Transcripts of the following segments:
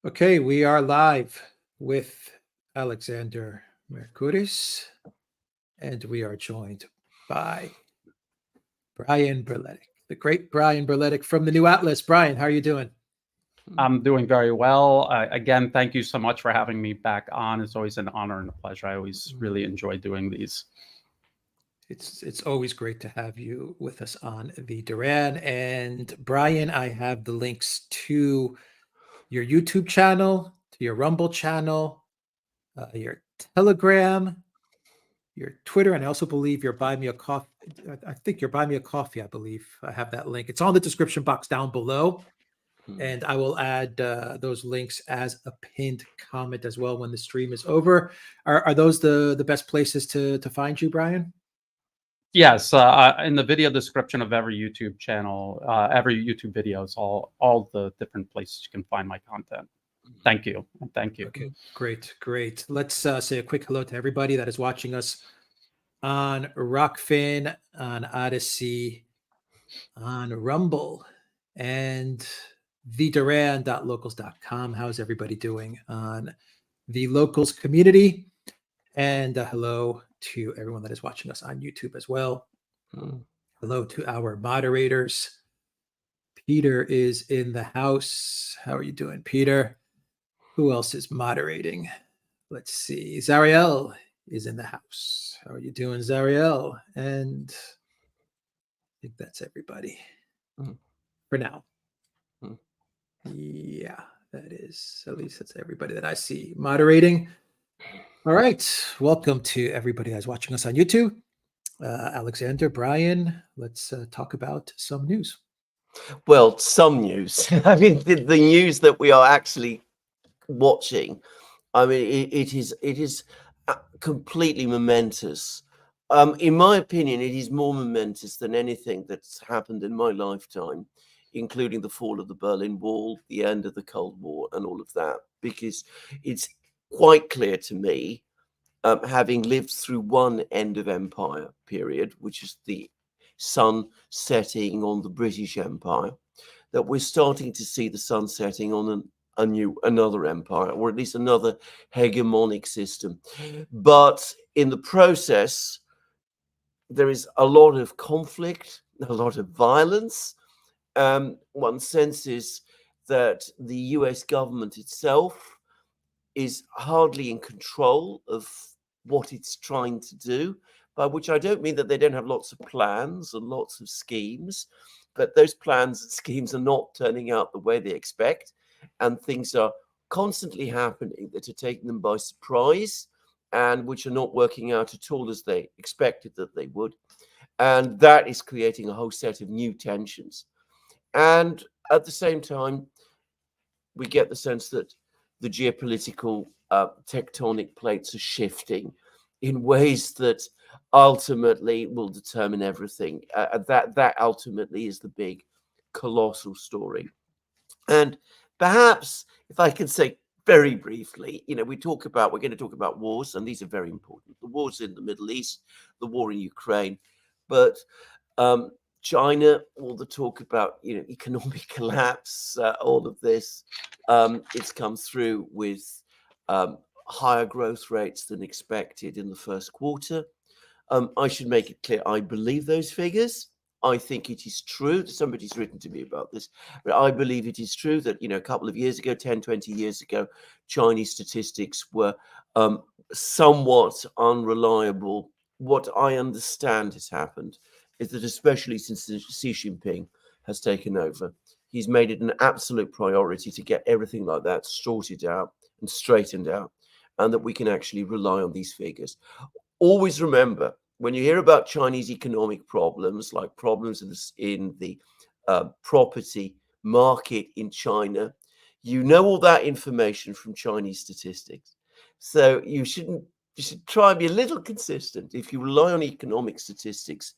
Okay, we are live with Alexander Mercouris, and we are joined by Brian Berletic, the great Brian Berletic from the New Atlas. Brian, how are you doing? I'm doing very well. Again, thank you so much for having me back on. It's always an honor and a pleasure. I always really enjoy doing these. It's always great to have you with us on the Duran. And Brian, I have the links to your YouTube channel, to your Rumble channel, your Telegram, your Twitter, and I also believe your Buy Me a Coffee. I think your Buy Me a Coffee, I believe. I have that link. It's on the description box down below. And I will add those links as a pinned comment as well when the stream is over. Are those the best places to find you, Brian? Yes, in the video description of every YouTube channel, every YouTube video is all the different places you can find my content. Thank you. Thank you. Okay, great. Let's say a quick hello to everybody that is watching us on Rockfin, on Odyssey, on Rumble, and theduran.locals.com. How's everybody doing on the locals community? And hello to everyone that is watching us on YouTube as well. Hello to our moderators. Peter is in the house. How are you doing, Peter? Who else is moderating? Let's see. Zariel is in the house. How are you doing, Zariel? And I think that's everybody for now. Yeah, that is, at least that's everybody that I see moderating. All right. Welcome to everybody that's watching us on YouTube. Alexander, Brian, let's talk about some news. Well, some news. I mean, the news that we are actually watching, I mean, it is completely momentous. In my opinion, it is more momentous than anything that's happened in my lifetime, including the fall of the Berlin Wall, the end of the Cold War, and all of that, because it's quite clear to me, having lived through one end of empire period, which is the sun setting on the British Empire, that we're starting to see the sun setting on another empire, or at least another hegemonic system. But in the process, there is a lot of conflict, a lot of violence. One senses that the US government itself is hardly in control of what it's trying to do, by which I don't mean that they don't have lots of plans and lots of schemes, but those plans and schemes are not turning out the way they expect, and things are constantly happening that are taking them by surprise and which are not working out at all as they expected that they would. And that is creating a whole set of new tensions. And at the same time, we get the sense that the geopolitical tectonic plates are shifting in ways that ultimately will determine everything. That ultimately is the big, colossal story. And perhaps, if I can say very briefly, we're going to talk about wars, and these are very important. The wars in the Middle East, the war in Ukraine, but China, all the talk about economic collapse, all of this, it's come through with higher growth rates than expected in the first quarter. I should make it clear, I believe those figures. I think it is true. Somebody's written to me about this, but I believe it is true that, a couple of years ago, 10, 20 years ago, Chinese statistics were somewhat unreliable. What I understand has happened is that, especially since Xi Jinping has taken over, he's made it an absolute priority to get everything like that sorted out and straightened out, and that we can actually rely on these figures. Always remember, when you hear about Chinese economic problems, like problems in the property market in China, you know all that information from Chinese statistics. So you should try and be a little consistent. If you rely on economic statistics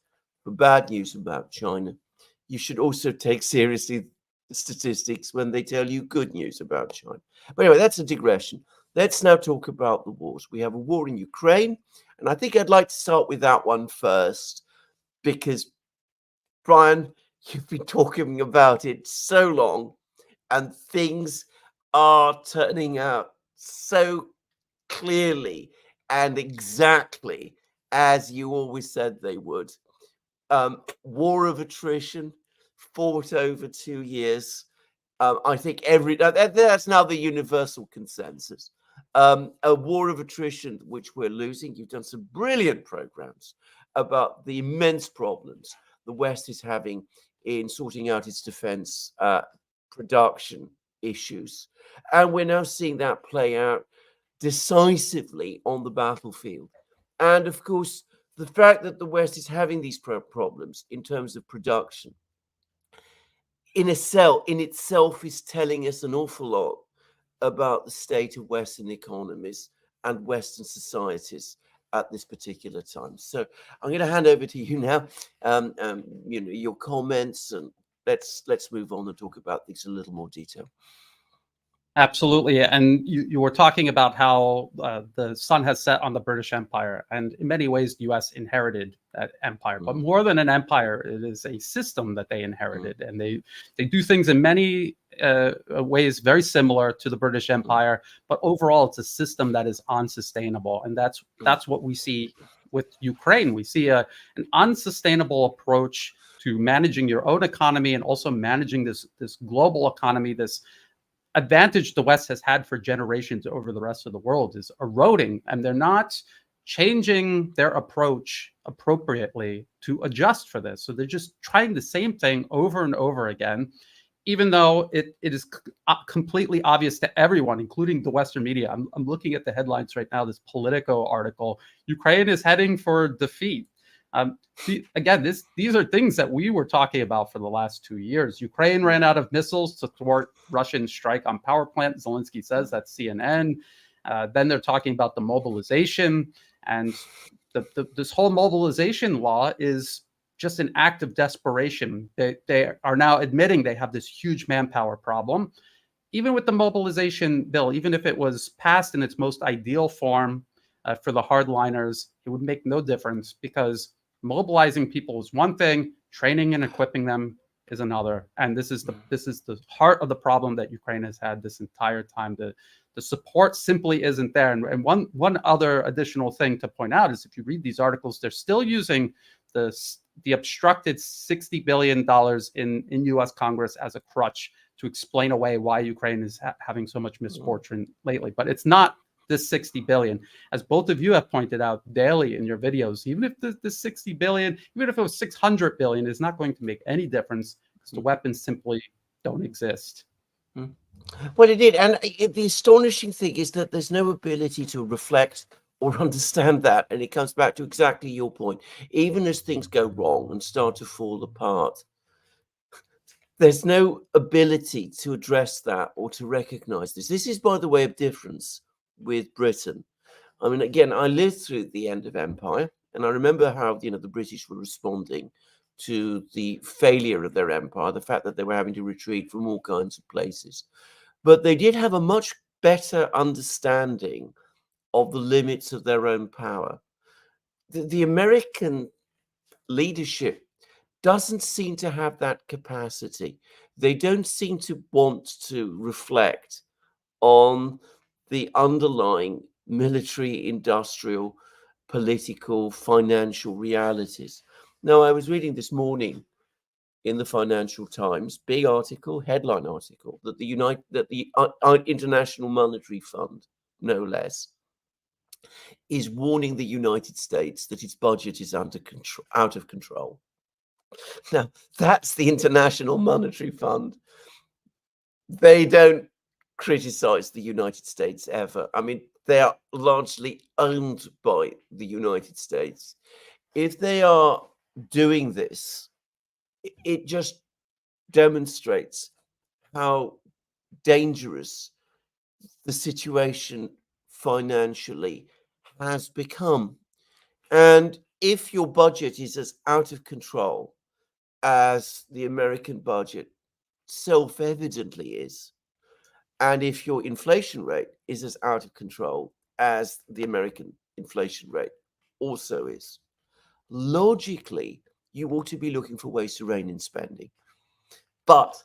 for bad news about China, you should also take seriously the statistics when they tell you good news about China. But anyway, that's a digression. Let's now talk about the wars. We have a war in Ukraine, and I think I'd like to start with that one first, because, Brian, you've been talking about it so long, and things are turning out so clearly and exactly as you always said they would. War of attrition, fought over 2 years. I think that's now the universal consensus. A war of attrition, which we're losing. You've done some brilliant programs about the immense problems the West is having in sorting out its defense production issues. And we're now seeing that play out decisively on the battlefield. And of course, the fact that the West is having these problems in terms of production in itself is telling us an awful lot about the state of Western economies and Western societies at this particular time. So I'm going to hand over to you now. Your comments, and let's move on and talk about these in a little more detail. Absolutely. And you were talking about how the sun has set on the British Empire. And in many ways, the US inherited that empire. But more than an empire, it is a system that they inherited. And they do things in many ways very similar to the British Empire. But overall, it's a system that is unsustainable. And that's what we see with Ukraine. We see an unsustainable approach to managing your own economy and also managing this global economy, this advantage the West has had for generations over the rest of the world is eroding, and they're not changing their approach appropriately to adjust for this. So they're just trying the same thing over and over again, even though it is completely obvious to everyone, including the Western media. I'm looking at the headlines right now, this Politico article, Ukraine is heading for defeat. Again, these are things that we were talking about for the last 2 years. Ukraine ran out of missiles to thwart Russian strike on power plant. Zelensky says that's CNN. Then they're talking about the mobilization, and this whole mobilization law is just an act of desperation. They are now admitting they have this huge manpower problem. Even with the mobilization bill, even if it was passed in its most ideal form for the hardliners, it would make no difference, because mobilizing people is one thing, training and equipping them is another. And this is the heart of the problem that Ukraine has had this entire time. The support simply isn't there. And one other additional thing to point out is, if you read these articles, they're still using the obstructed $60 billion in U.S. Congress as a crutch to explain away why Ukraine is having so much misfortune lately. But it's not this 60 billion, as both of you have pointed out daily in your videos. Even if the 60 billion, even if it was 600 billion, is not going to make any difference, because the weapons simply don't exist. Well, it did. And the astonishing thing is that there's no ability to reflect or understand that. And it comes back to exactly your point. Even as things go wrong and start to fall apart, there's no ability to address that or to recognize this. This is, by the way, of difference with Britain. I mean, again, I lived through the end of empire, and I remember how the British were responding to the failure of their empire, the fact that they were having to retreat from all kinds of places. But they did have a much better understanding of the limits of their own power. The American leadership doesn't seem to have that capacity. They don't seem to want to reflect on the underlying military, industrial, political, financial realities. Now, I was reading this morning in the Financial Times, big article, headline article, that the International Monetary Fund, no less, is warning the United States that its budget is out of control. Now, that's the International Monetary Fund. They don't criticize the United States ever. I mean, they are largely owned by the United States. If they are doing this, it just demonstrates how dangerous the situation financially has become. And if your budget is as out of control as the American budget self-evidently is, and if your inflation rate is as out of control as the American inflation rate also is, logically, you ought to be looking for ways to rein in spending. But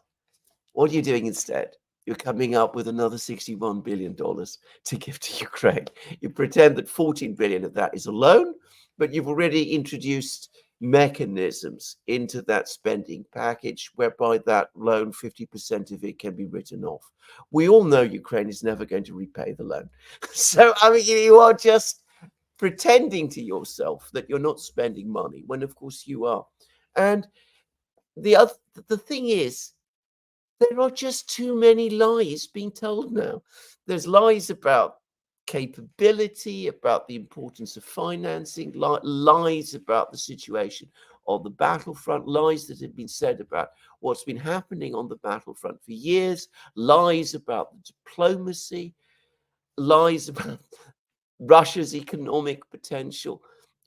what are you doing instead? you're coming up with another $61 billion to give to Ukraine. You pretend that 14 billion of that is a loan, but you've already introduced mechanisms into that spending package whereby that loan, 50% of it can be written off. We all know Ukraine is never going to repay the loan. So, I mean, you are just pretending to yourself that you're not spending money when, of course, you are. And the thing is, there are just too many lies being told now. There's lies about capability, about the importance of financing, lies about the situation on the battlefront, lies that have been said about what's been happening on the battlefront for years, lies about the diplomacy, lies about Russia's economic potential.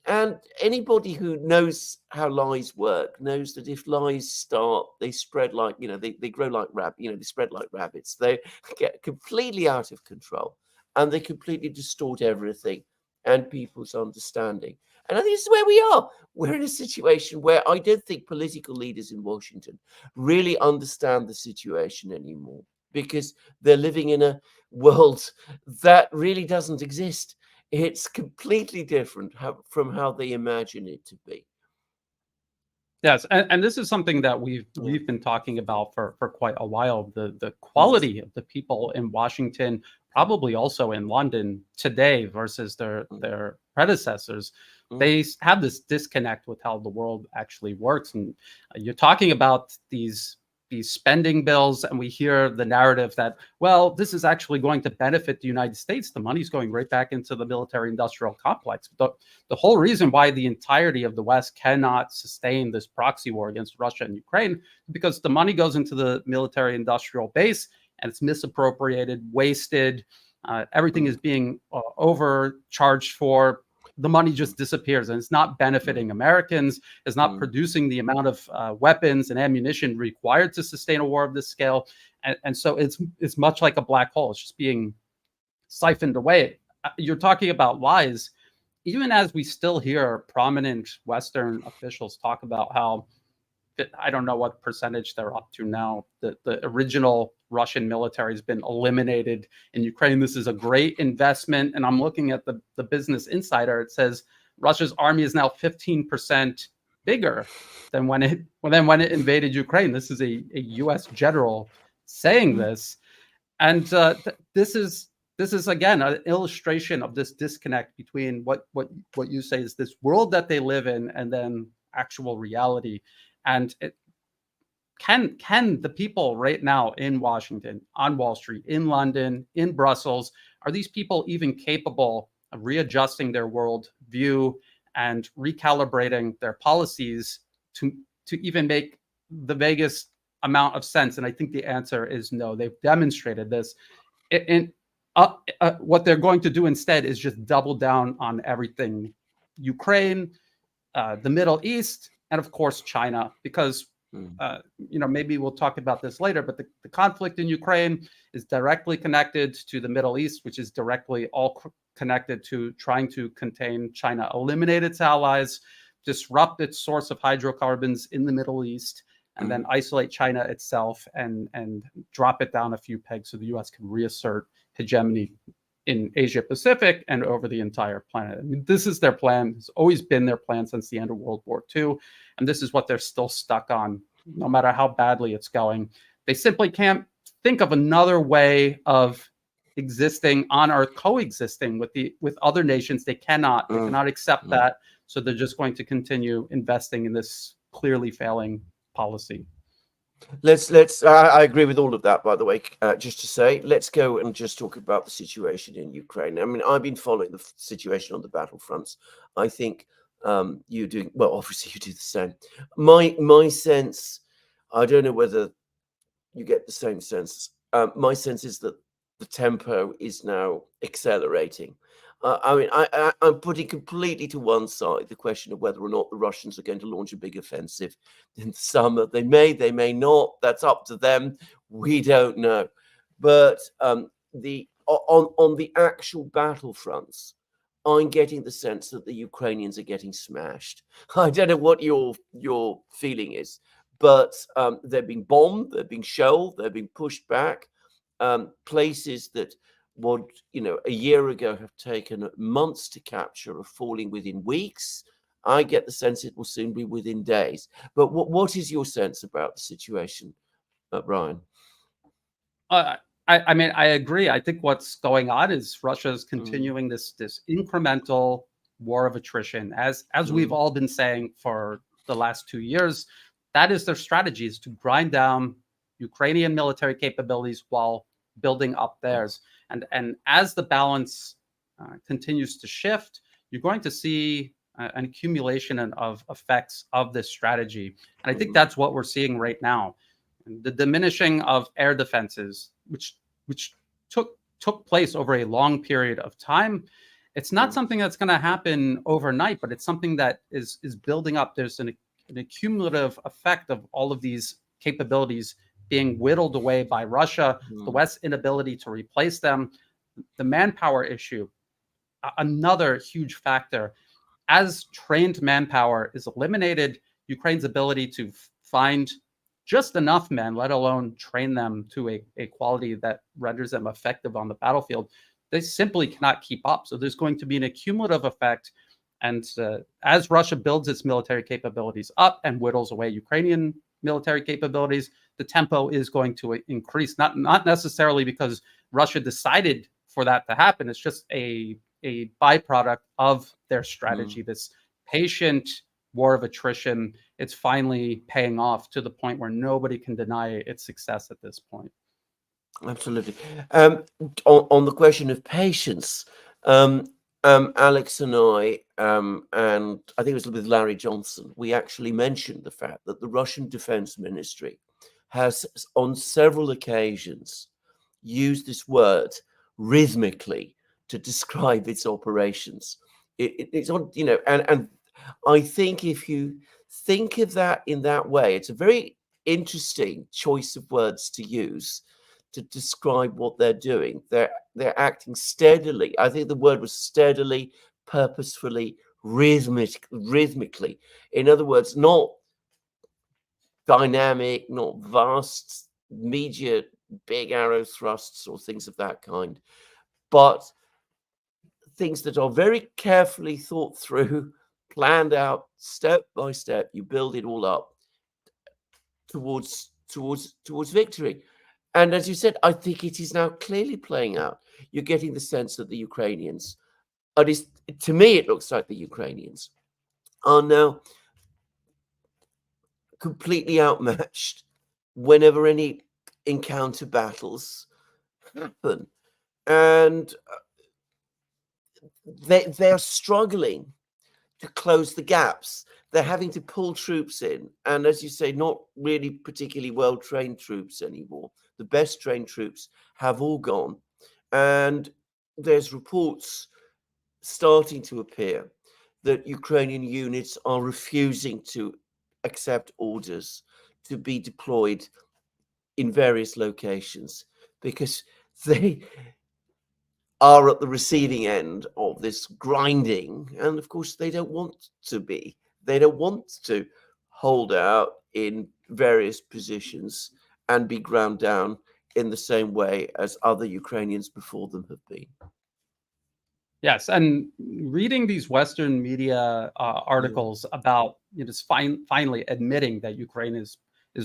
And anybody who knows how lies work knows that if lies start, they spread like, they grow like they spread like rabbits. They get completely out of control and they completely distort everything and people's understanding. And I think this is where we are. We're in a situation where I don't think political leaders in Washington really understand the situation anymore, because they're living in a world that really doesn't exist. It's completely different from how they imagine it to be. Yes, and this is something that we've been talking about for quite a while. The quality of the people in Washington, probably also in London today versus their predecessors. They have this disconnect with how the world actually works. And you're talking about these spending bills, and we hear the narrative that, well, this is actually going to benefit the United States. The money's going right back into the military-industrial complex. The whole reason why the entirety of the West cannot sustain this proxy war against Russia and Ukraine is because the money goes into the military-industrial base and it's misappropriated, wasted. Everything is being overcharged for. The money just disappears, and it's not benefiting Americans. It's not producing the amount of weapons and ammunition required to sustain a war of this scale. And so it's much like a black hole. It's just being siphoned away. You're talking about lies. Even as we still hear prominent Western officials talk about how, I don't know what percentage they're up to now, the original Russian military has been eliminated in Ukraine. This is a great investment. And I'm looking at the Business Insider. It says Russia's army is now 15% bigger than when it invaded Ukraine. This is a U.S. general saying this. And this is again an illustration of this disconnect between what you say is this world that they live in and then actual reality. And can the people right now in Washington, on Wall Street, in London, in Brussels, are these people even capable of readjusting their world view and recalibrating their policies to even make the vaguest amount of sense? And I think the answer is no. They've demonstrated this. What they're going to do instead is just double down on everything: Ukraine, the Middle East, and of course China, because maybe we'll talk about this later, but the conflict in Ukraine is directly connected to the Middle East, which is directly all connected to trying to contain China, eliminate its allies, disrupt its source of hydrocarbons in the Middle East, and then isolate China itself and drop it down a few pegs so the U.S. can reassert hegemony in Asia Pacific and over the entire planet. I mean, this is their plan. It's always been their plan since the end of World War II. And this is what they're still stuck on, no matter how badly it's going. They simply can't think of another way of existing on Earth, coexisting with other nations. They cannot accept that. So they're just going to continue investing in this clearly failing policy. I agree with all of that, by the way. Just to say, let's go and just talk about the situation in Ukraine. I mean, I've been following the situation on the battlefronts. I think you're doing well. Obviously, you do the same. My sense, I don't know whether you get the same sense. My sense is that the tempo is now accelerating. I mean, I'm putting completely to one side the question of whether or not the Russians are going to launch a big offensive in the summer. They may not. That's up to them. We don't know. But on the actual battlefronts, I'm getting the sense that the Ukrainians are getting smashed. I don't know what your feeling is, but they're being bombed, they're being shelled, they're being pushed back. places that would, a year ago have taken months to capture are falling within weeks. I get the sense it will soon be within days. But what is your sense about the situation, Brian? I mean, I agree. I think what's going on is Russia's continuing this incremental war of attrition, as we've all been saying for the last 2 years. That is their strategy: is to grind down Ukrainian military capabilities while building up theirs. And as the balance continues to shift, you're going to see an accumulation of effects of this strategy. And I think that's what we're seeing right now. The diminishing of air defenses, which took place over a long period of time. It's not something that's going to happen overnight, but it's something that is building up. There's an accumulative effect of all of these capabilities being whittled away by Russia, the West's inability to replace them, the manpower issue, another huge factor. As trained manpower is eliminated, Ukraine's ability to find just enough men, let alone train them to a quality that renders them effective on the battlefield, they simply cannot keep up. So there's going to be an accumulative effect. And as Russia builds its military capabilities up and whittles away Ukrainian military capabilities, the tempo is going to increase, not necessarily because Russia decided for that to happen. It's just a byproduct of their strategy, this patient war of attrition. It's finally paying off to the point where nobody can deny its success at this point. Absolutely. On the question of patience, Alex and I, and I think it was with Larry Johnson, we actually mentioned the fact that the Russian Defense Ministry has on several occasions used this word rhythmically to describe its operations. It's on, and I think if you think of that in that way, it's a very interesting choice of words to use to describe what they're doing. They're acting steadily. I think the word was steadily, purposefully, rhythmically. In other words, not dynamic, not vast, immediate, big arrow thrusts or things of that kind, but things that are very carefully thought through, planned out step by step. You build it all up towards victory. And as you said, I think it is now clearly playing out. You're getting the sense that the Ukrainians, to me, it looks like the Ukrainians are now completely outmatched whenever any encounter battles happen. And they're struggling to close the gaps. They're having to pull troops in. And as you say, not really particularly well-trained troops anymore. The best trained troops have all gone. And there's reports starting to appear that Ukrainian units are refusing to accept orders to be deployed in various locations because they are at the receiving end of this grinding. And of course, they don't want to be. They don't want to hold out in various positions and be ground down in the same way as other Ukrainians before them have been. Yes, and reading these Western media articles about just finally admitting that Ukraine is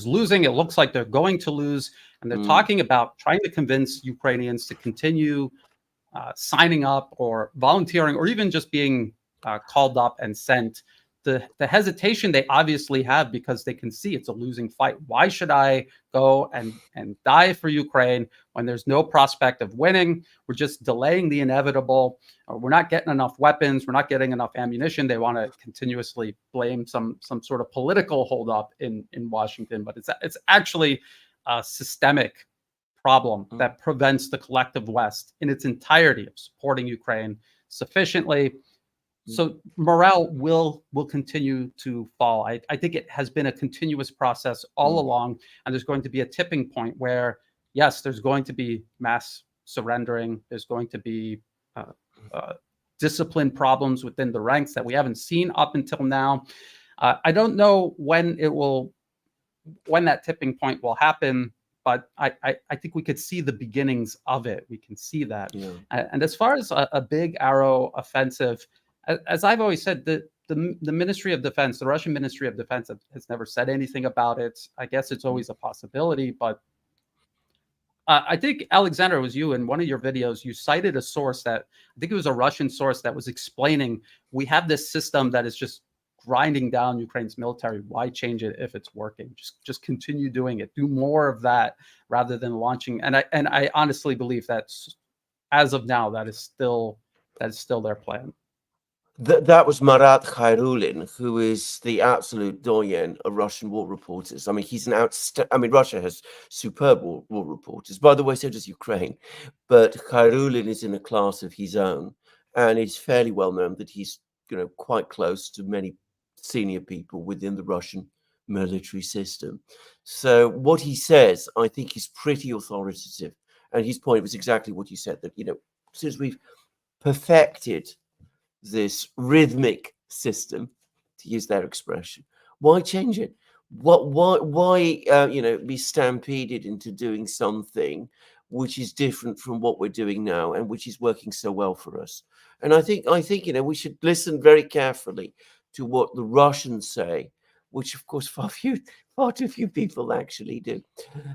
losing, it looks like they're going to lose, and they're talking about trying to convince Ukrainians to continue signing up or volunteering or even just being called up and sent. The hesitation they obviously have because they can see it's a losing fight. Why should I go and die for Ukraine when there's no prospect of winning? We're just delaying the inevitable. We're not getting enough weapons. We're not getting enough ammunition. They want to continuously blame some sort of political holdup in Washington, but it's actually a systemic problem that prevents the collective West in its entirety of supporting Ukraine sufficiently. So morale will continue to fall. I think it has been a continuous process all along, and there's going to be a tipping point where, yes, there's going to be mass surrendering. There's going to be discipline problems within the ranks that we haven't seen up until now. I don't know when that tipping point will happen, but I think we could see the beginnings of it. We can see that. Yeah. And as far as a big arrow offensive, as I've always said, the Ministry of Defense, the Russian Ministry of Defense has never said anything about it. I guess it's always a possibility, but I think, Alexander, it was you in one of your videos, you cited a source that, I think it was a Russian source that was explaining, we have this system that is just grinding down Ukraine's military. Why change it if it's working? Just continue doing it. Do more of that rather than launching. And I honestly believe that's, as of now, that is still their plan. That was Marat Khairulin, who is the absolute doyen of Russian war reporters. I mean, he's an I mean, Russia has superb war reporters. By the way, so does Ukraine. But Khairulin is in a class of his own, and it's fairly well known that he's, quite close to many senior people within the Russian military system. So what he says, I think, is pretty authoritative. And his point was exactly what you said, that, since we've perfected this rhythmic system, to use their expression, why change it? Why be stampeded into doing something which is different from what we're doing now and which is working so well for us? And I think we should listen very carefully to what the Russians say, which of course far too few people actually do.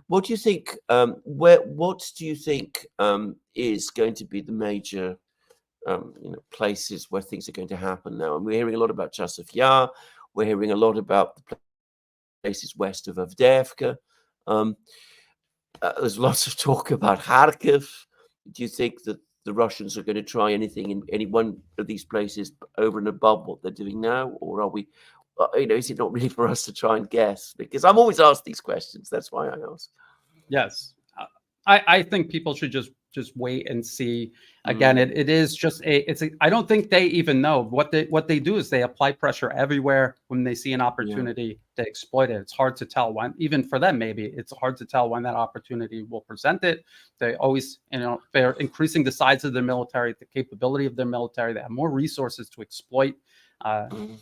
What do you think? What do you think is going to be the major places where things are going to happen now? And we're hearing a lot about Chasiv Yar. We're hearing a lot about the places west of Avdiivka. There's lots of talk about Kharkiv. Do you think that the Russians are going to try anything in any one of these places over and above what they're doing now? Or are we, is it not really for us to try and guess? Because I'm always asked these questions. That's why I ask. Yes. I think people should just wait and see. Again, it is just I don't think they even know what they do is they apply pressure everywhere when they see an opportunity to exploit it. It's hard to tell when, even for them, maybe it's hard to tell when that opportunity will present it. They always, they're increasing the size of their military, the capability of their military. They have more resources to exploit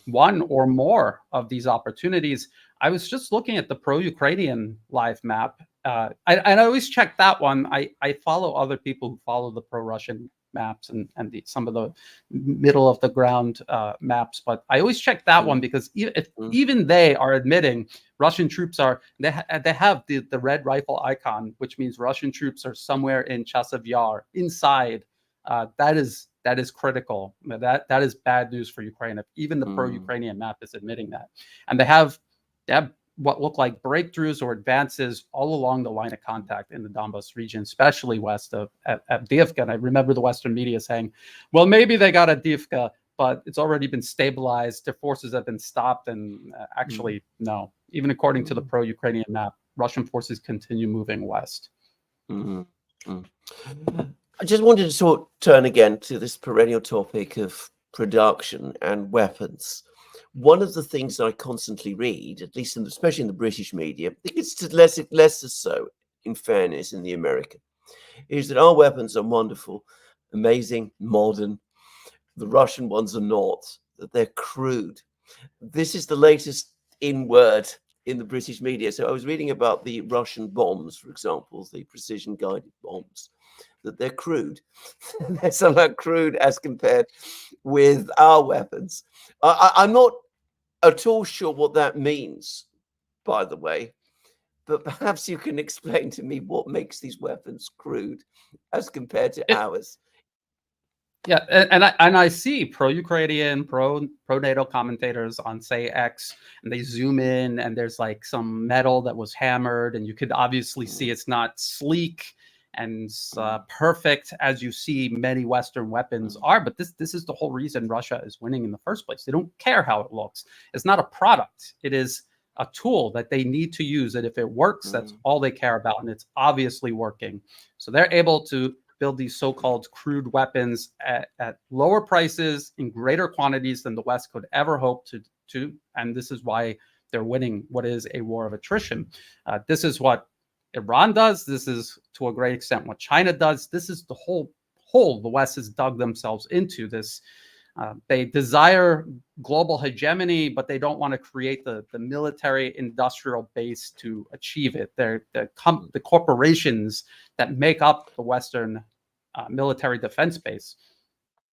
one or more of these opportunities. I was just looking at the pro-Ukrainian live map. I always check that one. I follow other people who follow the pro-Russian maps and some of the middle of the ground maps, but I always check that one because even they are admitting Russian troops they have the red rifle icon, which means Russian troops are somewhere in Chasiv Yar inside. That is critical. That is bad news for Ukraine. If even the pro-Ukrainian map is admitting that, and they have what look like breakthroughs or advances all along the line of contact in the Donbas region, especially west of Avdiivka. And I remember the Western media saying, well, maybe they got Avdiivka, but it's already been stabilized. Their forces have been stopped. And actually, no. Even according to the pro-Ukrainian map, Russian forces continue moving west. I just wanted to turn again to this perennial topic of production and weapons. One of the things I constantly read, at least especially in the British media, I think it's less so, in fairness, in the American, is that our weapons are wonderful, amazing, modern. The Russian ones are not, that they're crude. This is the latest in word in the British media. So I was reading about the Russian bombs, for example, the precision-guided bombs, that they're crude. They're somehow crude as compared with our weapons. I'm not at all sure what that means, by the way, but perhaps you can explain to me what makes these weapons crude as compared to ours. Yeah, and I see pro-Ukrainian, pro-NATO commentators on, say, X, and they zoom in, and there's like some metal that was hammered, and you could obviously see it's not sleek and perfect as you see many Western weapons are. But this is the whole reason Russia is winning in the first place. They don't care how it looks. It's not a product. It is a tool that they need to use. And if it works, that's all they care about. And it's obviously working. So they're able to build these so-called crude weapons at lower prices in greater quantities than the West could ever hope to. And this is why they're winning what is a war of attrition. This is what Iran does. This is, to a great extent, what China does. This is the whole the West has dug themselves into, this They desire global hegemony, but they don't want to create the military industrial base to achieve it. The corporations that make up the Western military defense base,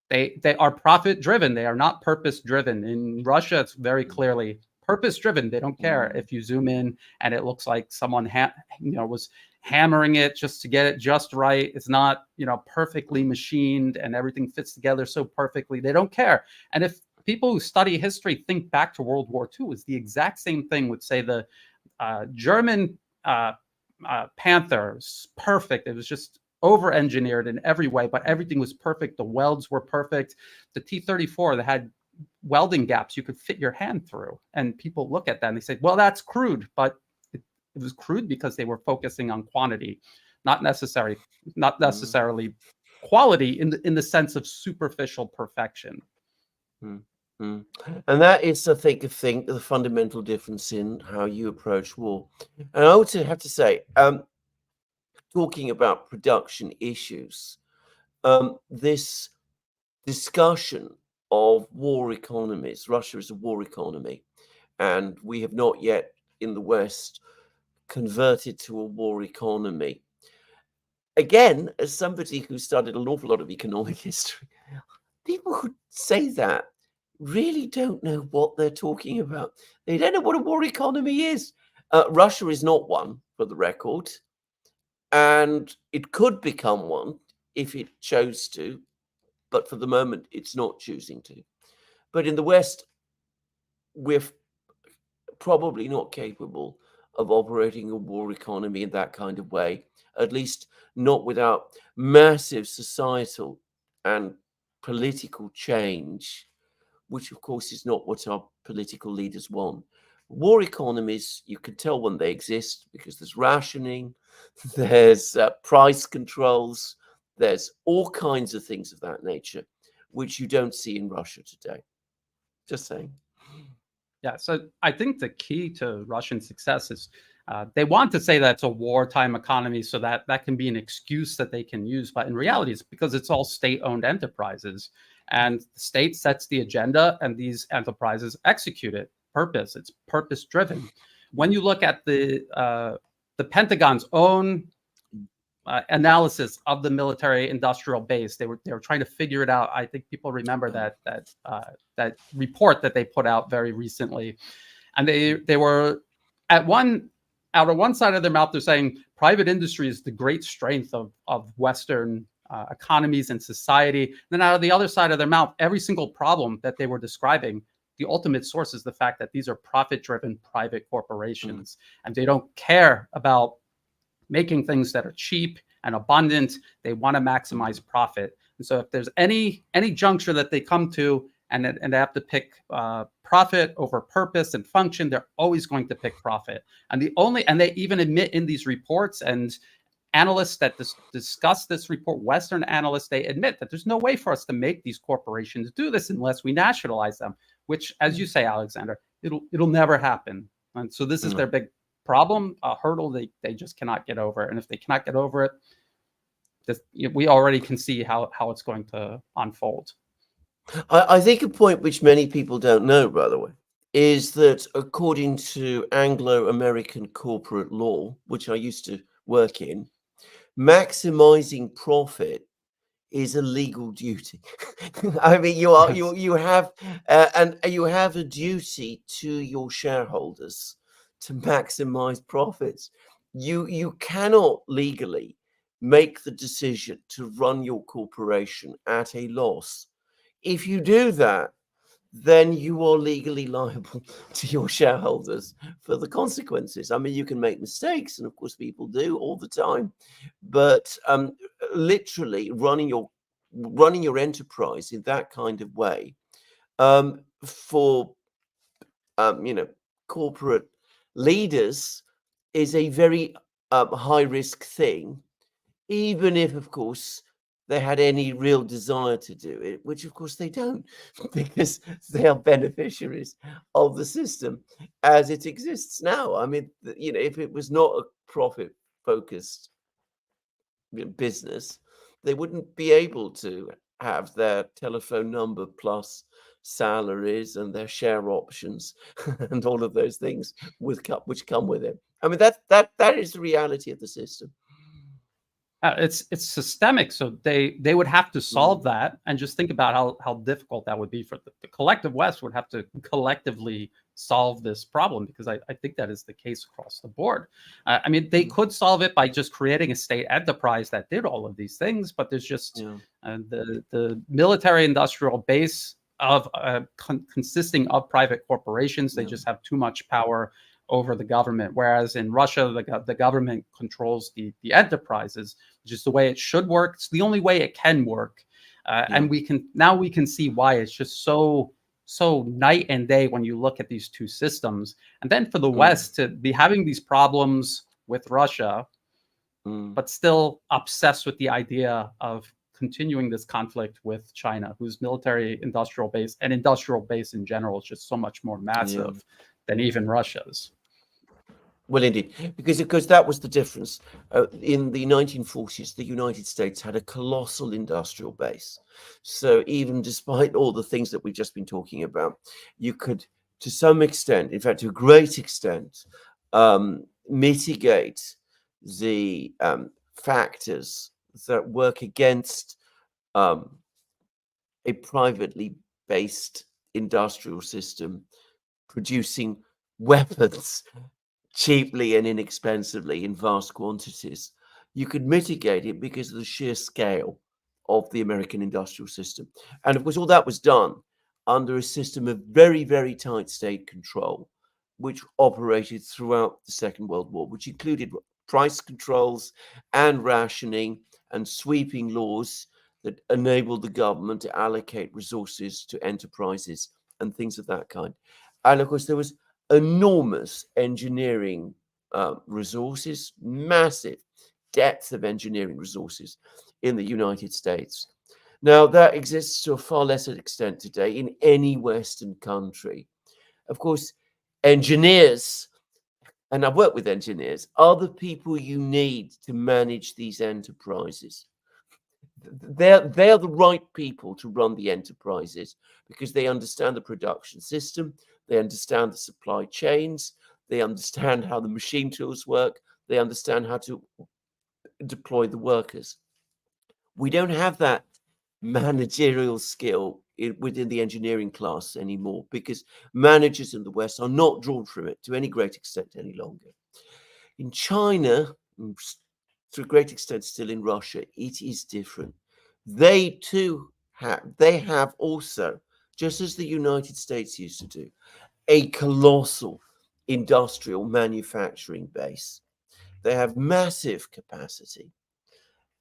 they are profit driven. They are not purpose driven. In Russia, it's very clearly purpose driven. They don't care if you zoom in and it looks like someone was hammering it just to get it just right. It's not, perfectly machined and everything fits together so perfectly. They don't care. And if people who study history think back to World War II, it's the exact same thing with, say, the German Panthers. Perfect. It was just over-engineered in every way, but everything was perfect. The welds were perfect. The T-34 that had welding gaps you could fit your hand through. And people look at that and they say, well, that's crude, but it was crude because they were focusing on quantity, not necessarily quality in the sense of superficial perfection. And that is, I think, the fundamental difference in how you approach war. And I also have to say, talking about production issues, this discussion of war economies, Russia is a war economy, and we have not yet in the West converted to a war economy. Again, as somebody who studied an awful lot of economic history, people who say that really don't know what they're talking about. They don't know what a war economy is. Russia is not one, for the record, and it could become one if it chose to, but for the moment, it's not choosing to. But in the West, we're probably not capable of operating a war economy in that kind of way, at least not without massive societal and political change, which of course is not what our political leaders want. War economies, you can tell when they exist because there's rationing, there's price controls, there's all kinds of things of that nature, which you don't see in Russia today. Just saying. Yeah, so I think the key to Russian success is they want to say that it's a wartime economy so that can be an excuse that they can use. But in reality, it's because it's all state-owned enterprises. And the state sets the agenda and these enterprises execute it. It's purpose-driven. When you look at the Pentagon's own analysis of the military-industrial base, they were trying to figure it out. I think people remember that report that they put out very recently, and they were out of one side of their mouth, they're saying private industry is the great strength of Western economies and society. And then out of the other side of their mouth, every single problem that they were describing, the ultimate source is the fact that these are profit-driven private corporations, and they don't care about making things that are cheap and abundant. They want to maximize profit. And so if there's any juncture that they come to and they have to pick profit over purpose and function, they're always going to pick profit. And they even admit in these reports, and analysts that discuss this report, Western analysts, they admit that there's no way for us to make these corporations do this unless we nationalize them, which, as you say, Alexander, it'll never happen. And so this is their big problem, a hurdle they just cannot get over. And if they cannot get over it, we already can see how it's going to unfold. I think a point which many people don't know, by the way, is that according to Anglo-American corporate law, which I used to work in, maximizing profit is a legal duty. I mean, you have a duty to your shareholders to maximize profits. You cannot legally make the decision to run your corporation at a loss. If you do that, then you are legally liable to your shareholders for the consequences. I mean, you can make mistakes, and of course people do all the time, but literally running your enterprise in that kind of way for corporate leaders is a very high risk thing, even if, of course, they had any real desire to do it, which of course they don't, because they are beneficiaries of the system as it exists now. I mean, if it was not a profit-focused business, they wouldn't be able to have their telephone number plus salaries and their share options and all of those things which come with it. I mean, that is the reality of the system. It's systemic, so they would have to solve Mm. that, and just think about how difficult that would be for the collective West would have to collectively solve this problem, because I think that is the case across the board. I mean, they could solve it by just creating a state enterprise that did all of these things, but there's just the military industrial base of consisting of private corporations. They just have too much power over the government, whereas in Russia, the government controls the enterprises, which is the way it should work. It's the only way it can work, and we can see why it's just so night and day when you look at these two systems. And then for the West to be having these problems with Russia, but still obsessed with the idea of continuing this conflict with China, whose military industrial base and industrial base in general is just so much more massive than even Russia's. Well, indeed, because that was the difference. In the 1940s, the United States had a colossal industrial base. So even despite all the things that we've just been talking about, you could, to some extent, in fact, to a great extent, mitigate the factors that work against a privately based industrial system producing weapons cheaply and inexpensively in vast quantities. You could mitigate it because of the sheer scale of the American industrial system. And of course, all that was done under a system of very, very tight state control, which operated throughout the Second World War, which included price controls and rationing and sweeping laws that enabled the government to allocate resources to enterprises and things of that kind. And of course, there was enormous engineering resources, massive depth of engineering resources in the United States. Now, that exists to a far lesser extent today in any Western country. Of course, engineers, and I've worked with engineers, are the people you need to manage these enterprises. They're the right people to run the enterprises because they understand the production system, they understand the supply chains, they understand how the machine tools work, they understand how to deploy the workers. We don't have that managerial skill within the engineering class anymore because managers in the West are not drawn from it to any great extent any longer. In China, to a great extent still in Russia, it is different. They too have also, just as the United States used to do, a colossal industrial manufacturing base. They have massive capacity.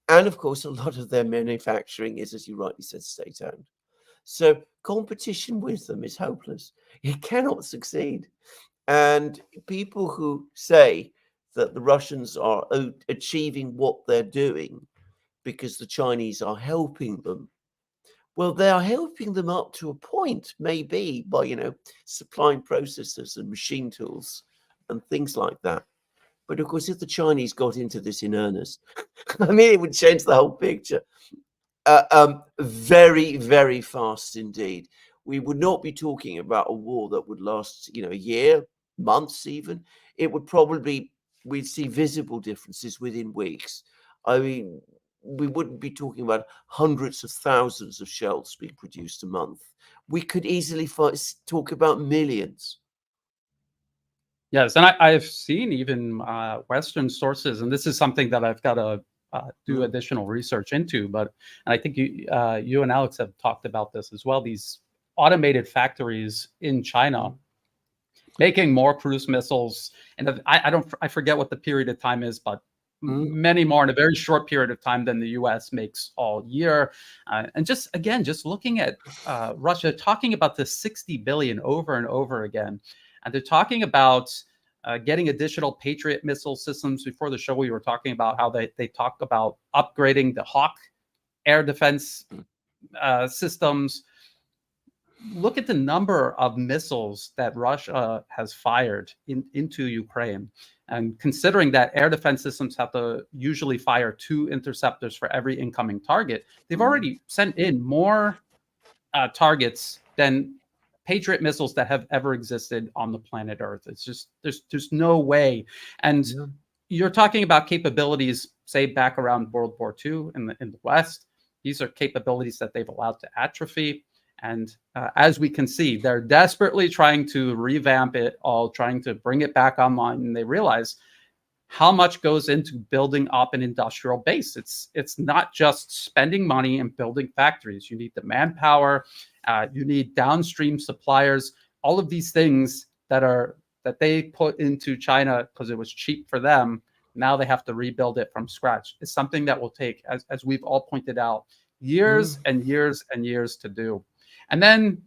And of course, a lot of their manufacturing is, as you rightly said, state-owned. So competition with them is hopeless. It cannot succeed. And people who say that the Russians are achieving what they're doing because the Chinese are helping them, well, they are helping them up to a point, maybe by, supplying processors and machine tools and things like that. But of course, if the Chinese got into this in earnest, I mean, it would change the whole picture. Very, very fast indeed. We would not be talking about a war that would last, a year, months even. It would probably, we'd see visible differences within weeks. I mean, we wouldn't be talking about hundreds of thousands of shells being produced a month. We could easily talk about millions. Yes, and I've seen even Western sources, and this is something that I've got to do additional research into. And I think you and Alex have talked about this as well. These automated factories in China making more cruise missiles, and I forget what the period of time is, but many more in a very short period of time than the U.S. makes all year. And just looking at Russia talking about the 60 billion over and over again. And they're talking about getting additional Patriot missile systems. Before the show, we were talking about how they talk about upgrading the Hawk air defense systems. Look at the number of missiles that Russia has fired into Ukraine. And considering that air defense systems have to usually fire 2 interceptors for every incoming target, they've already sent in more targets than Patriot missiles that have ever existed on the planet Earth. It's just there's no way. And you're talking about capabilities, say back around World War II in the West. These are capabilities that they've allowed to atrophy. And as we can see, they're desperately trying to revamp it all, trying to bring it back online. And they realize how much goes into building up an industrial base. It's not just spending money and building factories. You need the manpower, you need downstream suppliers, all of these things that they put into China because it was cheap for them. Now they have to rebuild it from scratch. It's something that will take, as we've all pointed out, years and years and years to do. And then,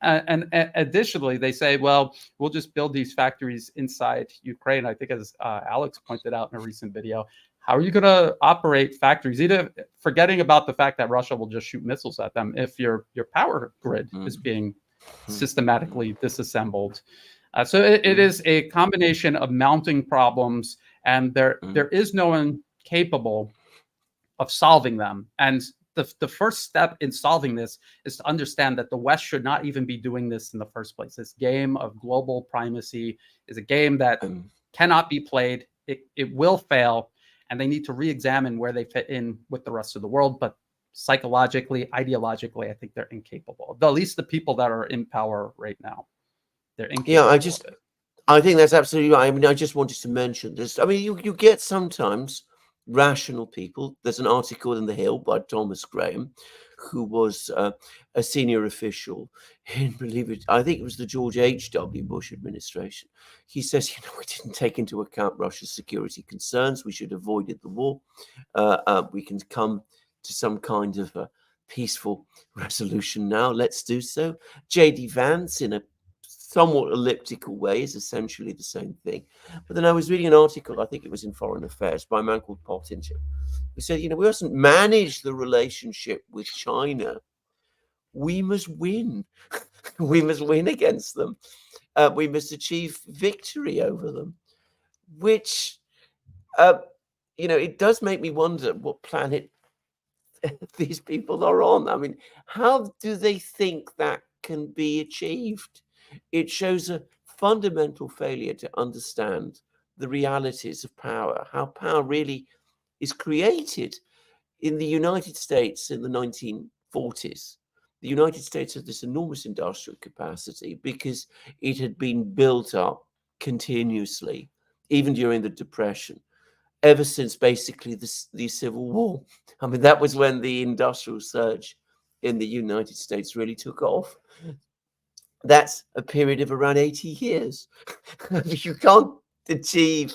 and additionally, they say, well, we'll just build these factories inside Ukraine. I think, as Alex pointed out in a recent video, how are you going to operate factories? Either forgetting about the fact that Russia will just shoot missiles at them if your power grid is being systematically disassembled. So it is a combination of mounting problems, and there is no one capable of solving them. And the first step in solving this is to understand that the West should not even be doing this in the first place. This game of global primacy is a game that cannot be played. It will fail, and they need to re-examine where they fit in with the rest of the world. But psychologically, ideologically, I think they're incapable. At least the people that are in power right now, they're incapable. Yeah, I think that's absolutely right. I mean, I just wanted to mention this. I mean, you get sometimes rational people. There's an article in The Hill by Thomas Graham, who was a senior official in, believe it, I think it was the George H.W. Bush administration. He says, we didn't take into account Russia's security concerns. We should have avoided the war. We can come to some kind of a peaceful resolution now. Let's do so. J.D. Vance, in a somewhat elliptical way, is essentially the same thing. But then I was reading an article, I think it was in Foreign Affairs, by a man called Pottinger, who said, we mustn't manage the relationship with China. We must win. We must win against them. We must achieve victory over them, which, it does make me wonder what planet these people are on. I mean, how do they think that can be achieved? It shows a fundamental failure to understand the realities of power, how power really is created. In the United States in the 1940s, the United States had this enormous industrial capacity because it had been built up continuously, even during the Depression, ever since basically the Civil War. I mean, that was when the industrial surge in the United States really took off. That's a period of around 80 years. You can't achieve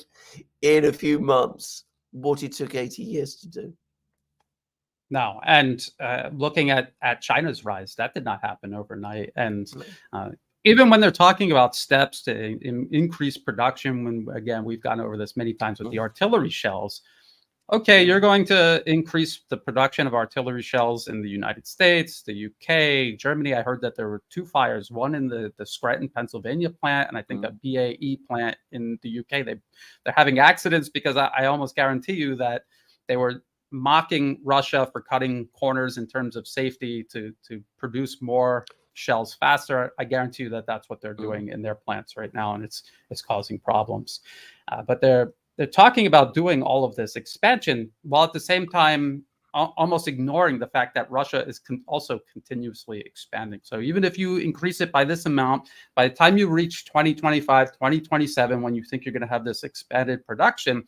in a few months what it took 80 years to do. No, and looking at China's rise, that did not happen overnight. And even when they're talking about steps to increase production, when, again, we've gone over this many times with the artillery shells, okay, you're going to increase the production of artillery shells in the United States, the UK, Germany. I heard that there were 2 fires, one in the Scranton, Pennsylvania plant, and I think a BAE plant in the UK. They're having accidents because I almost guarantee you that they were mocking Russia for cutting corners in terms of safety to produce more shells faster. I guarantee you that that's what they're doing in their plants right now, and it's causing problems. But they're talking about doing all of this expansion while at the same time almost ignoring the fact that Russia is also continuously expanding. So even if you increase it by this amount, by the time you reach 2025, 2027, when you think you're going to have this expanded production,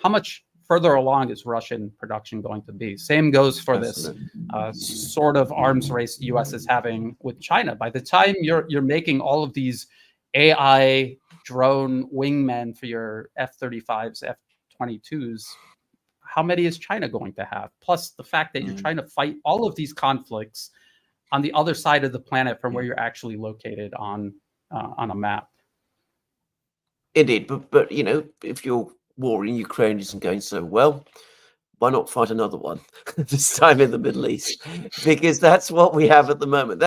how much further along is Russian production going to be? Same goes for this sort of arms race the U.S. is having with China. By the time you're making all of these AI drone wingmen for your F-35s, F-22s, how many is China going to have? Plus the fact that you're trying to fight all of these conflicts on the other side of the planet from where you're actually located on a map. Indeed, but if your war in Ukraine isn't going so well, why not fight another one this time in the Middle East? Because that's what we have at the moment.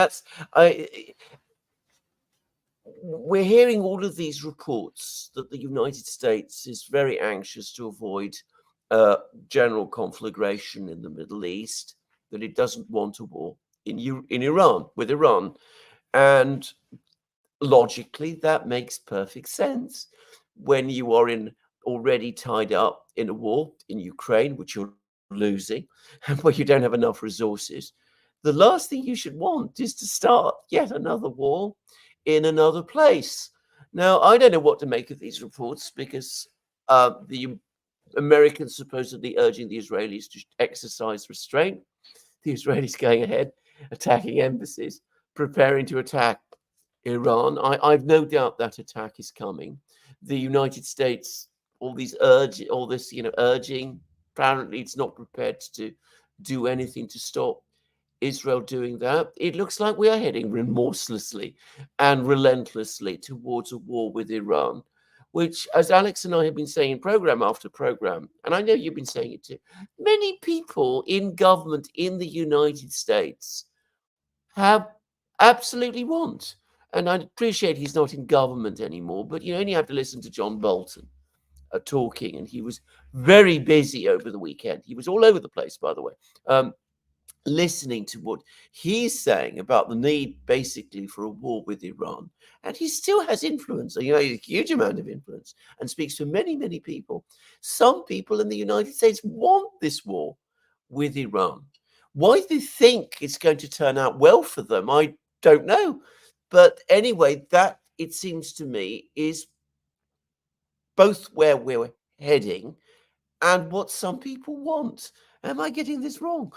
we're hearing all of these reports that the United States is very anxious to avoid general conflagration in the Middle East, that it doesn't want a war in Iran, with Iran. And logically, that makes perfect sense. When you are already tied up in a war in Ukraine, which you're losing, and where you don't have enough resources, the last thing you should want is to start yet another war in another place. Now, I don't know what to make of these reports, because the Americans supposedly urging the Israelis to exercise restraint. The Israelis going ahead, attacking embassies, preparing to attack Iran. I've no doubt that attack is coming. The United States, all this urging, apparently it's not prepared to do anything to stop Israel doing that. It looks like we are heading remorselessly and relentlessly towards a war with Iran, which, as Alex and I have been saying program after program, and I know you've been saying it too, many people in government in the United States have absolutely want. And I appreciate he's not in government anymore, but you only have to listen to John Bolton talking, and he was very busy over the weekend. He was all over the place, by the way. Listening to what he's saying about the need basically for a war with Iran. And he still has influence, a huge amount of influence, and speaks to many, many people. Some people in the United States want this war with Iran. Why they think it's going to turn out well for them, I don't know. But anyway, that, it seems to me, is both where we're heading and what some people want. Am I getting this wrong?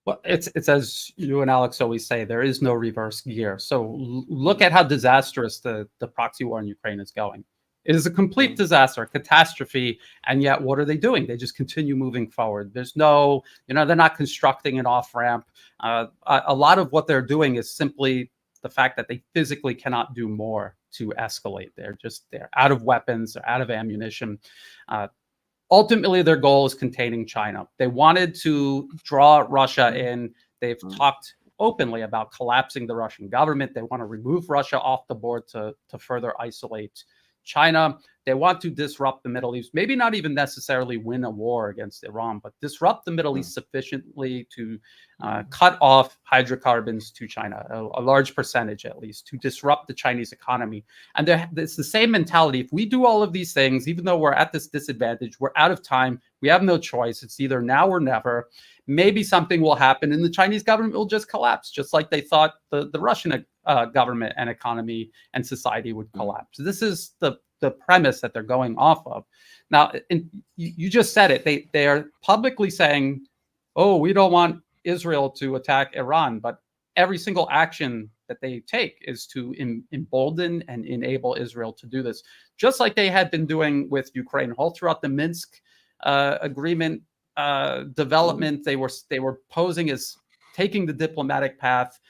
Well, it's as you and Alex always say, there is no reverse gear. So look at how disastrous the proxy war in Ukraine is going. It is a complete disaster, catastrophe, and yet what are they doing? They just continue moving forward. There's no, they're not constructing an off-ramp. A lot of what they're doing is simply the fact that they physically cannot do more to escalate. They're out of weapons, they're out of ammunition. Ultimately, their goal is containing China. They wanted to draw Russia in. They've talked openly about collapsing the Russian government. They want to remove Russia off the board to further isolate China. They want to disrupt the Middle East, maybe not even necessarily win a war against Iran, but disrupt the Middle East sufficiently to cut off hydrocarbons to China, a large percentage at least, to disrupt the Chinese economy. And it's the same mentality. If we do all of these things, even though we're at this disadvantage, we're out of time, we have no choice. It's either now or never. Maybe something will happen and the Chinese government will just collapse, just like they thought the Russian government and economy and society would collapse. This is the premise that they're going off of. Now, you just said it. They are publicly saying, oh, we don't want Israel to attack Iran, but every single action that they take is to embolden and enable Israel to do this, just like they had been doing with Ukraine all throughout the Minsk agreement development. They were posing as taking the diplomatic path,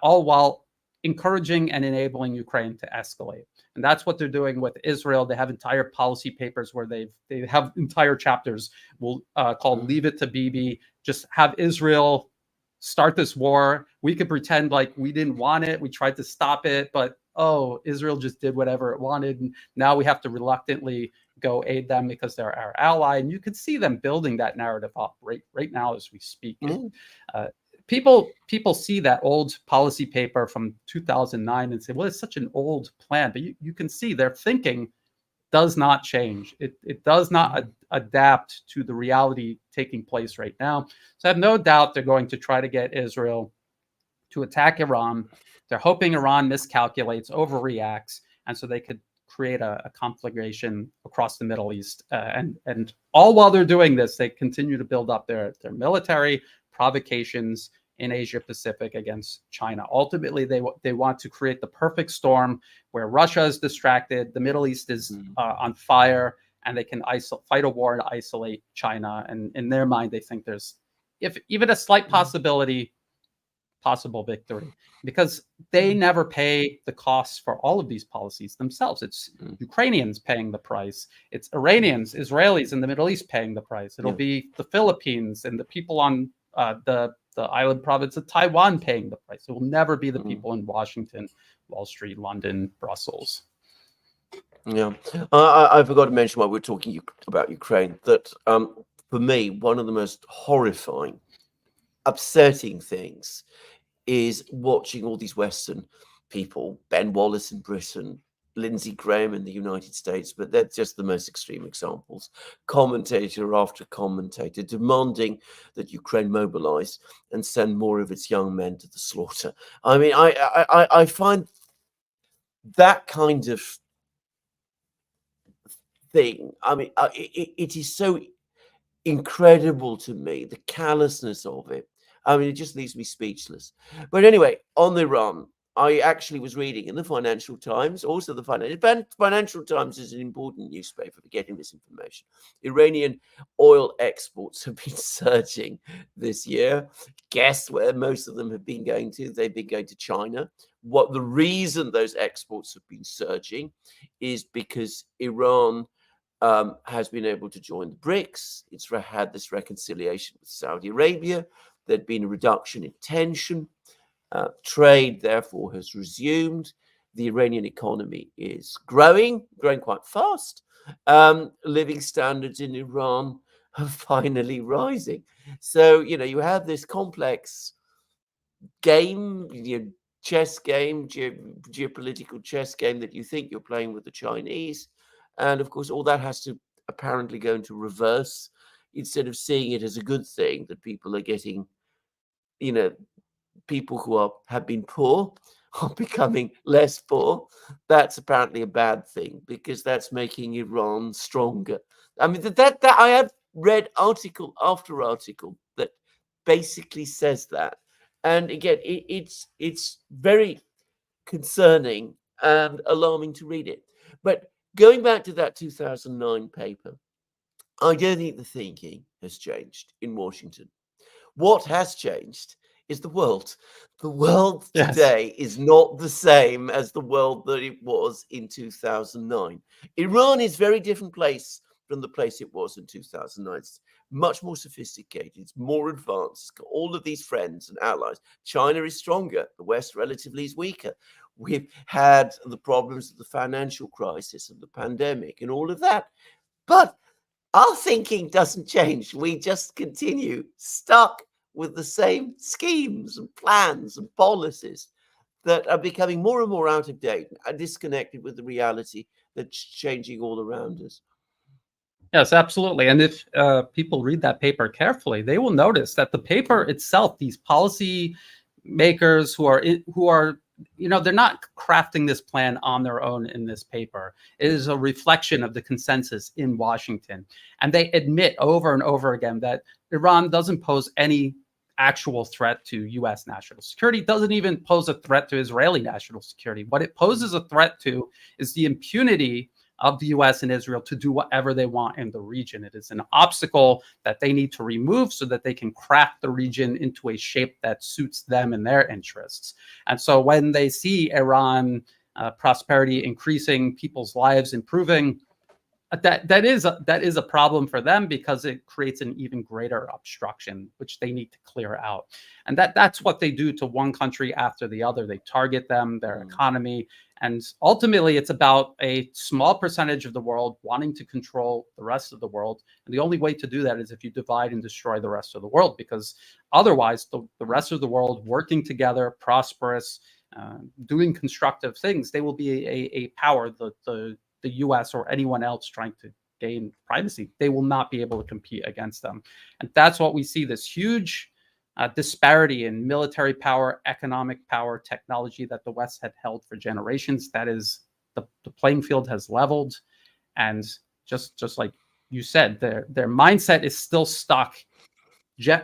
all while encouraging and enabling Ukraine to escalate. And that's what they're doing with Israel. They have entire policy papers where they have entire chapters called Leave It to Bibi. Just have Israel start this war. We could pretend like we didn't want it. We tried to stop it, but Israel just did whatever it wanted. And now we have to reluctantly go aid them because they're our ally. And you could see them building that narrative up right now as we speak. People see that old policy paper from 2009 and say, well, it's such an old plan. But you can see their thinking does not change. It does not adapt to the reality taking place right now. So I have no doubt they're going to try to get Israel to attack Iran. They're hoping Iran miscalculates, overreacts, and so they could create a conflagration across the Middle East. And all while they're doing this, they continue to build up their military provocations in Asia Pacific against China. Ultimately, they want to create the perfect storm where Russia is distracted, the Middle East is on fire, and they can fight a war to isolate China. And in their mind, they think there's, if even a slight possible victory, because they never pay the costs for all of these policies themselves. It's Ukrainians paying the price. It's Iranians, Israelis in the Middle East paying the price. It'll be the Philippines and the people on the island province of Taiwan paying the price. It will never be the Mm. people in Washington, Wall Street, London, Brussels. Yeah, I forgot to mention while we're talking about Ukraine that for me, one of the most horrifying, upsetting things is watching all these Western people, Ben Wallace in Britain, Lindsey Graham in the United States, but they're just the most extreme examples. Commentator after commentator demanding that Ukraine mobilize and send more of its young men to the slaughter. I mean, I find that kind of thing. I mean, it is so incredible to me, the callousness of it. I mean, it just leaves me speechless. But anyway, on Iran, I actually was reading in the Financial Times, also the Financial Times is an important newspaper for getting this information. Iranian oil exports have been surging this year. Guess where most of them have been going to? They've been going to China. What the reason those exports have been surging is because Iran has been able to join the BRICS. It's had this reconciliation with Saudi Arabia. There'd been a reduction in tension. Trade, therefore, has resumed. The Iranian economy is growing quite fast. Living standards in Iran are finally rising. So, you have this complex game, chess game, geopolitical chess game that you think you're playing with the Chinese. And of course, all that has to apparently go into reverse instead of seeing it as a good thing that people are getting, people who have been poor are becoming less poor. That's apparently a bad thing because that's making Iran stronger. I mean, that I have read article after article that basically says that. And again, it's very concerning and alarming to read it. But going back to that 2009 paper, I don't think the thinking has changed in Washington. What has changed is the world. The world today is not the same as the world that it was in 2009. Iran is a very different place from the place it was in 2009. It's much more sophisticated. It's more advanced. It's got all of these friends and allies. China is stronger. The West relatively is weaker. We've had the problems of the financial crisis and the pandemic and all of that. But our thinking doesn't change. We just continue stuck with the same schemes and plans and policies that are becoming more and more out of date and disconnected with the reality that's changing all around us. Yes, absolutely. And if people read that paper carefully, they will notice that the paper itself, these policy makers who are they're not crafting this plan on their own in this paper. It is a reflection of the consensus in Washington. And they admit over and over again that Iran doesn't pose any actual threat to U.S. national security, doesn't even pose a threat to Israeli national security. What it poses a threat to is the impunity of the U.S. and Israel to do whatever they want in the region. It is an obstacle that they need to remove so that they can craft the region into a shape that suits them and their interests. And so when they see Iran prosperity increasing, people's lives improving, that is a problem for them because it creates an even greater obstruction, which they need to clear out. And that's what they do to one country after the other. They target them, their economy, and ultimately it's about a small percentage of the world wanting to control the rest of the world. And the only way to do that is if you divide and destroy the rest of the world, because otherwise the rest of the world working together, prosperous, doing constructive things, they will be a power. The US or anyone else trying to gain primacy, they will not be able to compete against them. And that's what we see, this huge disparity in military power, economic power, technology that the West had held for generations. That is, the playing field has leveled. And just like you said, their mindset is still stuck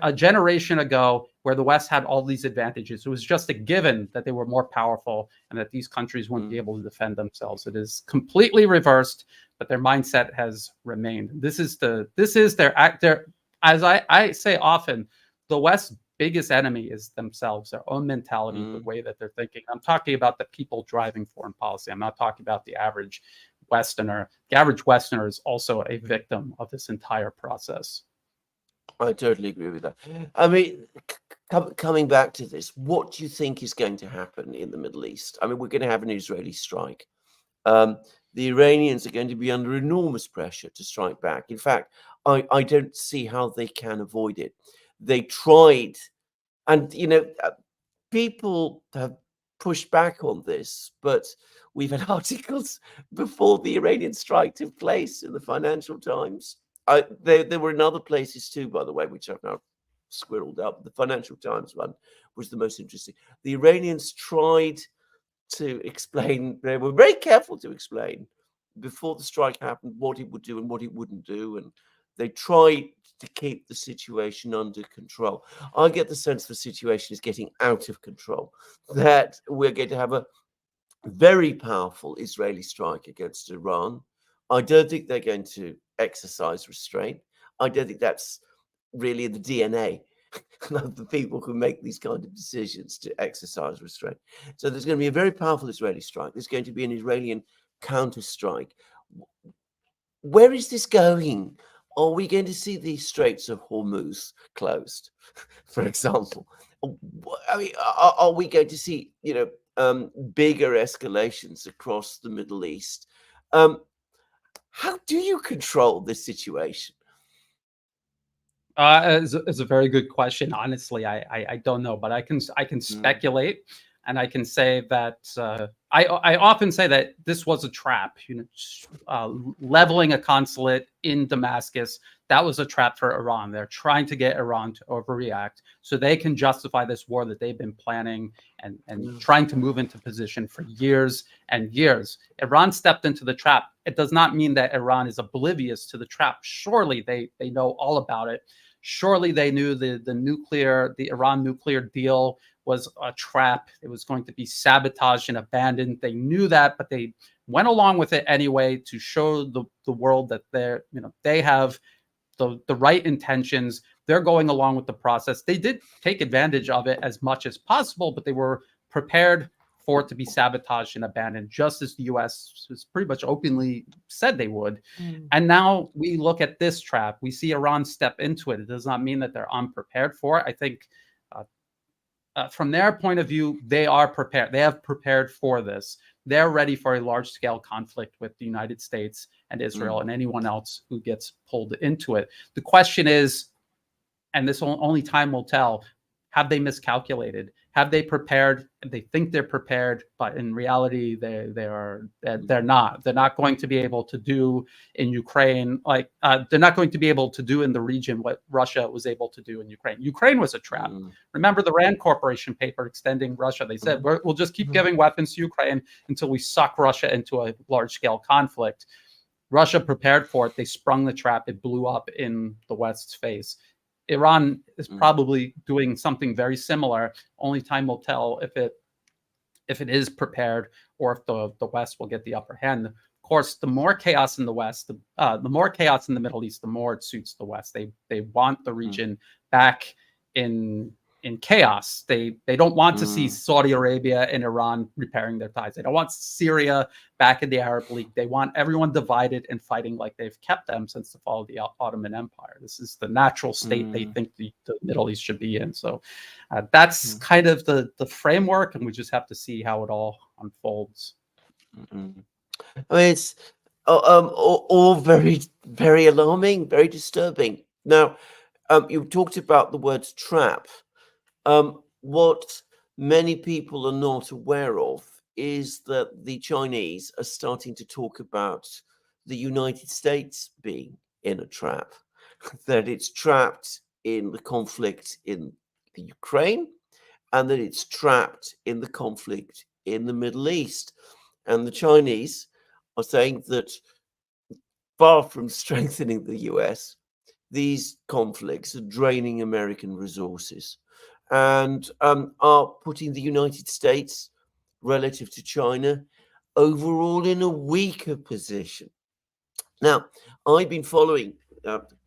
a generation ago, where the West had all these advantages. It was just a given that they were more powerful and that these countries wouldn't be able to defend themselves. It is completely reversed, but their mindset has remained. This is their as I say often, the West's biggest enemy is themselves, their own mentality, the way that they're thinking. I'm talking about the people driving foreign policy. I'm not talking about the average Westerner. The average Westerner is also a victim of this entire process. I totally agree with that. I mean, coming back to this, what do you think is going to happen in the Middle East? I mean, we're going to have an Israeli strike. The Iranians are going to be under enormous pressure to strike back. In fact, I don't see how they can avoid it. They tried, and people have pushed back on this, but we've had articles before the Iranian strike took place in the Financial Times. There were in other places too, by the way, which I've now squirreled up. The Financial Times one was the most interesting. The Iranians tried to explain, they were very careful to explain before the strike happened what it would do and what it wouldn't do. And they tried to keep the situation under control. I get the sense the situation is getting out of control, that we're going to have a very powerful Israeli strike against Iran. I don't think they're going to exercise restraint. I don't think that's really in the DNA of the people who make these kind of decisions, to exercise restraint. So there's going to be a very powerful Israeli strike. There's going to be an Iranian counter-strike. Where is this going? Are we going to see the Straits of Hormuz closed, for example? I mean, are we going to see, bigger escalations across the Middle East? How do you control this situation? It's a very good question. Honestly, I don't know, but I can speculate, and I can say that I often say that this was a trap. Leveling a consulate in Damascus, that was a trap for Iran. They're trying to get Iran to overreact so they can justify this war that they've been planning and trying to move into position for years and years. Iran stepped into the trap. It does not mean that Iran is oblivious to the trap. Surely they know all about it. Surely they knew the Iran nuclear deal was a trap. It was going to be sabotaged and abandoned. They knew that, but they went along with it anyway to show the world that they have the right intentions. They're going along with the process. They did take advantage of it as much as possible, but they were prepared for it to be sabotaged and abandoned, just as the U.S. has pretty much openly said they would. And now we look at this trap. We see Iran step into it. It does not mean that they're unprepared for it. I think from their point of view, they are prepared. They have prepared for this. They're ready for a large-scale conflict with the United States and Israel and anyone else who gets pulled into it. The question is, and this only time will tell, have they miscalculated? Have they prepared? They think they're prepared, but in reality, they're not. They're not going to be able to do in Ukraine, they're not going to be able to do in the region what Russia was able to do in Ukraine. Ukraine was a trap. Remember the Rand Corporation paper extending Russia? They said, we'll just keep giving weapons to Ukraine until we suck Russia into a large-scale conflict. Russia prepared for it. They sprung the trap. It blew up in the West's face. Iran is probably doing something very similar. Only time will tell if it is prepared or if the West will get the upper hand. Of course, the more chaos in the West, the more chaos in the Middle East, the more it suits the West. They want the region back in chaos. They don't want to see Saudi Arabia and Iran repairing their ties. They don't want Syria back in the Arab League. They want everyone divided and fighting like they've kept them since the fall of the Ottoman Empire. This is the natural state they think the Middle East should be in. So that's kind of the framework, and we just have to see how it all unfolds. I mean, it's all very, very alarming, very disturbing. Now, you talked about the word trap. What many people are not aware of is that the Chinese are starting to talk about the United States being in a trap, that it's trapped in the conflict in the Ukraine, and that it's trapped in the conflict in the Middle East. And the Chinese are saying that far from strengthening the US, these conflicts are draining American resources and are putting the United States relative to China overall in a weaker position. Now, I've been following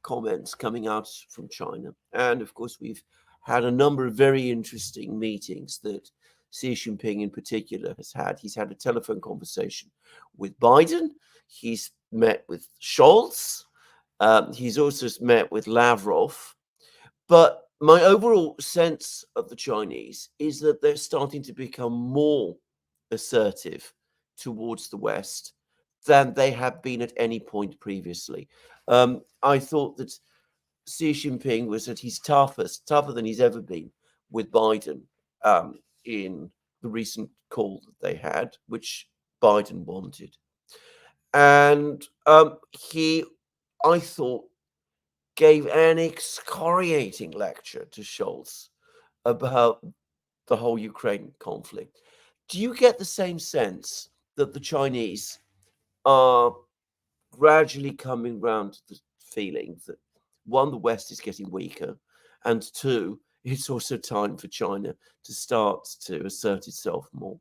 comments coming out from China, and of course, we've had a number of very interesting meetings that Xi Jinping in particular has had. He's had a telephone conversation with Biden. He's met with Scholz. He's also met with Lavrov. But my overall sense of the Chinese is that they're starting to become more assertive towards the West than they have been at any point previously. I thought that Xi Jinping was at his toughest, tougher than he's ever been with Biden in the recent call that they had, which Biden wanted. And he, I thought, gave an excoriating lecture to Scholz about the whole Ukraine conflict. Do you get the same sense that the Chinese are gradually coming round to the feeling that, one, the West is getting weaker, and two, it's also time for China to start to assert itself more?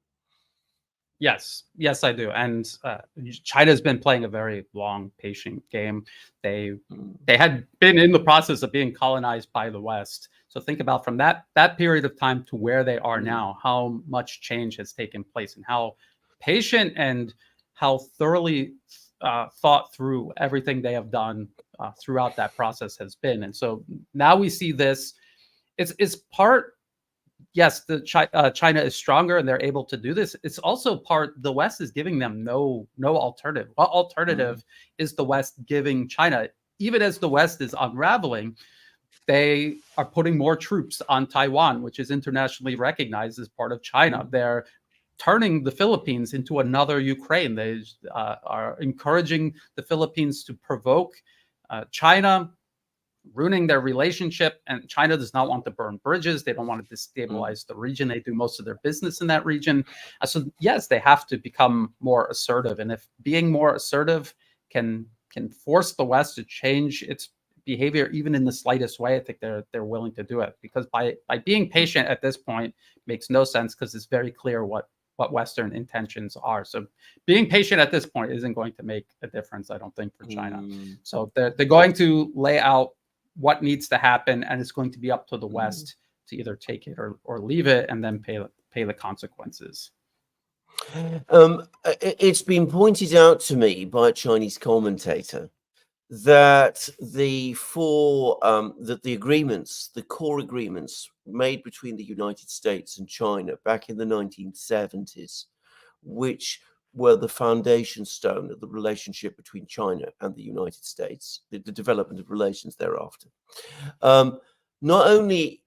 Yes, I do. And China's been playing a very long, patient game. They had been in the process of being colonized by the West. So think about from that period of time to where they are now, how much change has taken place and how patient and how thoroughly thought through everything they have done throughout that process has been. And so now we see this. It's part. Yes, China is stronger and they're able to do this. It's also part the West is giving them no alternative. What alternative is the West giving China? Even as the West is unraveling, they are putting more troops on Taiwan, which is internationally recognized as part of China. They're turning the Philippines into another Ukraine. They are encouraging the Philippines to provoke China, ruining their relationship. And China does not want to burn bridges. They don't want to destabilize the region. They do most of their business in that region. So yes, they have to become more assertive. And if being more assertive can force the West to change its behavior, even in the slightest way, I think they're willing to do it. Because by being patient at this point makes no sense, because it's very clear what Western intentions are. So being patient at this point isn't going to make a difference, I don't think, for China. So they're going to lay out what needs to happen, and it's going to be up to the West to either take it or leave it, and then pay the consequences. It's been pointed out to me by a Chinese commentator that the agreements, the core agreements made between the United States and China back in the 1970s, which were the foundation stone of the relationship between China and the United States, the development of relations thereafter, not only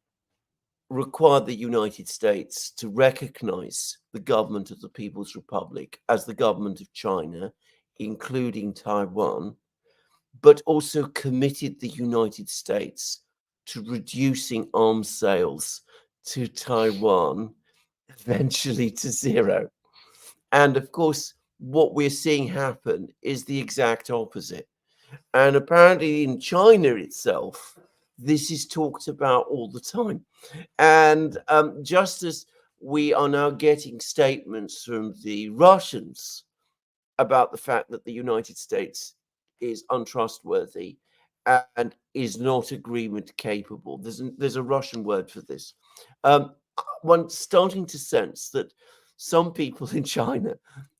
required the United States to recognize the government of the People's Republic as the government of China, including Taiwan, but also committed the United States to reducing arms sales to Taiwan, eventually to zero. And of course, what we're seeing happen is the exact opposite. And apparently in China itself, this is talked about all the time. And just as we are now getting statements from the Russians about the fact that the United States is untrustworthy and is not agreement capable. There's a Russian word for this. One's starting to sense that some people in China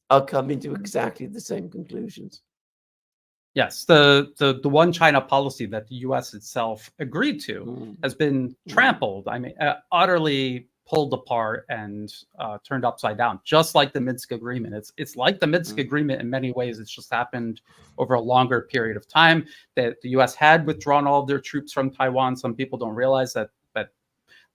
are coming to exactly the same conclusions. Yes, the one China policy that the U.S. itself agreed to has been trampled. I mean, utterly pulled apart and turned upside down, just like the Minsk Agreement. It's like the Minsk Agreement in many ways. It's just happened over a longer period of time. That the U.S. had withdrawn all of their troops from Taiwan. Some people don't realize that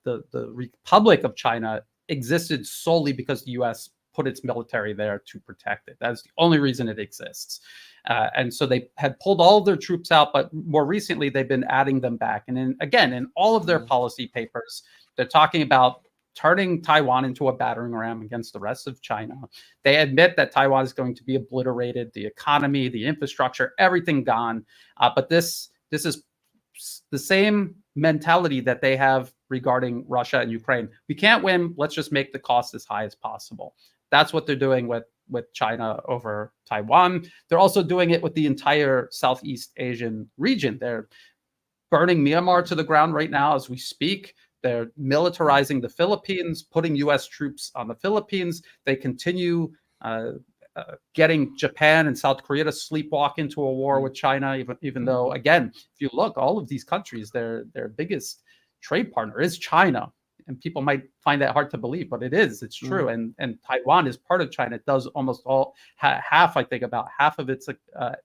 the Republic of China existed solely because the U.S. put its military there to protect it. That's the only reason it exists. And so they had pulled all of their troops out, but more recently they've been adding them back. And in all of their policy papers, they're talking about turning Taiwan into a battering ram against the rest of China. They admit that Taiwan is going to be obliterated, the economy, the infrastructure, everything gone. But this is the same mentality that they have regarding Russia and Ukraine. We can't win. Let's just make the cost as high as possible. That's what they're doing with China over Taiwan. They're also doing it with the entire Southeast Asian region. They're burning Myanmar to the ground right now as we speak. They're militarizing the Philippines, putting U.S. troops on the Philippines. They continue getting Japan and South Korea to sleepwalk into a war with China, even though, again, if you look, all of these countries, their biggest trade partner is China. And people might find that hard to believe, but it is. It's true. And Taiwan is part of China. It does almost all half, I think, about half of its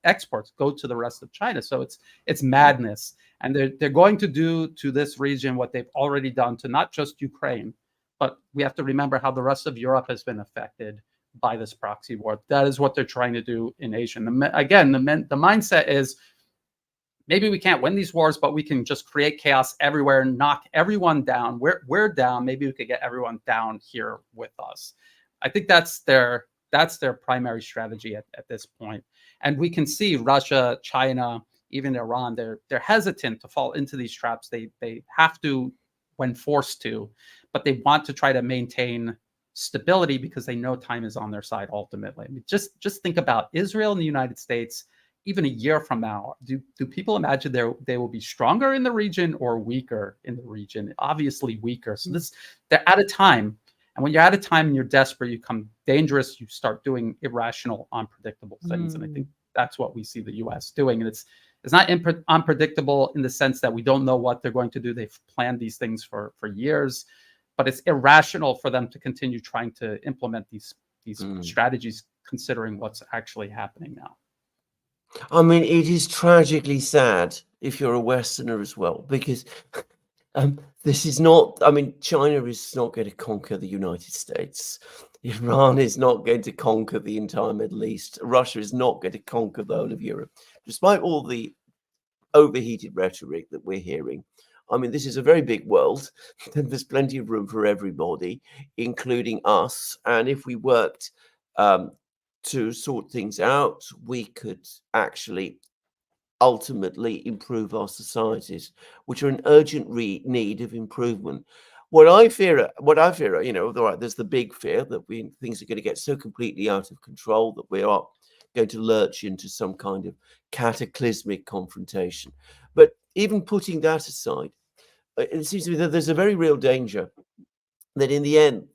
exports go to the rest of China. So it's madness. And they're going to do to this region what they've already done to not just Ukraine, but we have to remember how the rest of Europe has been affected by this proxy war. That is what they're trying to do in Asia. And the mindset is, maybe we can't win these wars, but we can just create chaos everywhere and knock everyone down. We're down. Maybe we could get everyone down here with us. I think that's their primary strategy at this point. And we can see Russia, China, even Iran, they're hesitant to fall into these traps. They have to when forced to, but they want to try to maintain stability because they know time is on their side ultimately. I mean, just think about Israel and the United States. Even a year from now, do people imagine they will be stronger in the region or weaker in the region? Obviously weaker. So they're out of time. And when you're out of time and you're desperate, you become dangerous. You start doing irrational, unpredictable things. And I think that's what we see the U.S. doing. And it's not unpredictable in the sense that we don't know what they're going to do. They've planned these things for years, but it's irrational for them to continue trying to implement these strategies, considering what's actually happening now. I mean, it is tragically sad if you're a Westerner as well, because this is not, I mean, China is not going to conquer the United States. Iran is not going to conquer the entire Middle East. Russia is not going to conquer the whole of Europe, despite all the overheated rhetoric that we're hearing. I mean, this is a very big world, and there's plenty of room for everybody, including us. And if we worked to sort things out, we could actually ultimately improve our societies, which are in urgent need of improvement. What I fear, you know, right, there's the big fear that things are going to get so completely out of control that we are going to lurch into some kind of cataclysmic confrontation. But even putting that aside, it seems to me that there's a very real danger that in the end,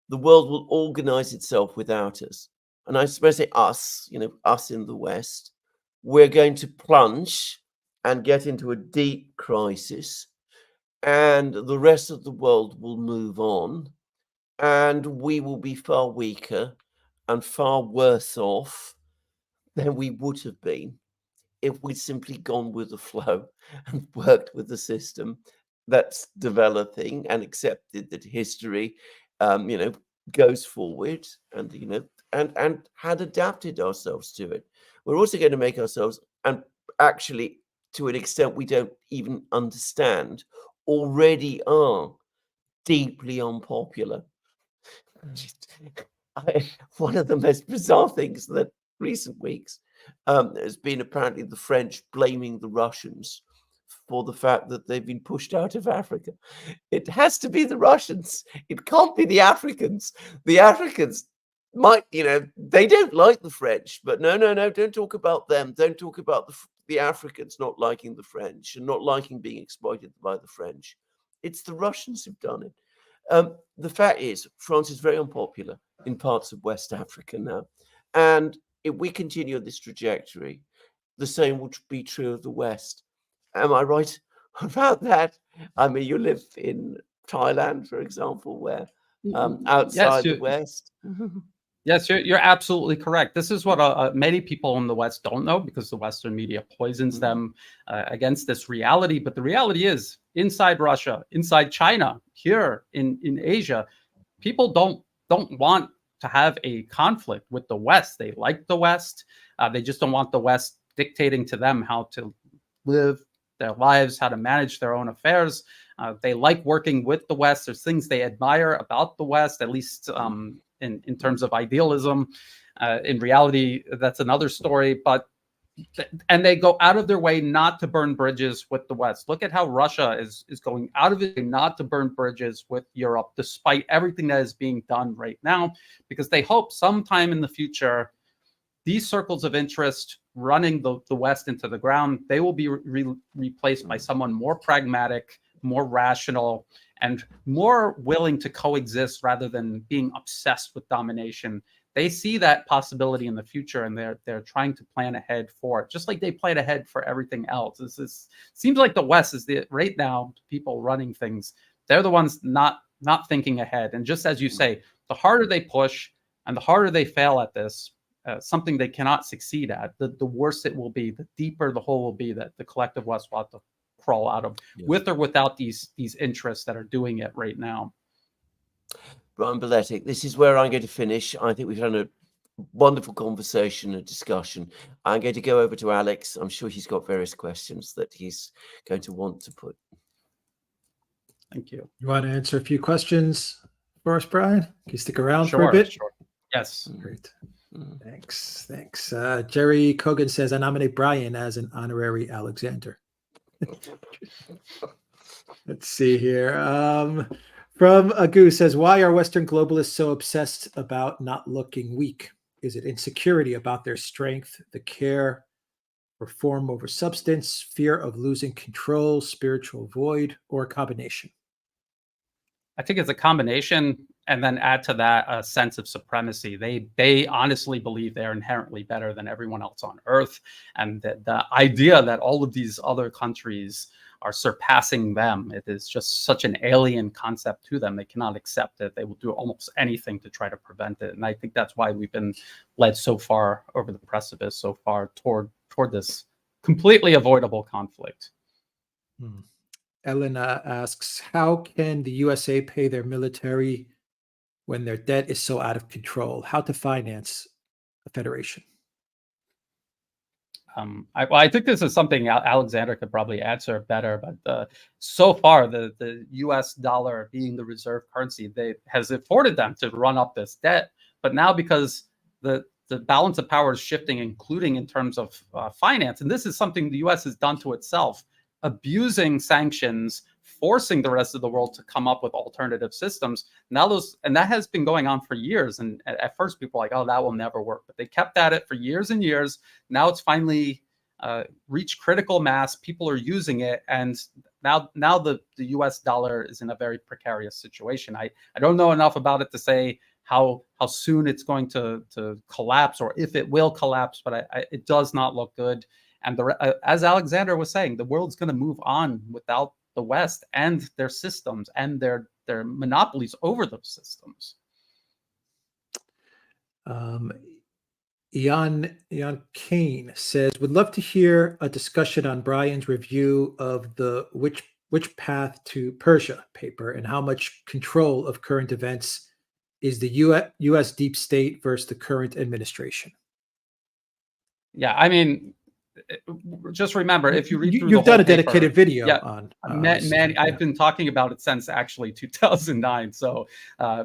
the world will organize itself without us. And I suppose say us, you know, us in the West, we're going to plunge and get into a deep crisis, and the rest of the world will move on, and we will be far weaker and far worse off than we would have been if we'd simply gone with the flow and worked with the system that's developing and accepted that history, you know, goes forward, and you know, and had adapted ourselves to it. We're also going to make ourselves, and actually to an extent we don't even understand, already are deeply unpopular. One of the most bizarre things that recent weeks has been apparently the French blaming the Russians for the fact that they've been pushed out of Africa. It has to be the Russians. It can't be the Africans. The Africans might, you know, they don't like the French, but no, don't talk about them. Don't talk about the Africans not liking the French and not liking being exploited by the French. It's the Russians who've done it. The fact is, France is very unpopular in parts of West Africa now. And if we continue this trajectory, the same would be true of the West. Am I right about that? I mean, you live in Thailand, for example, where outside the West. Yes, you're absolutely correct. This is what many people in the West don't know, because the Western media poisons them against this reality. But the reality is, inside Russia, inside China, here in Asia, people don't want to have a conflict with the West. They like the West. They just don't want the West dictating to them how to live their lives, how to manage their own affairs. They like working with the West. There's things they admire about the West, at least in terms of idealism. In reality, that's another story. And they go out of their way not to burn bridges with the West. Look at how Russia is going out of it not to burn bridges with Europe, despite everything that is being done right now, because they hope sometime in the future, these circles of interest running the West into the ground, they will be replaced by someone more pragmatic, more rational, and more willing to coexist rather than being obsessed with domination they see that possibility in the future, and they're trying to plan ahead for it, just like they plan ahead for everything else. This seems like the West is right now, people running things, they're the ones not thinking ahead. And just as you say, the harder they push and the harder they fail at this, something they cannot succeed at, the worse it will be, the deeper the hole will be that the collective West will have to crawl out of, with or without these interests that are doing it right now. Brian Berletic, this is where I'm going to finish. I think we've had a wonderful conversation and discussion. I'm going to go over to Alex. I'm sure he's got various questions that he's going to want to put. Thank you. You want to answer a few questions for us, Brian? Can you stick around for a bit? Sure. Yes. Great. Thanks. Jerry Kogan says, I nominate Brian as an honorary Alexander. Let's see here. From Agu says, why are Western globalists so obsessed about not looking weak? Is it insecurity about their strength, the care for form over substance, fear of losing control, spiritual void, or a combination? I think it's a combination, and then add to that a sense of supremacy. They honestly believe they're inherently better than everyone else on Earth, and the idea that all of these other countries are surpassing them, it is just such an alien concept to them. They cannot accept it. They will do almost anything to try to prevent it. And I think that's why we've been led so far over the precipice so far toward this completely avoidable conflict. Elena asks, how can the USA pay their military when their debt is so out of control? How to finance a federation? I think this is something Alexander could probably answer better, but so far the US dollar being the reserve currency, has afforded them to run up this debt. But now, because the balance of power is shifting, including in terms of finance, and this is something the US has done to itself, abusing sanctions, forcing the rest of the world to come up with alternative systems. Now and that has been going on for years. And at first people were like, oh, that will never work. But they kept at it for years and years. Now it's finally reached critical mass. People are using it. And now the US dollar is in a very precarious situation. I don't know enough about it to say how soon it's going to collapse, or if it will collapse, but it does not look good. And as Alexander was saying, the world's going to move on without the West and their systems and their monopolies over those systems. Ian Kane says, would love to hear a discussion on Brian's review of the Which Path to Persia paper, and how much control of current events is the U.S. deep state versus the current administration. Yeah, I mean, just remember, if you read through you've done a dedicated video on I've been talking about it since actually 2009. So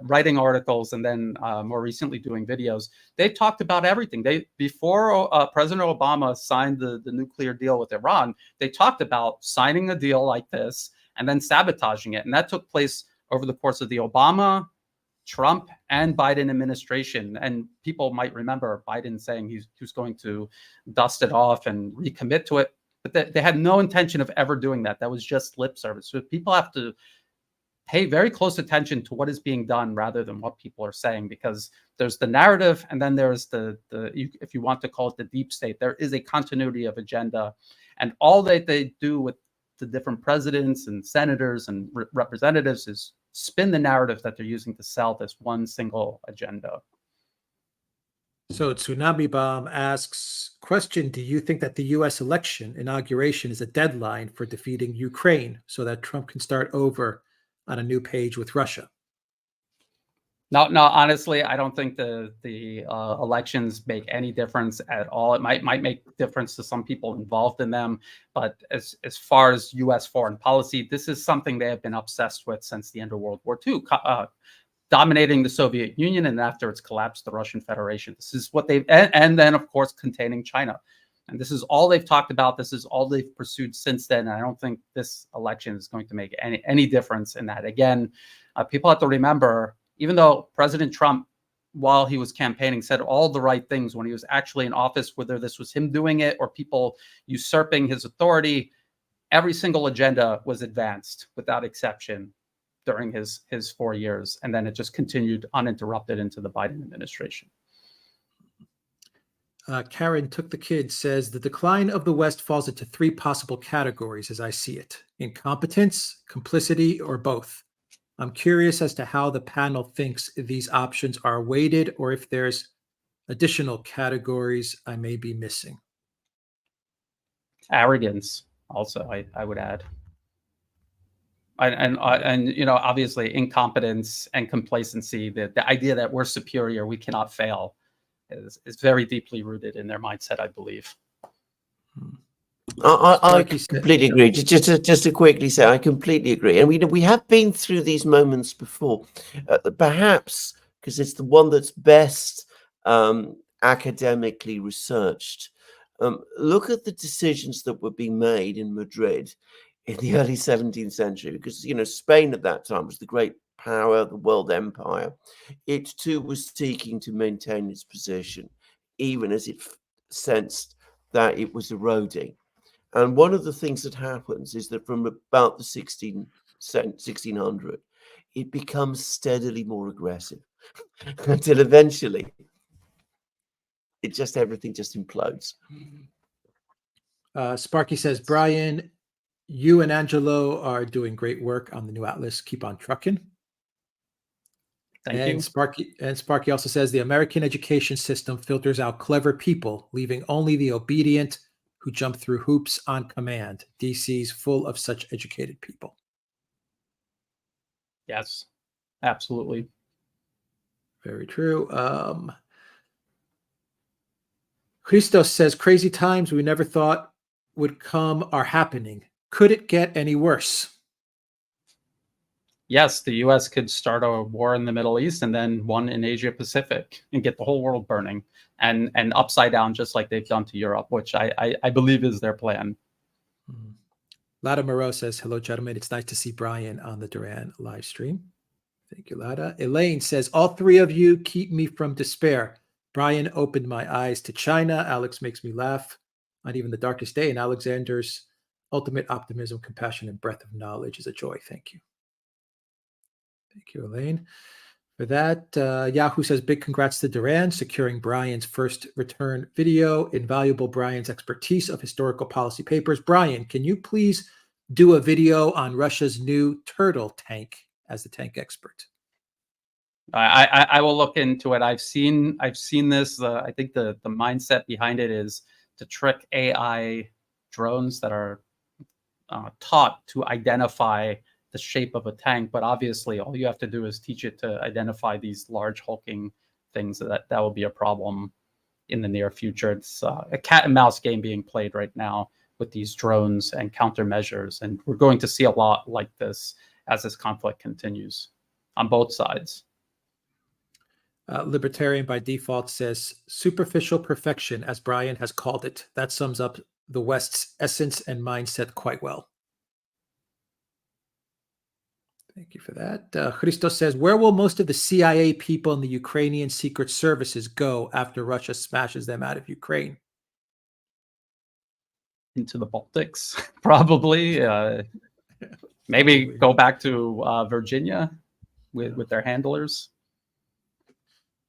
writing articles, and then more recently doing videos. They've talked about everything. Before President Obama signed the nuclear deal with Iran, they talked about signing a deal like this and then sabotaging it. And that took place over the course of the Obama, Trump, and Biden administration. And people might remember Biden saying he was going to dust it off and recommit to it, but they had no intention of ever doing that. That was just lip service. So people have to pay very close attention to what is being done rather than what people are saying, because there's the narrative, and then there's if you want to call it the deep state, there is a continuity of agenda, and all that they do with the different presidents and senators and representatives is spin the narrative that they're using to sell this one single agenda. So Tsunami Bomb asks, question, do you think that the U.S. election inauguration is a deadline for defeating Ukraine so that Trump can start over on a new page with Russia? No, honestly, I don't think the elections make any difference at all. It might make difference to some people involved in them, but as far as U.S. foreign policy, this is something they have been obsessed with since the end of World War II, dominating the Soviet Union, and after its collapse, the Russian Federation. This is what and then of course containing China, and this is all they've talked about. This is all they've pursued since then. And I don't think this election is going to make any difference in that. Again, people have to remember, even though President Trump, while he was campaigning, said all the right things when he was actually in office, whether this was him doing it or people usurping his authority, every single agenda was advanced without exception during his 4 years. And then it just continued uninterrupted into the Biden administration. Karen Took the Kid says the decline of the West falls into three possible categories as I see it: incompetence, complicity, or both. I'm curious as to how the panel thinks these options are weighted or if there's additional categories I may be missing. Arrogance, also, I would add. And you know, obviously incompetence and complacency, the idea that we're superior, we cannot fail, is very deeply rooted in their mindset, I believe. I completely agree. Just to quickly say, I completely agree. And we have been through these moments before, perhaps because it's the one that's best academically researched. Look at the decisions that were being made in Madrid in the early 17th century, because, you know, Spain at that time was the great power, the world empire. It too was seeking to maintain its position, even as it sensed that it was eroding. And one of the things that happens is that from about the 1600, it becomes steadily more aggressive until eventually everything just implodes. Sparky says, Brian, you and Angelo are doing great work on the new atlas. Keep on trucking. Thank you. Sparky also says the American education system filters out clever people, leaving only the obedient who jump through hoops on command. DC's full of such educated people. Yes, absolutely. Very true. Christos says, crazy times we never thought would come are happening. Could it get any worse? Yes, the US could start a war in the Middle East and then one in Asia Pacific and get the whole world burning and upside down, just like they've done to Europe, which I believe is their plan. Lada Moreau says, hello, gentlemen. It's nice to see Brian on the Duran live stream. Thank you, Lada. Elaine says, all three of you keep me from despair. Brian opened my eyes to China. Alex makes me laugh on even the darkest day. And Alexander's ultimate optimism, compassion, and breadth of knowledge is a joy. Thank you. Thank you, Elaine. For that, Yahoo says, big congrats to Duran, securing Brian's first return video. Invaluable Brian's expertise of historical policy papers. Brian, can you please do a video on Russia's new turtle tank as the tank expert? I will look into it. I've seen this. I think the mindset behind it is to trick AI drones that are taught to identify the shape of a tank. But obviously, all you have to do is teach it to identify these large hulking things. That will be a problem in the near future. It's a cat and mouse game being played right now with these drones and countermeasures, and we're going to see a lot like this as this conflict continues on both sides. Libertarian by default says superficial perfection, as Brian has called it. That sums up the West's essence and mindset quite well. Thank you for that. Christos says, where will most of the CIA people and the Ukrainian secret services go after Russia smashes them out of Ukraine? Into the Baltics, probably. Maybe go back to Virginia with their handlers.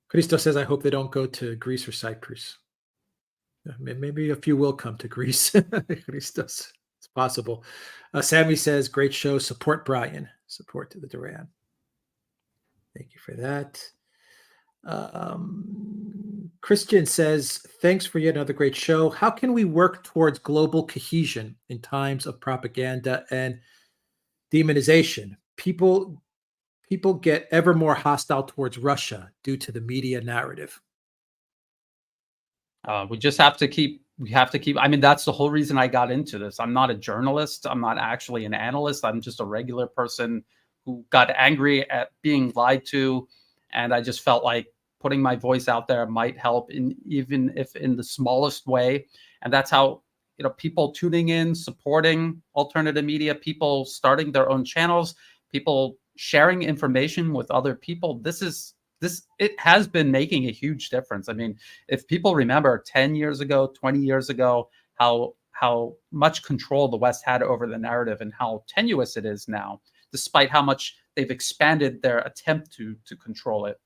Christos says, I hope they don't go to Greece or Cyprus. Maybe a few will come to Greece. Christos, it's possible. Sammy says, great show. Support Brian. Support to the Duran. Thank you for that. Christian says, thanks for yet another great show. How can we work towards global cohesion in times of propaganda and demonization? People get ever more hostile towards Russia due to the media narrative. We have to keep, I mean, that's the whole reason I got into this. I'm not a journalist. I'm not actually an analyst. I'm just a regular person who got angry at being lied to. And I just felt like putting my voice out there might help, even if in the smallest way. And that's how, you know, people tuning in, supporting alternative media, people starting their own channels, people sharing information with other people. It has been making a huge difference. I mean, if people remember 10 years ago, 20 years ago, how much control the West had over the narrative and how tenuous it is now, despite how much they've expanded their attempt to control it.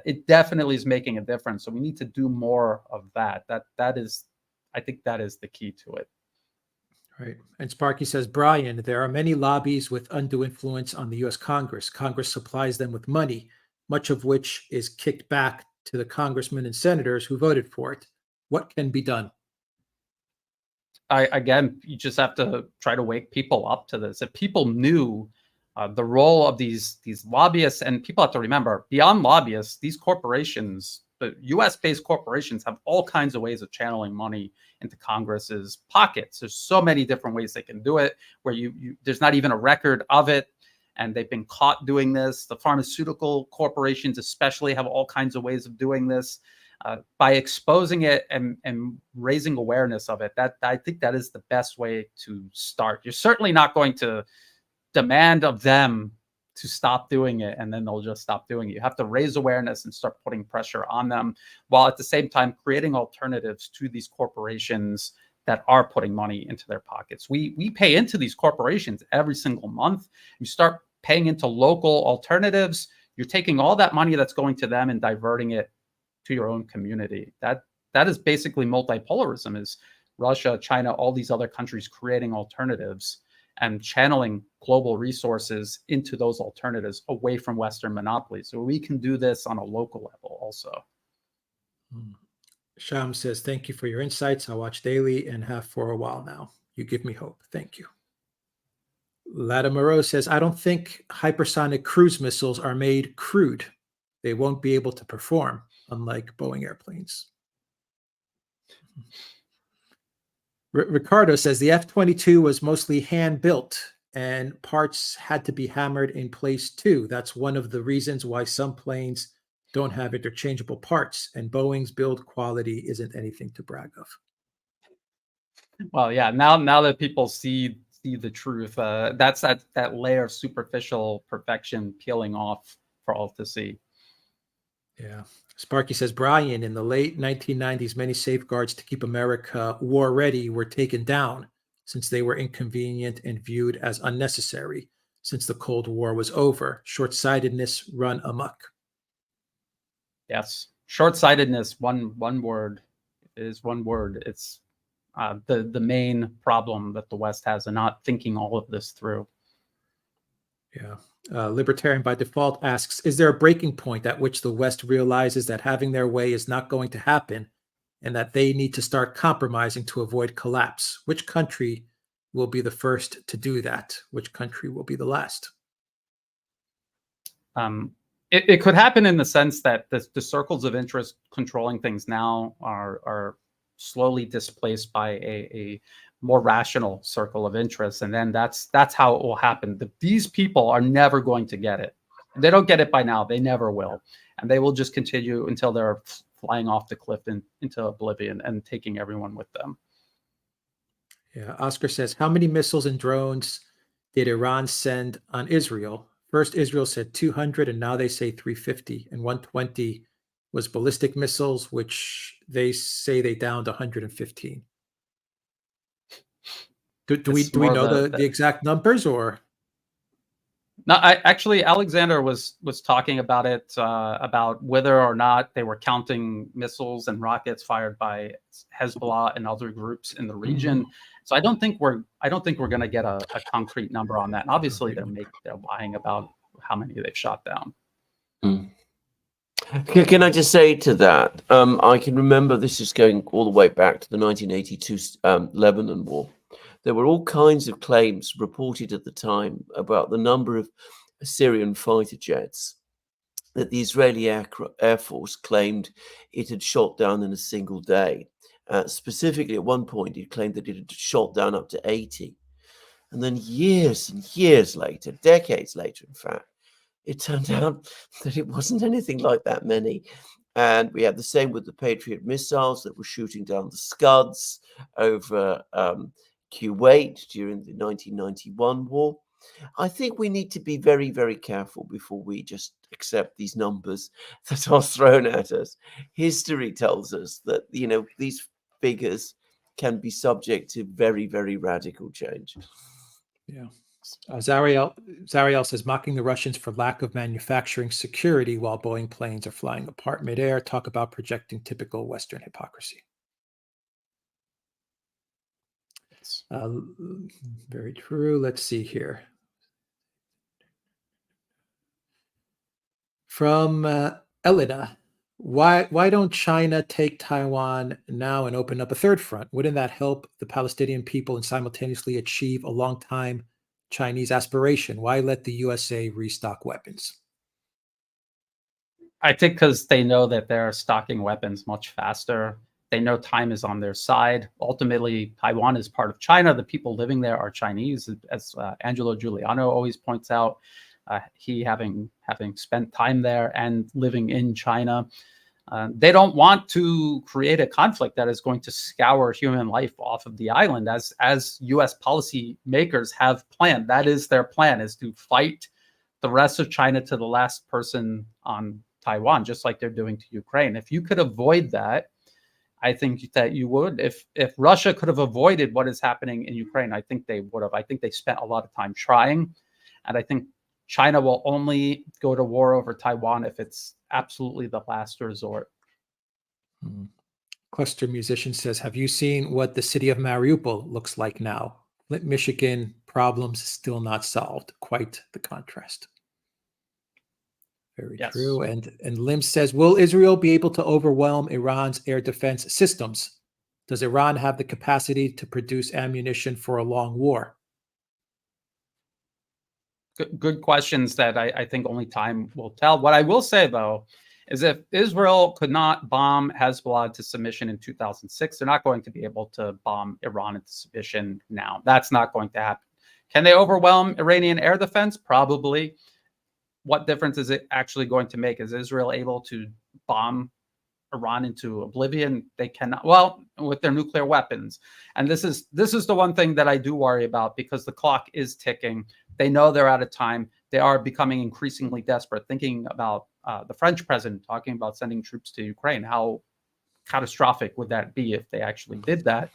it definitely is making a difference. So we need to do more of that. I think that is the key to it. Right. And Sparky says, Brian, there are many lobbies with undue influence on the U.S. Congress. Congress supplies them with money, much of which is kicked back to the congressmen and senators who voted for it. What can be done? Again, you just have to try to wake people up to this. If people knew the role of these lobbyists, and people have to remember, beyond lobbyists, these corporations, the U.S.-based corporations, have all kinds of ways of channeling money into Congress's pockets. There's so many different ways they can do it, where there's not even a record of it, and they've been caught doing this. The pharmaceutical corporations especially have all kinds of ways of doing this. By exposing it and raising awareness of it, I think that is the best way to start. You're certainly not going to demand of them to stop doing it and then they'll just stop doing it. You have to raise awareness and start putting pressure on them, while at the same time creating alternatives to these corporations that are putting money into their pockets. We pay into these corporations every single month. You start paying into local alternatives, you're taking all that money that's going to them and diverting it to your own community. That is basically multipolarism, is Russia, China, all these other countries creating alternatives and channeling global resources into those alternatives away from Western monopolies. So we can do this on a local level also. Sham says, thank you for your insights. I watch daily and have for a while now. You give me hope. Thank you. Latimer says, I don't think hypersonic cruise missiles are made crewed. They won't be able to perform, unlike Boeing airplanes. Ricardo says the F-22 was mostly hand-built and parts had to be hammered in place too. That's one of the reasons why some planes don't have interchangeable parts, and Boeing's build quality isn't anything to brag of. Well, yeah, now that people see the truth, that's that layer of superficial perfection peeling off for all to see. Yeah. Sparky says, Brian, in the late 1990s, many safeguards to keep America war ready were taken down since they were inconvenient and viewed as unnecessary since the Cold War was over. Short-sightedness run amok. Yes. Short-sightedness, one word. It's the main problem that the West has in not thinking all of this through. Yeah. Libertarian by Default asks, is there a breaking point at which the West realizes that having their way is not going to happen and that they need to start compromising to avoid collapse? Which country will be the first to do that? Which country will be the last? It could happen in the sense that the circles of interest controlling things now are slowly displaced by a more rational circle of interest, and then that's how it will happen. These people are never going to get it. They don't get it by now. They never will, and they will just continue until they're flying off the cliff into oblivion and taking everyone with them. Yeah. Oscar says, how many missiles and drones did Iran send on Israel? First, Israel said 200, and now they say 350, and 120 was ballistic missiles, which they say they downed 115. Do we know the exact numbers, or? No, actually Alexander was talking about it, about whether or not they were counting missiles and rockets fired by Hezbollah and other groups in the region. So I don't think we're going to get a concrete number on that. And obviously they're lying about how many they've shot down. Can I just say to that, I can remember, this is going all the way back to the 1982 Lebanon War. There were all kinds of claims reported at the time about the number of Syrian fighter jets that the Israeli Air Force claimed it had shot down in a single day. Specifically, at one point, it claimed that it had shot down up to 80. And then years and years later, decades later, in fact, it turned out that it wasn't anything like that many. And we had the same with the Patriot missiles that were shooting down the Scuds over Kuwait during the 1991 war. I think we need to be very, very careful before we just accept these numbers that are thrown at us. History tells us that, these figures can be subject to very, very radical change. Yeah. Zariel says, mocking the Russians for lack of manufacturing security while Boeing planes are flying apart midair. Talk about projecting typical Western hypocrisy. Very true. Let's see here. From Elena, why don't China take Taiwan now and open up a third front? Wouldn't that help the Palestinian people and simultaneously achieve a long-time Chinese aspiration? Why let the USA restock weapons? I think because they know that they're stocking weapons much faster. They know time is on their side. Ultimately, Taiwan is part of China. The people living there are Chinese, as Angelo Giuliano always points out. He having spent time there and living in China. They don't want to create a conflict that is going to scour human life off of the island, as U.S. policy makers have planned. That is their plan, is to fight the rest of China to the last person on Taiwan, just like they're doing to Ukraine. If you could avoid that, I think that you would. If Russia could have avoided what is happening in Ukraine, I think they would have. I think they spent a lot of time trying, and I think China will only go to war over Taiwan if it's absolutely the last resort. Cluster Musician says, have you seen what the city of Mariupol looks like now? Michigan problems still not solved. Quite the contrast. Very true. And Lim says, will Israel be able to overwhelm Iran's air defense systems? Does Iran have the capacity to produce ammunition for a long war? Good questions that I think only time will tell. What I will say, though, is if Israel could not bomb Hezbollah to submission in 2006, they're not going to be able to bomb Iran into submission now. That's not going to happen. Can they overwhelm Iranian air defense? Probably. What difference is it actually going to make? Is Israel able to bomb Iran into oblivion? They cannot. Well, with their nuclear weapons. And this is the one thing that I do worry about, because the clock is ticking. They know they're out of time. They are becoming increasingly desperate. Thinking about the French president talking about sending troops to Ukraine. How catastrophic would that be if they actually did that?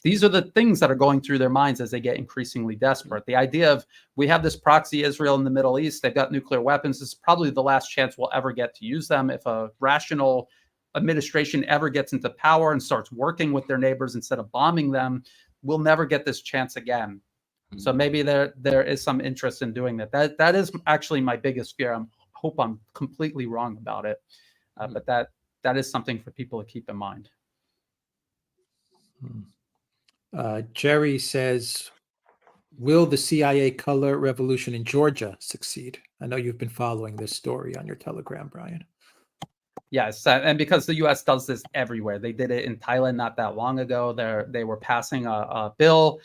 These are the things that are going through their minds as they get increasingly desperate. The idea of, we have this proxy Israel in the Middle East, they've got nuclear weapons. This is probably the last chance we'll ever get to use them. If a rational administration ever gets into power and starts working with their neighbors instead of bombing them, we'll never get this chance again. So maybe there is some interest in doing that. That is actually my biggest fear. I hope I'm completely wrong about it, but that is something for people to keep in mind. Jerry says, will the CIA color revolution in Georgia succeed? I know you've been following this story on your Telegram, Brian. Yes, and because the U.S. does this everywhere. They did it in Thailand not that long ago. They were passing a bill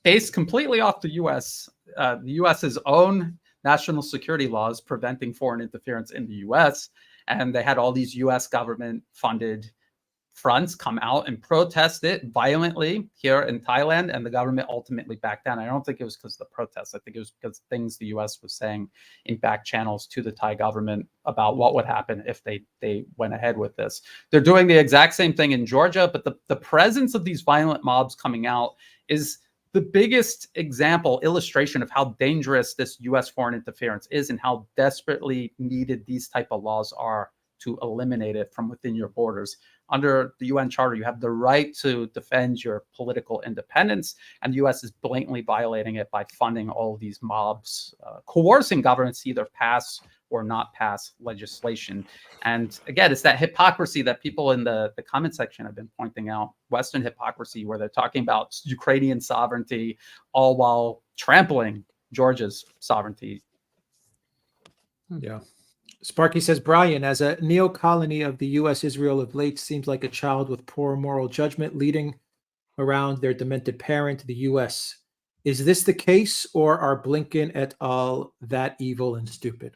based completely off the U.S.'s own national security laws preventing foreign interference in the U.S. And they had all these U.S. government-funded fronts come out and protest it violently here in Thailand, and the government ultimately backed down. I don't think it was because of the protests. I think it was because things the U.S. was saying in back channels to the Thai government about what would happen if they went ahead with this. They're doing the exact same thing in Georgia, but the presence of these violent mobs coming out is the biggest illustration of how dangerous this U.S. foreign interference is and how desperately needed these type of laws are to eliminate it from within your borders. Under the UN Charter, you have the right to defend your political independence, and the U.S. is blatantly violating it by funding all of these mobs, coercing governments to either pass or not pass legislation. And again, it's that hypocrisy that people in the comment section have been pointing out, Western hypocrisy, where they're talking about Ukrainian sovereignty, all while trampling Georgia's sovereignty. Yeah. Sparky says, Brian, as a neo-colony of the U.S., Israel of late seems like a child with poor moral judgment leading around their demented parent, the U.S. Is this the case, or are Blinken et al. That evil and stupid?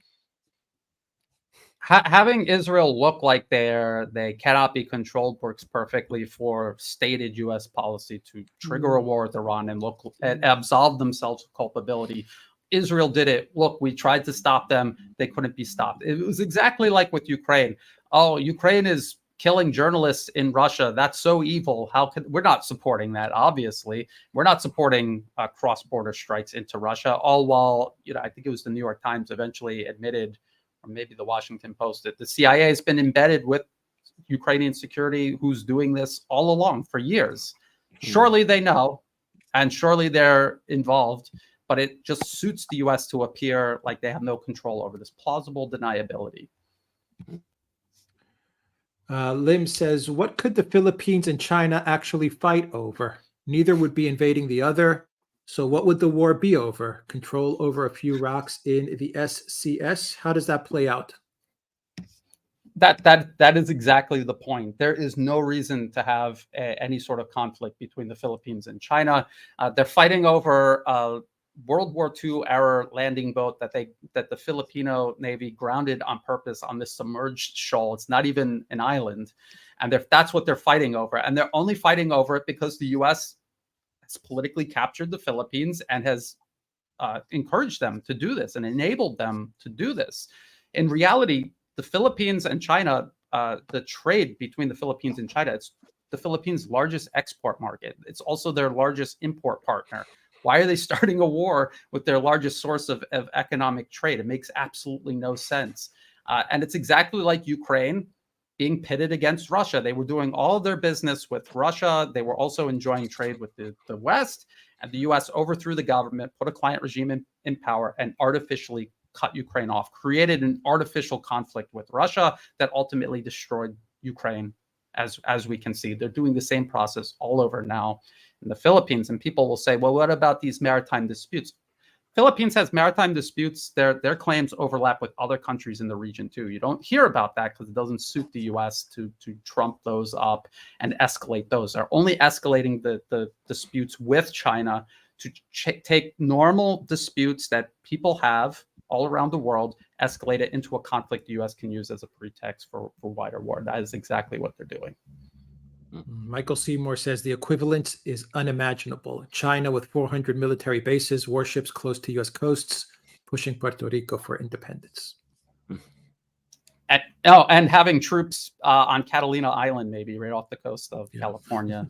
Having Israel look like they cannot be controlled works perfectly for stated U.S. policy to trigger a war with Iran and absolve themselves of culpability. Israel did it. Look, we tried to stop them. They couldn't be stopped. It was exactly like with Ukraine. Oh, Ukraine is killing journalists in Russia, that's so evil. How could we're not supporting that? Obviously, we're not supporting cross-border strikes into Russia. All while, I think it was the New York Times eventually admitted, or maybe the Washington Post, that the CIA has been embedded with Ukrainian security, who's doing this all along for years. Surely they know, and surely they're involved. But it just suits the U.S. to appear like they have no control over this. Plausible deniability. Lim says, what could the Philippines and China actually fight over? Neither would be invading the other. So what would the war be over? Control over a few rocks in the SCS? How does that play out? That is exactly the point. There is no reason to have any sort of conflict between the Philippines and China. They're fighting over World War II era landing boat that the Filipino Navy grounded on purpose on this submerged shoal. It's not even an island, and that's what they're fighting over. And they're only fighting over it because the U.S. has politically captured the Philippines and has encouraged them to do this and enabled them to do this. In reality, the Philippines and China, the trade between the Philippines and China, it's the Philippines' largest export market. It's also their largest import partner. Why are they starting a war with their largest source of economic trade? It makes absolutely no sense. And it's exactly like Ukraine being pitted against Russia. They were doing all of their business with Russia. They were also enjoying trade with the West. And the U.S. overthrew the government, put a client regime in power, and artificially cut Ukraine off, created an artificial conflict with Russia that ultimately destroyed Ukraine. As we can see, they're doing the same process all over now in the Philippines. And people will say, well, what about these maritime disputes? Philippines has maritime disputes. Their claims overlap with other countries in the region too. You don't hear about that because it doesn't suit the U.S. to trump those up and escalate those. They're only escalating the disputes with China to take normal disputes that people have all around the world, escalate it into a conflict the U.S. can use as a pretext for wider war. That is exactly what they're doing. Michael Seymour says the equivalence is unimaginable. China with 400 military bases, warships close to U.S. coasts, pushing Puerto Rico for independence. And having troops on Catalina Island, maybe right off the coast of California,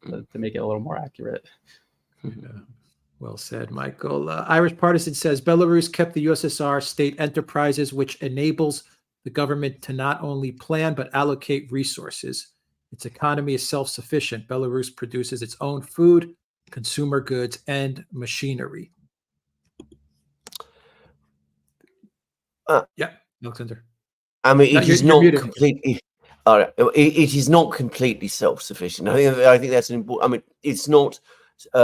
to make it a little more accurate. Yeah. Well said, Michael. Irish Partisan says Belarus kept the USSR state enterprises, which enables the government to not only plan but allocate resources. Its economy is self-sufficient. Belarus produces its own food, consumer goods, and machinery. Yeah, Alexander. I mean, No, it is you're not muted. completely. It is not completely self-sufficient. I think that's an important. I mean, it's not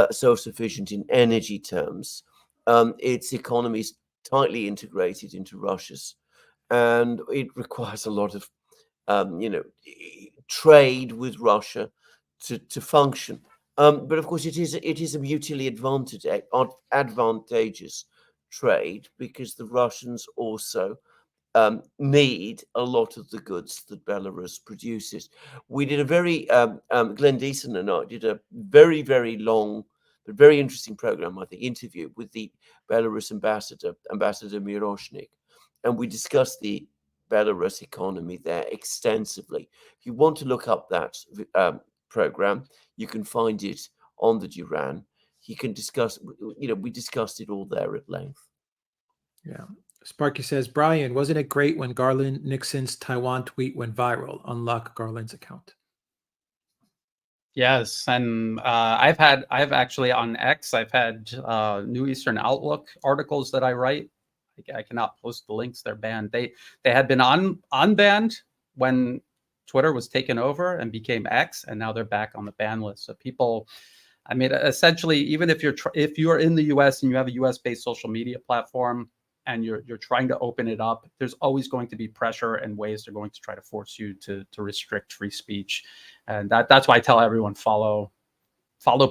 self-sufficient in energy terms. Its economy is tightly integrated into Russia's, and it requires a lot of, trade with Russia to function. But of course, it is a mutually advantageous trade because the Russians also need a lot of the goods that Belarus produces. We did a very, Glenn Deason and I did a very, very long, but very interesting program, I think, interview with the Belarus ambassador, Ambassador Miroshnik, and we discussed the Belarus economy there extensively. If you want to look up that program, you can find it on the Duran. You can discuss, we discussed it all there at length. Yeah. Sparky says, Brian, wasn't it great when Garland Nixon's Taiwan tweet went viral? Unlock Garland's account. Yes, and I've actually on X, I've had New Eastern Outlook articles that I write. I cannot post the links; they're banned. They had been unbanned when Twitter was taken over and became X, and now they're back on the ban list. So people, I mean, essentially, even if you're in the U.S. and you have a U.S.-based social media platform, and you're trying to open it up, there's always going to be pressure and ways they're going to try to force you to restrict free speech. And that's why I tell everyone follow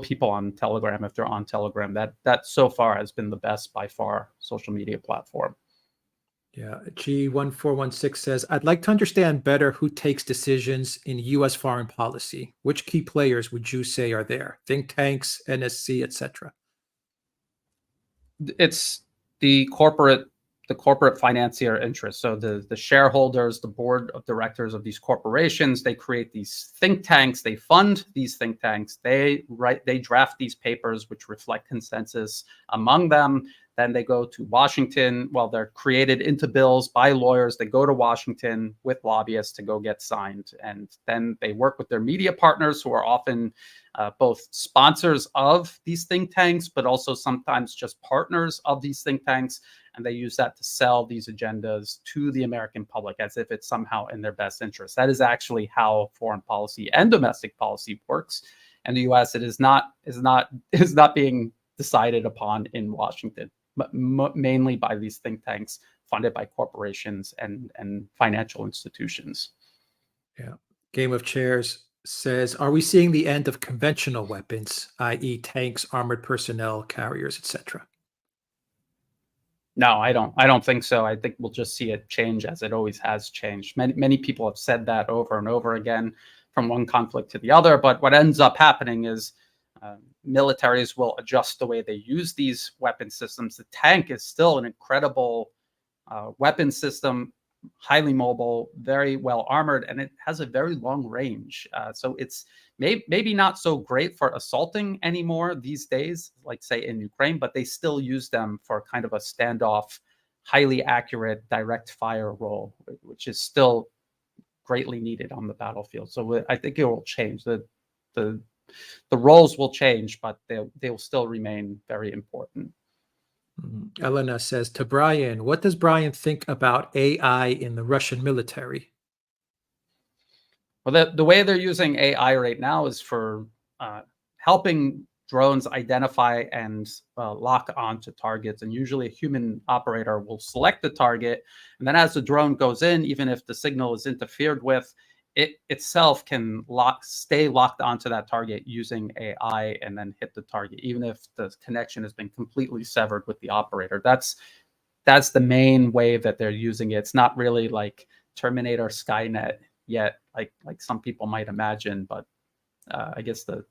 people on Telegram if they're on Telegram. That so far has been the best by far social media platform. Yeah, G1416 says, I'd like to understand better who takes decisions in U.S. foreign policy. Which key players would you say are there? Think tanks, NSC, etc. It's the corporate the corporate financier interests. So the shareholders, the board of directors of these corporations, they create these think tanks, they fund these think tanks, they draft these papers which reflect consensus among them. Then they go to Washington. Well, they're created into bills by lawyers. They go to Washington with lobbyists to go get signed. And then they work with their media partners, who are often both sponsors of these think tanks, but also sometimes just partners of these think tanks. And they use that to sell these agendas to the American public as if it's somehow in their best interest. That is actually how foreign policy and domestic policy works. In the U.S., it is not being decided upon in Washington, but mainly by these think tanks funded by corporations and financial institutions. Yeah. Game of Chairs says, are we seeing the end of conventional weapons, i.e. tanks, armored personnel, carriers, etc.? No, I don't think so. I think we'll just see it change as it always has changed. Many people have said that over and over again from one conflict to the other. But what ends up happening is militaries will adjust the way they use these weapon systems. The tank is still an incredible weapon system, highly mobile, very well armored, and it has a very long range. So it's maybe not so great for assaulting anymore these days, like say in Ukraine, but they still use them for kind of a standoff, highly accurate direct fire role, which is still greatly needed on the battlefield. So I think it will change. The roles will change, but they'll still remain very important. Elena says to Brian, what does Brian think about AI in the Russian military? Well, the way they're using AI right now is for helping drones identify and lock onto targets. And usually a human operator will select the target. And then as the drone goes in, even if the signal is interfered with, it itself can stay locked onto that target using AI and then hit the target, even if the connection has been completely severed with the operator. That's the main way that they're using it. It's not really like Terminator Skynet yet, like some people might imagine, but I guess the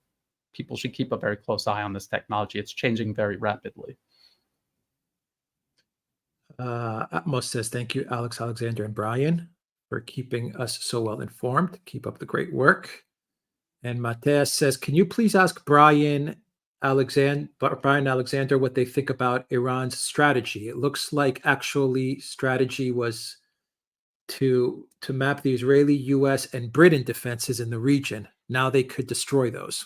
people should keep a very close eye on this technology. It's changing very rapidly. Atmos says, thank you, Alex, Alexander, and Brian, for keeping us so well informed. Keep up the great work. And Mateus says, can you please ask Brian Alexander what they think about Iran's strategy? It looks like actually strategy was to map the Israeli, US, and Britain defenses in the region. Now they could destroy those.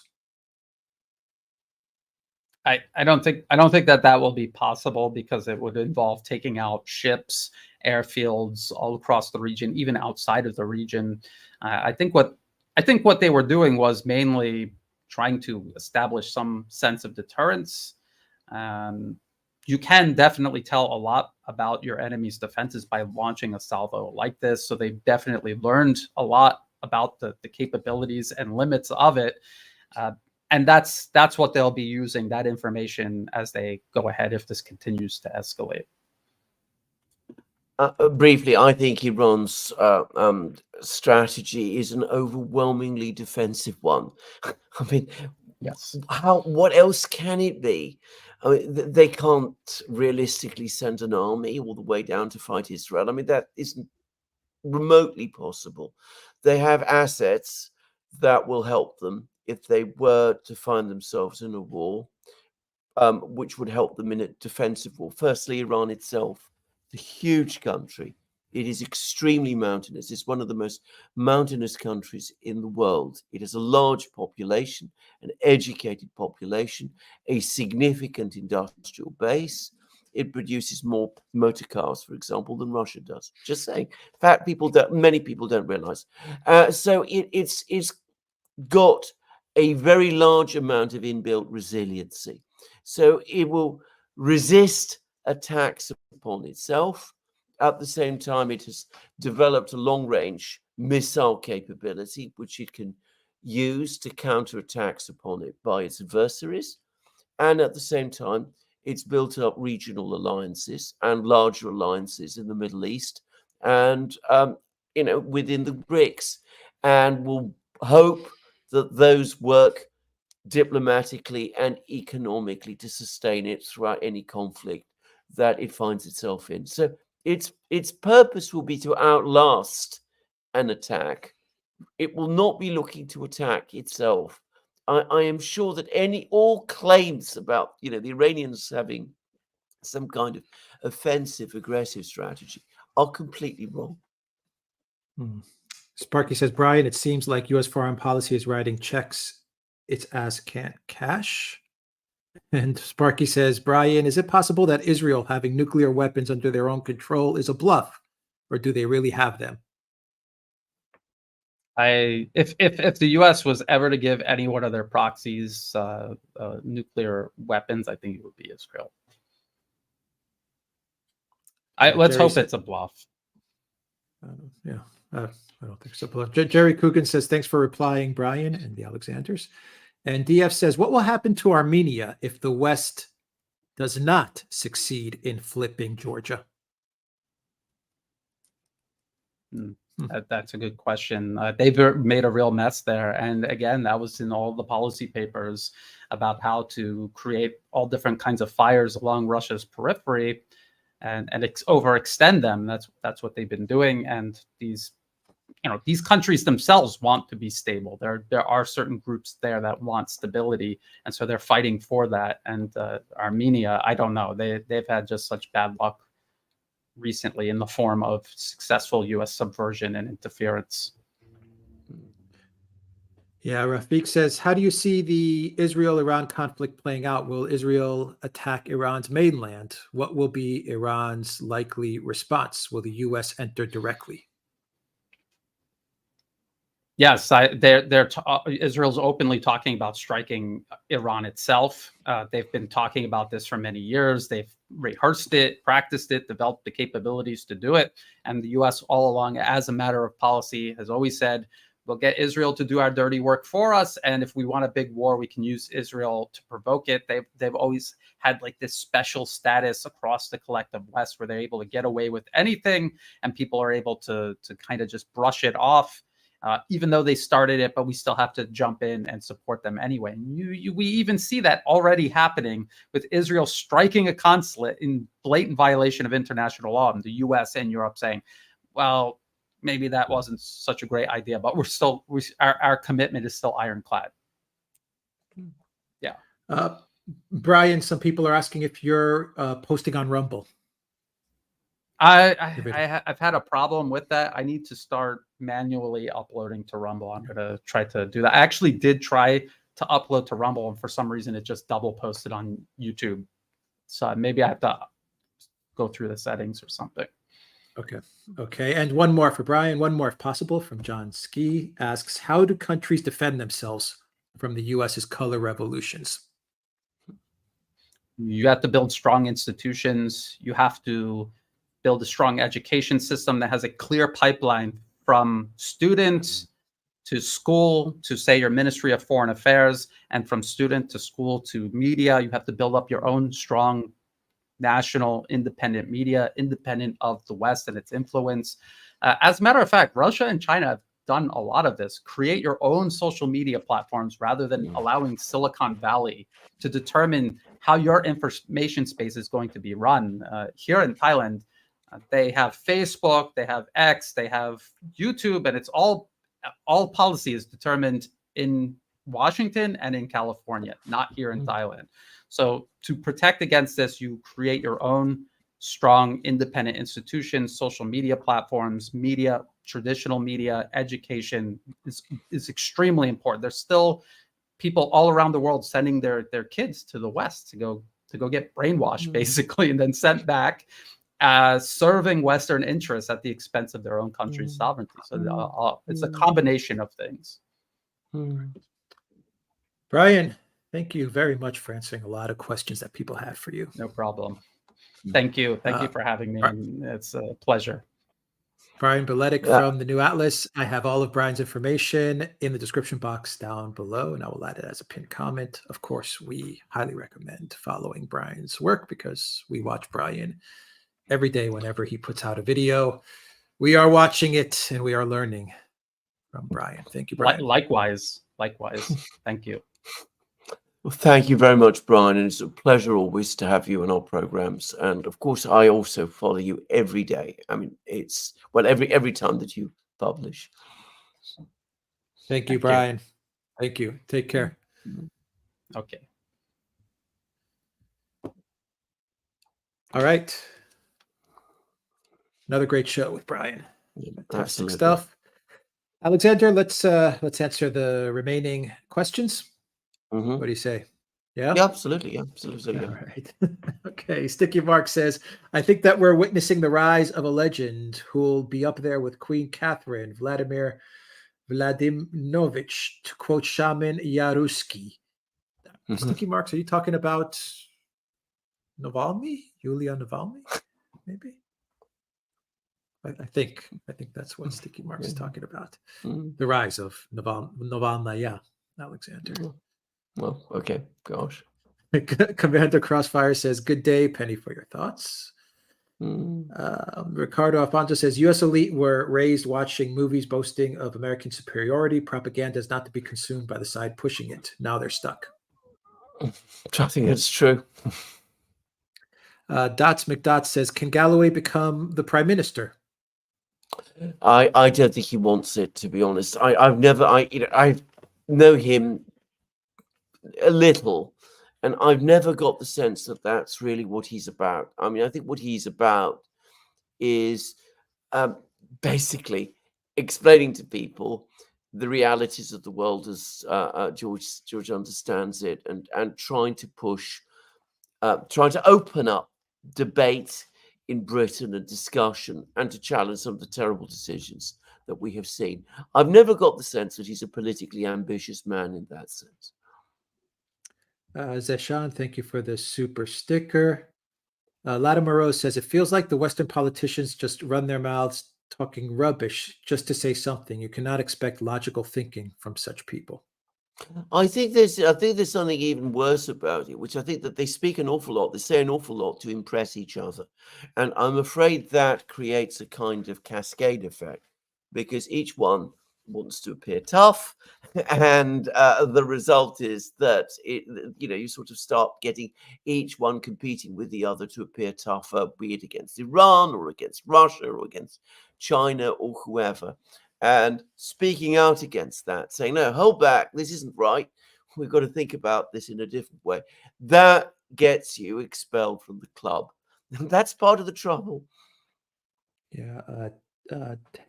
I don't think that will be possible, because it would involve taking out ships, airfields all across the region, even outside of the region. I think what they were doing was mainly trying to establish some sense of deterrence. You can definitely tell a lot about your enemy's defenses by launching a salvo like this. So they've definitely learned a lot about the capabilities and limits of it. And that's what they'll be using, that information, as they go ahead if this continues to escalate. Briefly, I think Iran's strategy is an overwhelmingly defensive one. I mean, yes. What else can it be? I mean, they can't realistically send an army all the way down to fight Israel. I mean, that isn't remotely possible. They have assets that will help them if they were to find themselves in a war, which would help them in a defensive war. Firstly, Iran itself, a huge country. It is extremely mountainous. It's one of the most mountainous countries in the world. It has a large population, an educated population, a significant industrial base. It produces more motor cars, for example, than Russia does. Just saying. Many people don't realize. So it's got a very large amount of inbuilt resiliency. So it will resist attacks upon itself. At the same time, it has developed a long-range missile capability, which it can use to counter attacks upon it by its adversaries. And at the same time, it's built up regional alliances and larger alliances in the Middle East and, within the BRICS, and will hope that those work diplomatically and economically to sustain it throughout any conflict that it finds itself in. So its purpose will be to outlast an attack. It will not be looking to attack itself. I am sure that all claims about the Iranians having some kind of offensive, aggressive strategy are completely wrong. Sparky says, Brian, it seems like U.S. foreign policy is writing checks its ass can't cash. And Sparky says, Brian, is it possible that Israel having nuclear weapons under their own control is a bluff, or do they really have them? If the U.S. was ever to give any one of their proxies nuclear weapons, I think it would be Israel. Let's hope it's a bluff. I don't think so. Jerry Coogan says, thanks for replying, Brian and the Alexanders. And DF says, what will happen to Armenia if the West does not succeed in flipping Georgia? That's a good question. They've made a real mess there. And again, that was in all the policy papers about how to create all different kinds of fires along Russia's periphery and overextend them. That's what they've been doing. And these countries themselves want to be stable. There are certain groups there that want stability, and so they're fighting for that. And Armenia, I don't know. They've had just such bad luck recently in the form of successful U.S. subversion and interference. Yeah, Rafiq says, how do you see the Israel-Iran conflict playing out? Will Israel attack Iran's mainland? What will be Iran's likely response? Will the U.S. enter directly? Yes, Israel's openly talking about striking Iran itself. They've been talking about this for many years. They've rehearsed it, practiced it, developed the capabilities to do it. And the U.S. all along, as a matter of policy, has always said, we'll get Israel to do our dirty work for us. And if we want a big war, we can use Israel to provoke it. They've always had like this special status across the collective West where they're able to get away with anything and people are able to kind of just brush it off. Even though they started it, but we still have to jump in and support them anyway. And we even see that already happening with Israel striking a consulate in blatant violation of international law, and the U.S. and Europe saying, well, maybe that wasn't such a great idea, but our commitment is still ironclad. Yeah. Brian, some people are asking if you're posting on Rumble. I've had a problem with that. I need to start manually uploading to Rumble. I'm going to try to do that. I actually did try to upload to Rumble, and for some reason it just double posted on YouTube. So maybe I have to go through the settings or something. Okay. And one more for Brian, one more if possible, from John Ski asks, how do countries defend themselves from the U.S.'s color revolutions? You have to build strong institutions. You have to build a strong education system that has a clear pipeline from students to school to, say, your Ministry of Foreign Affairs, and from student to school to media. You have to build up your own strong national independent media, independent of the West and its influence. As a matter of fact, Russia and China have done a lot of this. Create your own social media platforms rather than allowing Silicon Valley to determine how your information space is going to be run. Here in Thailand, they have Facebook, they have X, they have YouTube, and it's all policy is determined in Washington and in California, not here in Thailand. So to protect against this, you create your own strong independent institutions, social media platforms, media, traditional media, education is extremely important. There's still people all around the world sending their kids to the West to go get brainwashed, basically, and then sent back, serving Western interests at the expense of their own country's sovereignty. So it's a combination of things. Brian, thank you very much for answering a lot of questions that people had for you. No problem. Thank you. Thank you for having me. It's a pleasure. Brian Berletic from the New Atlas. I have all of Brian's information in the description box down below, and I will add it as a pinned comment. Of course, we highly recommend following Brian's work because we watch Brian every day whenever he puts out a video. We are watching it and we are learning from Brian. Thank you, Brian. Likewise. Thank you. Well, thank you very much, Brian. And it's a pleasure always to have you on our programs. And of course, I also follow you every day. I mean, it's every time that you publish. Thank you, Thank you. Brian. Thank you. Take care. Okay. All right. Another great show with Brian. Fantastic Absolutely. stuff. Alexander, let's answer the remaining questions. Mhm. What do you say? Yeah? Yeah, absolutely. Yeah, absolutely. All Yeah. right. Okay. Sticky Mark says, I think that we're witnessing the rise of a legend who'll be up there with Queen Catherine, Vladimir Vladimirovich, to quote Shaman Yaruski. Mhm. Sticky Marks, are you talking about Navalny? Yulia Navalny? Maybe? I think that's what Sticky Marks is talking about. Mhm. The rise of Navalnaya, Alexander. Well, okay. Gosh. Commander Crossfire says, good day, Penny, for your thoughts. Ricardo Alfonso says, U.S. elite were raised watching movies boasting of American superiority. Propaganda is not to be consumed by the side pushing it. Now they're stuck. I think that's true. Dots McDot says, can Galloway become the prime minister? I don't think he wants it, to be honest. I know him a little, and I've never got the sense that that's really what he's about. I mean, I think what he's about is basically explaining to people the realities of the world as George understands it, and trying to push, trying to open up debate in Britain and discussion, and to challenge some of the terrible decisions that we have seen. I've never got the sense that he's a politically ambitious man in that sense. Zeshan, thank you for the super sticker. Latimer says, it feels like the Western politicians just run their mouths talking rubbish just to say something. You cannot expect logical thinking from such people. I think there's something even worse about it, which I think that they speak an awful lot. They say an awful lot to impress each other, and I'm afraid that creates a kind of cascade effect, because each one wants to appear tough, and the result is that you sort of start getting each one competing with the other to appear tougher, be it against Iran or against Russia or against China or whoever. And speaking out against that, saying, no, hold back, this isn't right. We've got to think about this in a different way. That gets you expelled from the club. And that's part of the trouble. Yeah.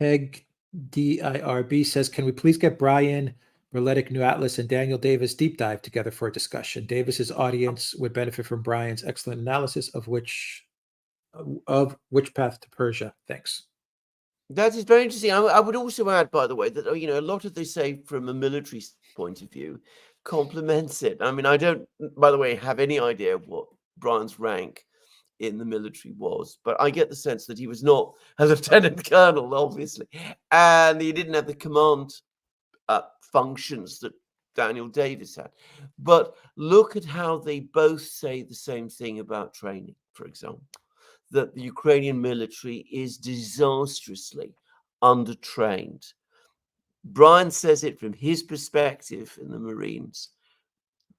Teg DIRB says, can we please get Brian, Berletic, New Atlas, and Daniel Davis deep dive together for a discussion? Davis's audience would benefit from Brian's excellent analysis of which path to Persia. Thanks. That is very interesting. I would also add, by the way, that a lot of they say from a military point of view complements it. I mean, I don't, by the way, have any idea what Brian's rank in the military was, but I get the sense that he was not a lieutenant colonel, obviously, and he didn't have the command functions that Daniel Davis had. But look at how they both say the same thing about training, for example. That the Ukrainian military is disastrously undertrained. Brian says it from his perspective in the Marines,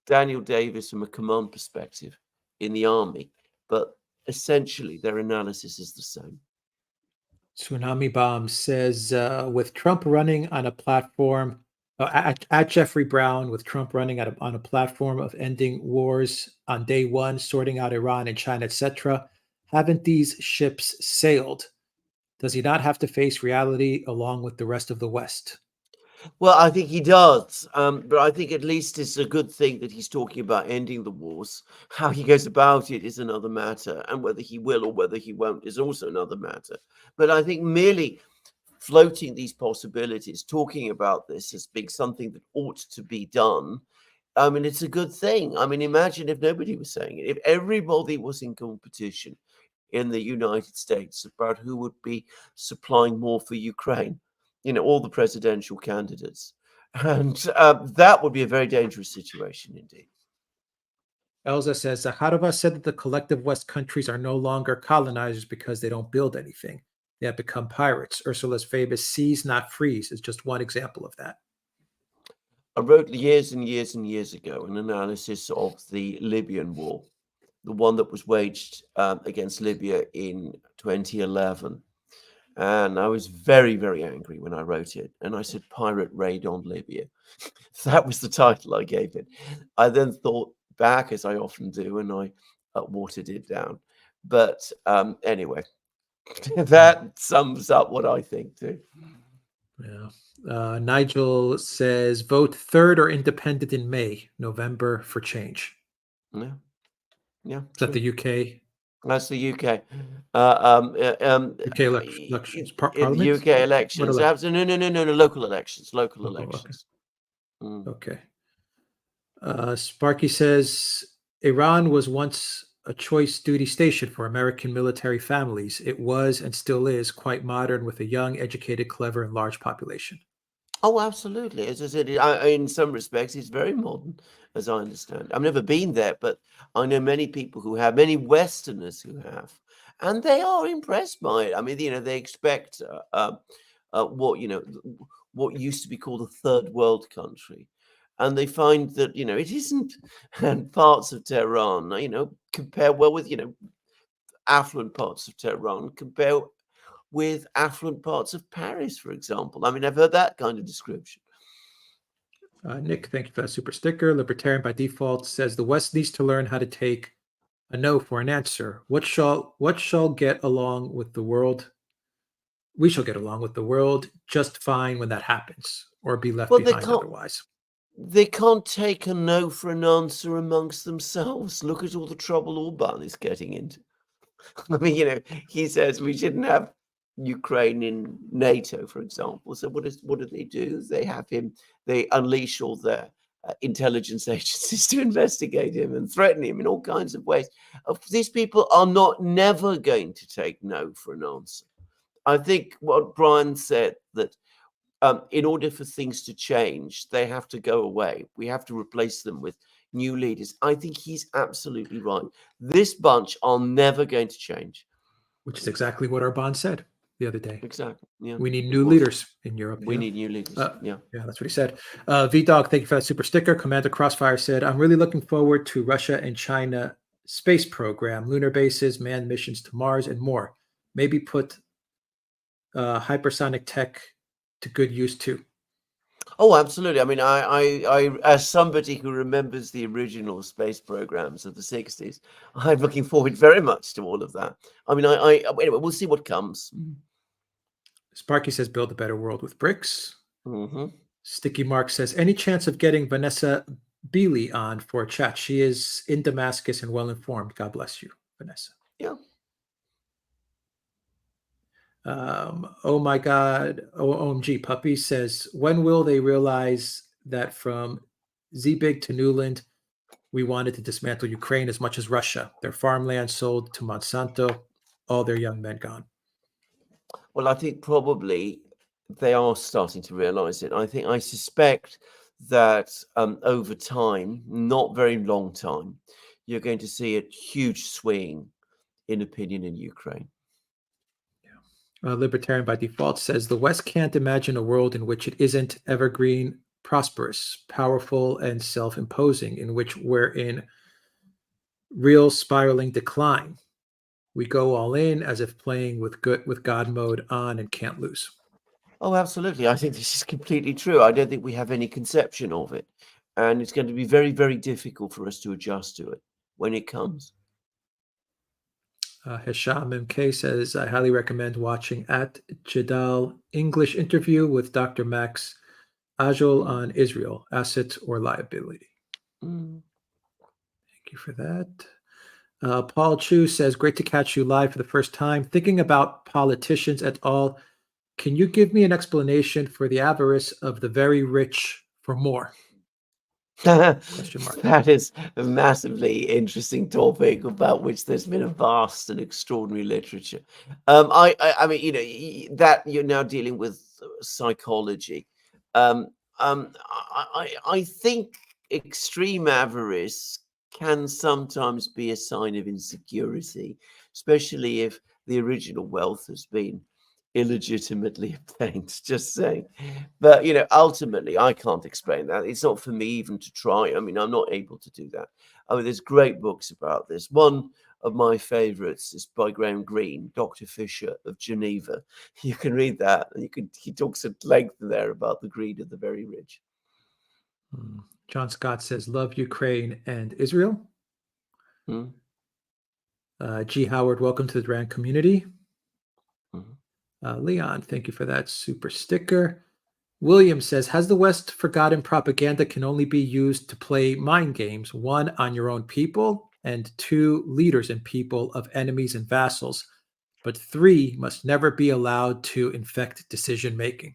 Daniel Davis from a command perspective in the army, but essentially their analysis is the same. Tsunami Bomb says, with Trump running on a platform, at Jeffrey Brown, with Trump running on a platform of ending wars on day one, sorting out Iran and China, etc., haven't these ships sailed? Does he not have to face reality along with the rest of the West? Well, I think he does, but I think at least it's a good thing that he's talking about ending the wars. How he goes about it is another matter, and whether he will or whether he won't is also another matter. But I think merely floating these possibilities, talking about this as being something that ought to be done, I mean, it's a good thing. I mean, imagine if nobody was saying it, if everybody was in competition in the United States about who would be supplying more for Ukraine, all the presidential candidates. And that would be a very dangerous situation indeed. Elza says, Zakharova said that the collective West countries are no longer colonizers because they don't build anything. They have become pirates. Ursula's famous seize, not freeze is just one example of that. I wrote years and years and years ago an analysis of the Libyan war, the one that was waged against Libya in 2011. And I was very, very angry when I wrote it. And I said, Pirate Raid on Libya. That was the title I gave it. I then thought back, as I often do, and I watered it down. But anyway, that sums up what I think too. Yeah. Nigel says, vote third or independent in May, November for change. Yeah. Yeah. Is that the UK? That's the UK. UK elections. The Parliament? UK elections. No, local elections. Local elections. Okay. Sparky says, Iran was once a choice duty station for American military families. It was and still is quite modern with a young, educated, clever, and large population. Oh, absolutely. As I said, in some respects, it's very modern, as I understand. I've never been there, but I know many people who have, many Westerners who have, and they are impressed by it. I mean, they expect what used to be called a third world country, and they find that it isn't. And parts of Tehran, compare well with affluent parts of Tehran, compare with affluent parts of Paris, for example. I mean, I've heard that kind of description. Nick, thank you for that super sticker. Libertarian by default says the West needs to learn how to take a no for an answer. What shall get along with the world? We shall get along with the world just fine when that happens, or be left behind otherwise. They can't take a no for an answer amongst themselves. Look at all the trouble Orban is getting into. I mean, he says we shouldn't have Ukraine in NATO, for example. So what do they do? They unleash all their intelligence agencies to investigate him and threaten him in all kinds of ways. These people are never going to take no for an answer. I think what Brian said, that in order for things to change, they have to go away. We have to replace them with new leaders. I think he's absolutely right. This bunch are never going to change. Which is exactly what our bond said the other day. Exactly. Yeah. We need new leaders in Europe. We need new leaders. Yeah, that's what he said. V-Dog, thank you for that super sticker. Commander Crossfire said, I'm really looking forward to Russia and China space program, lunar bases, manned missions to Mars, and more. Maybe put hypersonic tech to good use too. Oh, absolutely. I mean, I as somebody who remembers the original space programs of the 60s, I'm looking forward very much to all of that. I mean, anyway, we'll see what comes. Sparky says, build a better world with bricks. Mm-hmm. Sticky Mark says, any chance of getting Vanessa Beeley on for a chat? She is in Damascus and well informed. God bless you, Vanessa. Yeah. Oh my God, OMG Puppy says, when will they realize that from Zbig to Newland, we wanted to dismantle Ukraine as much as Russia? Their farmland sold to Monsanto, all their young men gone. Well, I think probably they are starting to realize it. I suspect that over time, not very long time, you're going to see a huge swing in opinion in Ukraine. Libertarian by default says the West can't imagine a world in which it isn't evergreen, prosperous, powerful, and self-imposing, in which we're in real spiraling decline. We go all in as if playing with God mode on and can't lose. Oh, absolutely. I think this is completely true. I don't think we have any conception of it. And it's going to be very, very difficult for us to adjust to it when it comes. Hisham MK says, I highly recommend watching at Jadal English interview with Dr. Max Ajol on Israel, assets or liability. Thank you for that. Paul Chu says, great to catch you live for the first time. Thinking about politicians et al., can you give me an explanation for the avarice of the very rich for more? That is a massively interesting topic about which there's been a vast and extraordinary literature. I mean, that you're now dealing with psychology. I think extreme avarice can sometimes be a sign of insecurity, especially if the original wealth has been illegitimately obtained, just saying. But, ultimately, I can't explain that. It's not for me even to try. I mean, I'm not able to do that. I mean, there's great books about this. One of my favorites is by Graham Greene, Dr. Fisher of Geneva. You can read that, and he talks at length there about the greed of the very rich. John Scott says, love Ukraine and Israel. Mm. G. Howard, welcome to the Duran community. Mhm. Leon, thank you for that super sticker. William says, has the West forgotten propaganda can only be used to play mind games, one, on your own people, and two, leaders and people of enemies and vassals, but three, must never be allowed to infect decision making?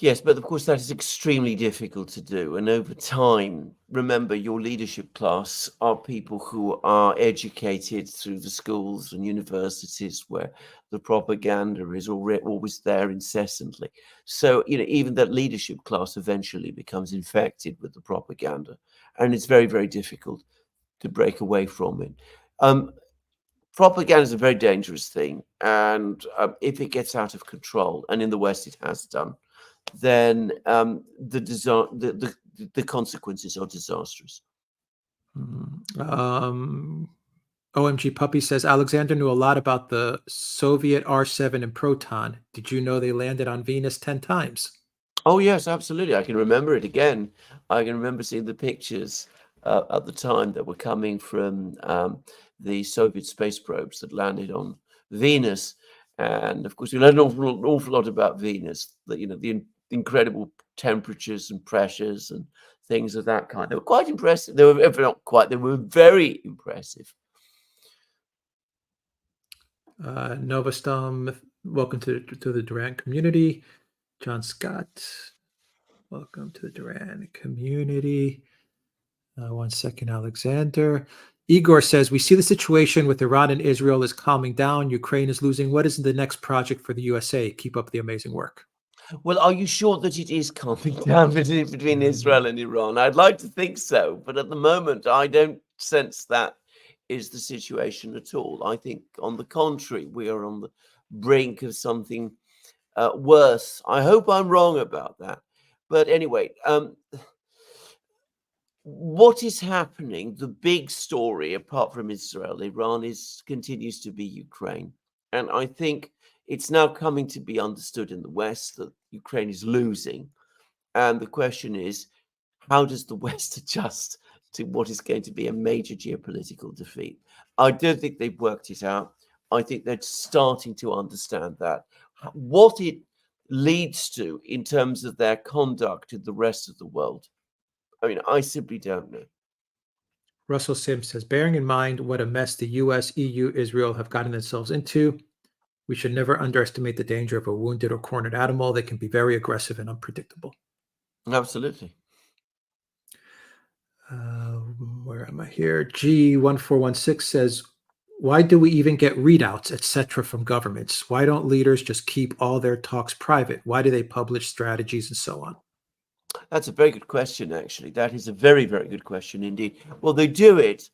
Yes, but of course that is extremely difficult to do. And over time, remember, your leadership class are people who are educated through the schools and universities where the propaganda is always there incessantly. So, even that leadership class eventually becomes infected with the propaganda. And it's very, very difficult to break away from it. Propaganda is a very dangerous thing. And if it gets out of control, and in the West it has done, then the consequences are disastrous. OMG Puppy says, Alexander knew a lot about the Soviet R7 and Proton. Did you know they landed on Venus 10 times? Oh, yes, absolutely. I can remember it again. I can remember seeing the pictures at the time that were coming from the Soviet space probes that landed on Venus. And of course, we learned an awful lot about Venus, the incredible temperatures and pressures and things of that kind. They were quite impressive. They were, if not quite, they were very impressive. Novastom, welcome to the Duran community. John Scott, welcome to the Duran community. 1 second, Alexander. Igor says, we see the situation with Iran and Israel is calming down. Ukraine is losing. What is the next project for the USA? Keep up the amazing work. Well, are you sure that it is calming down between Israel and Iran? I'd like to think so, but at the moment, I don't sense that is the situation at all. I think, on the contrary, we are on the brink of something worse. I hope I'm wrong about that. But anyway, what is happening, the big story, apart from Israel, Iran continues to be Ukraine. And I think it's now coming to be understood in the West that Ukraine is losing. And the question is, how does the West adjust to what is going to be a major geopolitical defeat? I don't think they've worked it out. I think they're starting to understand that. What it leads to in terms of their conduct in the rest of the world, I mean, I simply don't know. Russell Sims says, bearing in mind what a mess the US, EU, Israel have gotten themselves into, we should never underestimate the danger of a wounded or cornered animal. They can be very aggressive and unpredictable. Absolutely. Where am I here? G1416 says, why do we even get readouts, etc., from governments? Why don't leaders just keep all their talks private? Why do they publish strategies and so on? That's a very good question, actually. That is a very, very good question indeed. Well, they do it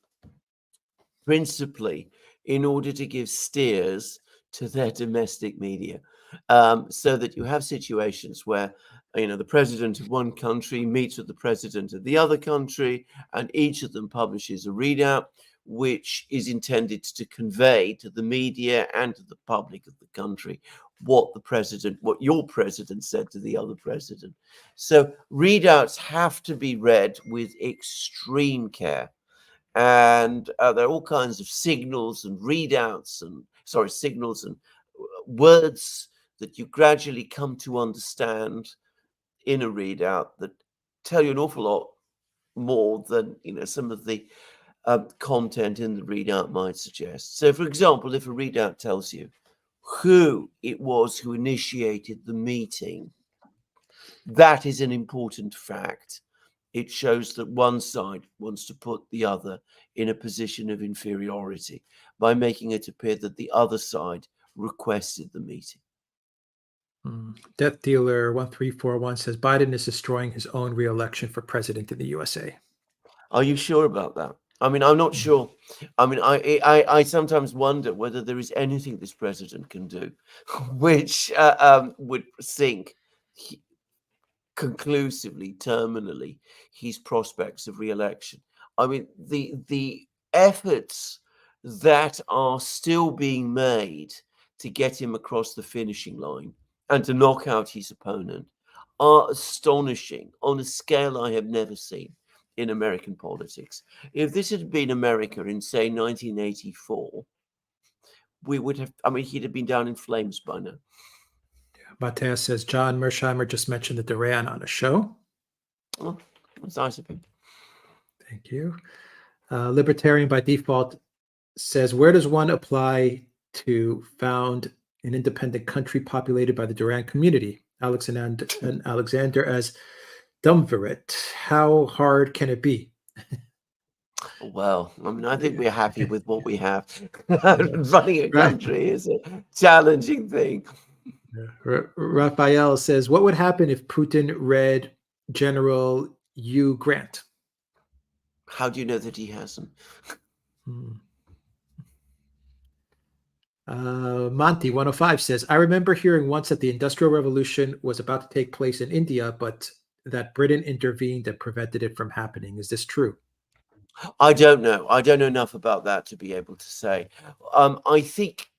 principally in order to give steers to their domestic media, so that you have situations where, the president of one country meets with the president of the other country, and each of them publishes a readout which is intended to convey to the media and to the public of the country what your president said to the other president. So readouts have to be read with extreme care. And there are all kinds of signals and signals and words that you gradually come to understand in a readout that tell you an awful lot more than some of the content in the readout might suggest. So, for example, if a readout tells you who it was who initiated the meeting, that is an important fact. It shows that one side wants to put the other in a position of inferiority by making it appear that the other side requested the meeting. Death Dealer 1341 says Biden is destroying his own re-election for president in the USA. Are you sure about that? I mean, I'm not sure. I mean, I sometimes wonder whether there is anything this president can do which would sink conclusively, terminally, his prospects of re-election. I mean, the efforts that are still being made to get him across the finishing line and to knock out his opponent are astonishing on a scale I have never seen in American politics. If this had been America in, say, 1984, we would have, I mean, he'd have been down in flames by now. Mateus says John Mersheimer just mentioned the Duran on a show. Oh, that's nice of him. Thank you. Libertarian by default says, where does one apply to found an independent country populated by the Duran community? Alexander as Dumvirit. How hard can it be? Well, I mean, I think we're happy with what we have. Running a country is a challenging thing. Raphael says, what would happen if Putin read General Hugh Grant? How do you know that he hasn't? Monty 105 says, I remember hearing once that the Industrial Revolution was about to take place in India, but that Britain intervened and prevented it from happening. Is this true? I don't know. I don't know enough about that to be able to say. I think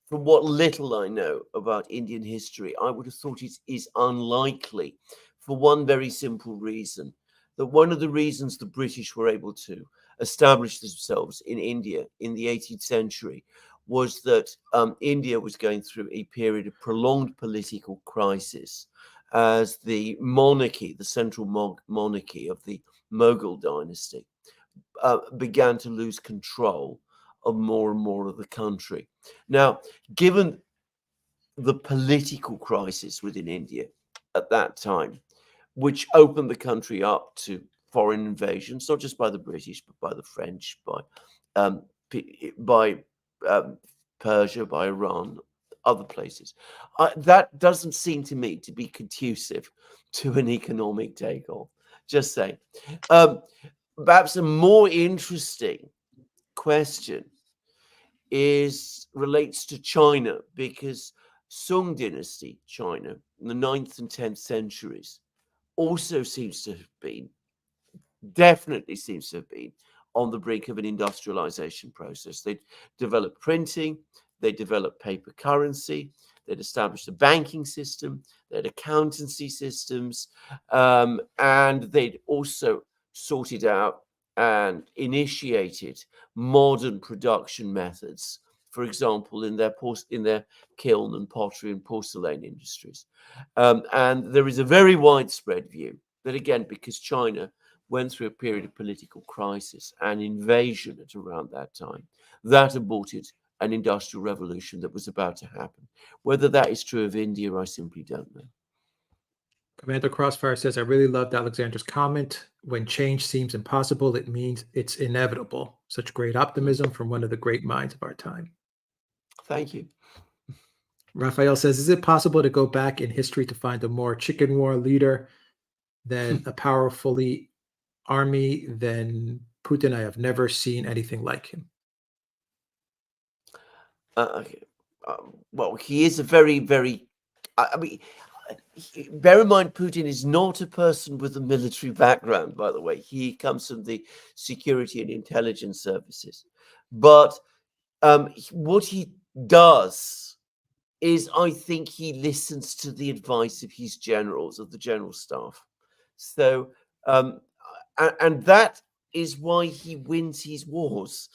from what little I know about Indian history, I would have thought it is unlikely for one very simple reason, that one of the reasons the British were able to establish themselves in India in the 18th century was that India was going through a period of prolonged political crisis as the monarchy, the central monarchy of the Mughal dynasty, began to lose control of more and more of the country. Now, given the political crisis within India at that time, which opened the country up to foreign invasions, not just by the British, but by the French, by Persia, by Iran, other places, that doesn't seem to me to be conducive to an economic takeoff. Just saying. Perhaps a more interesting question relates to China, because Sung dynasty China in the 9th and 10th centuries also definitely seems to have been on the brink of an industrialization process. They developed printing, they developed paper currency, they'd established a banking system, they had accountancy systems, and they'd also sorted out and initiated modern production methods, for example, in their kiln and pottery and porcelain industries. And there is a very widespread view that, again, because China went through a period of political crisis and invasion at around that time, that aborted an industrial revolution that was about to happen. Whether that is true of India, I simply don't know. Commander Crossfire says, I really loved Alexander's comment. When change seems impossible, it means it's inevitable. Such great optimism from one of the great minds of our time. Thank you. Raphael says, is it possible to go back in history to find a more chicken war leader than a powerfully army than Putin? I have never seen anything like him. Well, he is a very, very, I mean, bear in mind, Putin is not a person with a military background, by the way. He comes from the security and intelligence services. But what he does is, I think he listens to the advice of his generals, of the general staff. So, and that is why he wins his wars.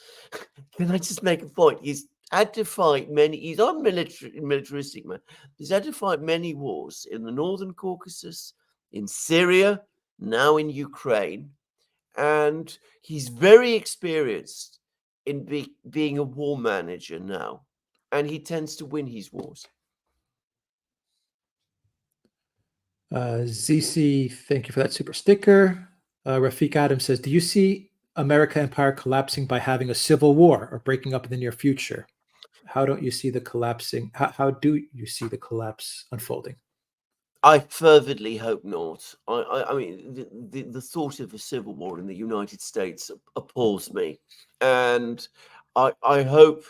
Can I just make a point? He's had to fight many, he's not militaristic man. He's had to fight many wars in the Northern Caucasus, in Syria, now in Ukraine. And he's very experienced in being a war manager now. And he tends to win his wars. ZC, thank you for that super sticker. Rafiq Adam says, do you see American empire collapsing by having a civil war or breaking up in the near future? How don't you see the collapsing? How do you see the collapse unfolding? I fervently hope not. I mean, the thought of a civil war in the United States appalls me, and I hope,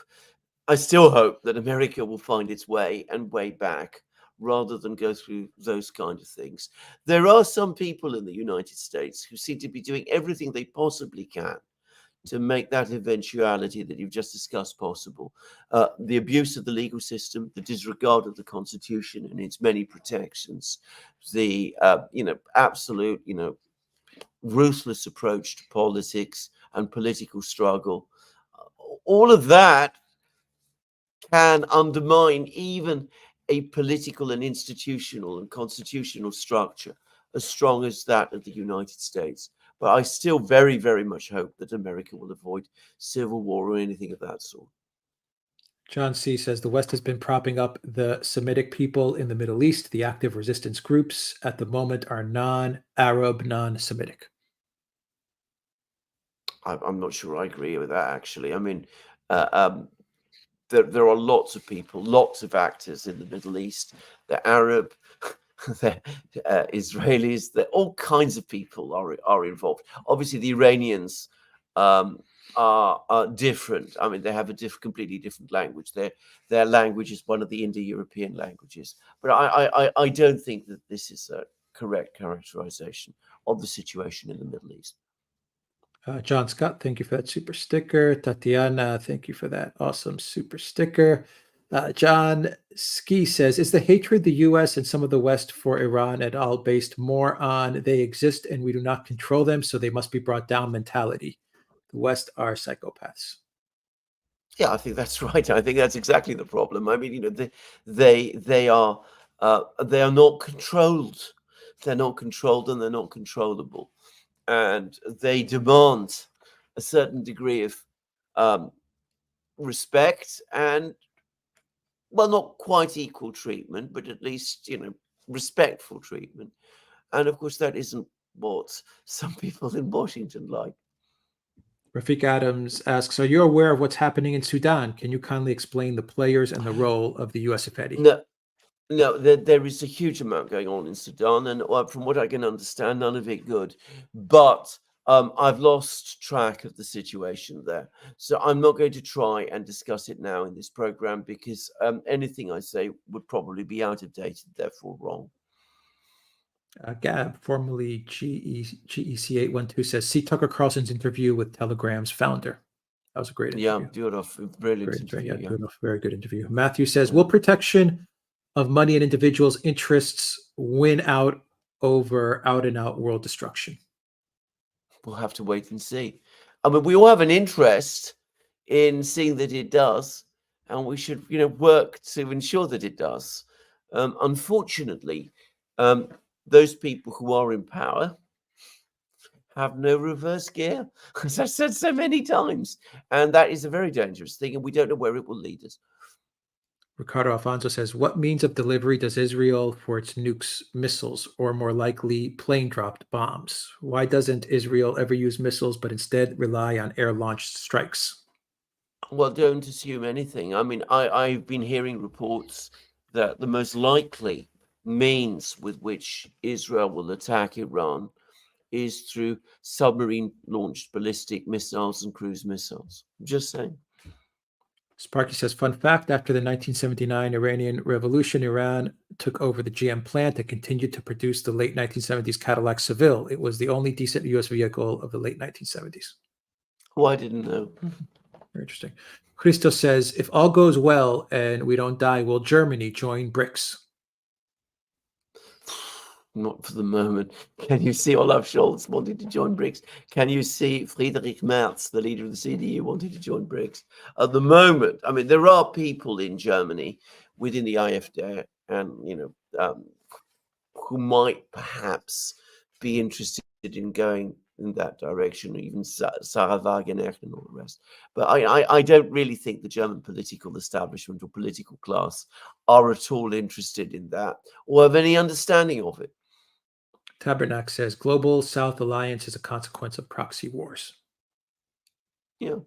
I still hope that America will find its way and way back rather than go through those kind of things. There are some people in the United States who seem to be doing everything they possibly can to make that eventuality that you've just discussed possible. The abuse of the legal system, the disregard of the Constitution and its many protections, the absolute ruthless approach to politics and political struggle. All of that can undermine even a political and institutional and constitutional structure as strong as that of the United States. But I still very, very much hope that America will avoid civil war or anything of that sort. John C. says the West has been propping up the Semitic people in the Middle East. The active resistance groups at the moment are non-Arab, non-Semitic. I'm not sure I agree with that, actually. I mean, there are lots of people, lots of actors in the Middle East. They're Arab, they're Israelis, all kinds of people are involved. Obviously, the Iranians are different. I mean, they have a completely different language. Their language is one of the Indo-European languages. But I don't think that this is a correct characterization of the situation in the Middle East. John Scott, thank you for that super sticker. Tatiana, thank you for that awesome super sticker. John Ski says, is the hatred the U.S. and some of the West for Iran et al. Based more on they exist and we do not control them, so they must be brought down mentality? The West are psychopaths. Yeah, I think that's right. I think that's exactly the problem. I mean, they are not controlled. They're not controlled and they're not controllable, and they demand a certain degree of respect and, well, not quite equal treatment, but at least respectful treatment. And of course, that isn't what some people in Washington like. Rafik Adams asks, are you aware of what's happening in Sudan? Can you kindly explain the players and the role of the U.S. if any? No, there is a huge amount going on in Sudan, and from what I can understand, none of it good. But I've lost track of the situation there, so I'm not going to try and discuss it now in this program because anything I say would probably be out of date and therefore wrong. Gab, formerly GEC812, says, see Tucker Carlson's interview with Telegram's founder. That was a great interview. Yeah, beautiful, brilliant interview. Yeah, very good interview. Matthew says, will protection of money and individuals' interests win out over out-and-out world destruction? We'll have to wait and see. I mean, we all have an interest in seeing that it does, and we should, work to ensure that it does. Unfortunately, those people who are in power have no reverse gear, as I've said so many times, and that is a very dangerous thing, and we don't know where it will lead us. Ricardo Alfonso says, what means of delivery does Israel for its nukes, missiles, or more likely plane-dropped bombs? Why doesn't Israel ever use missiles, but instead rely on air-launched strikes? Well, don't assume anything. I mean, I've been hearing reports that the most likely means with which Israel will attack Iran is through submarine-launched ballistic missiles and cruise missiles. Just saying. Sparky says, fun fact, after the 1979 Iranian Revolution, Iran took over the GM plant and continued to produce the late 1970s Cadillac Seville. It was the only decent U.S. vehicle of the late 1970s. Oh, I didn't know. Very interesting. Christo says, if all goes well and we don't die, will Germany join BRICS? Not for the moment. Can you see Olaf Scholz wanting to join BRICS? Can you see Friedrich Merz, the leader of the CDU, wanting to join BRICS? At the moment, I mean, there are people in Germany within the AfD and, who might perhaps be interested in going in that direction, even Sarah Wagenknecht and all the rest. But I don't really think the German political establishment or political class are at all interested in that or have any understanding of it. Tabernac says, global South alliance is a consequence of proxy wars. Yeah.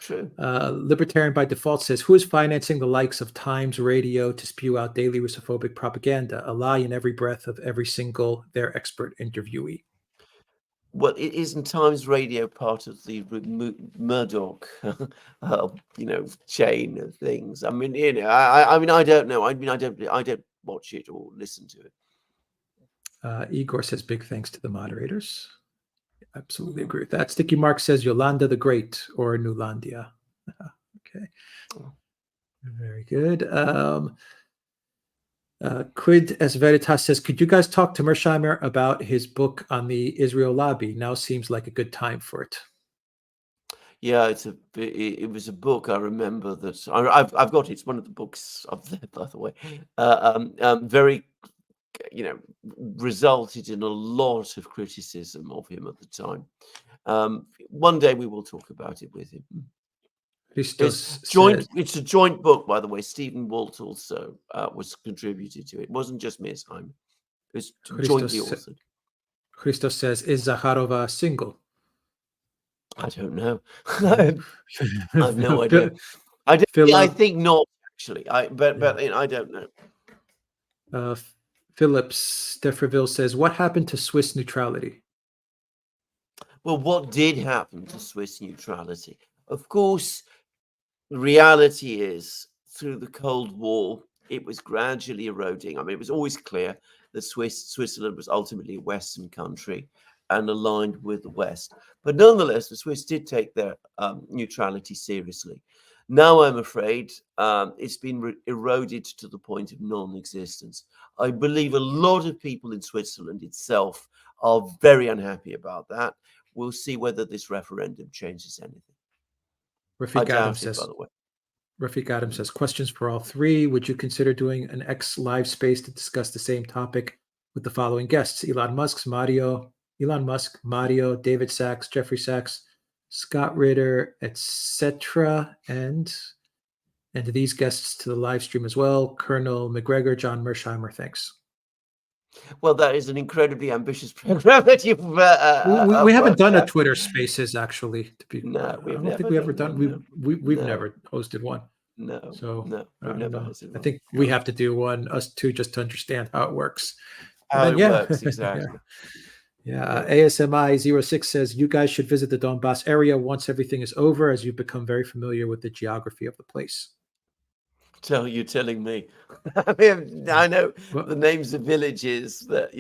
True. Libertarian by Default says, who is financing the likes of Times Radio to spew out daily Russophobic propaganda, a lie in every breath of every single their expert interviewee? Well, it isn't Times Radio part of the Murdoch, chain of things. I mean, I mean, I don't know. I mean, I don't watch it or listen to it. Igor says, big thanks to the moderators. Absolutely agree with that. Sticky Mark says, Yolanda the Great or Nulandia. Okay. Very good. Quid as Veritas says, could you guys talk to Mersheimer about his book on the Israel lobby? Now seems like a good time for it. Yeah, it was a book. I remember that I've got it. It's one of the books up there, by the way. Very, resulted in a lot of criticism of him at the time. One day we will talk about it with him. It's a joint book, by the way. Stephen Walt also was contributed to it. It wasn't just Mearsheimer. It was jointly authored. Christos says, is Zakharova single? I don't know. I have no idea. I think not, actually. But I don't know. Phillips Defreville says, what happened to Swiss neutrality? Well, what did happen to Swiss neutrality? Of course, the reality is, through the Cold War, it was gradually eroding. I mean, it was always clear that Switzerland was ultimately a Western country and aligned with the West. But nonetheless, the Swiss did take their neutrality seriously. Now, I'm afraid it's been eroded to the point of non-existence. I believe a lot of people in Switzerland itself are very unhappy about that. We'll see whether this referendum changes anything. Rafiq Adams says, by the way. Rafiq Adams says, questions for all three. Would you consider doing an X live space to discuss the same topic with the following guests? Elon Musk, Mario, David Sachs, Jeffrey Sachs, Scott Ritter, etc. And these guests to the live stream as well. Colonel McGregor, John Mersheimer, thanks. Well, that is an incredibly ambitious program that you've. We haven't done a Twitter Spaces actually. No, I don't think we ever done. We've never hosted one. No. So no, we've never hosted one. I think we have to do one, us two, just to understand how it works. How it works, exactly. Yeah. ASMI 06 says, you guys should visit the Donbass area once everything is over, as you've become very familiar with the geography of the place. You're telling me. I mean, I know the names of villages that,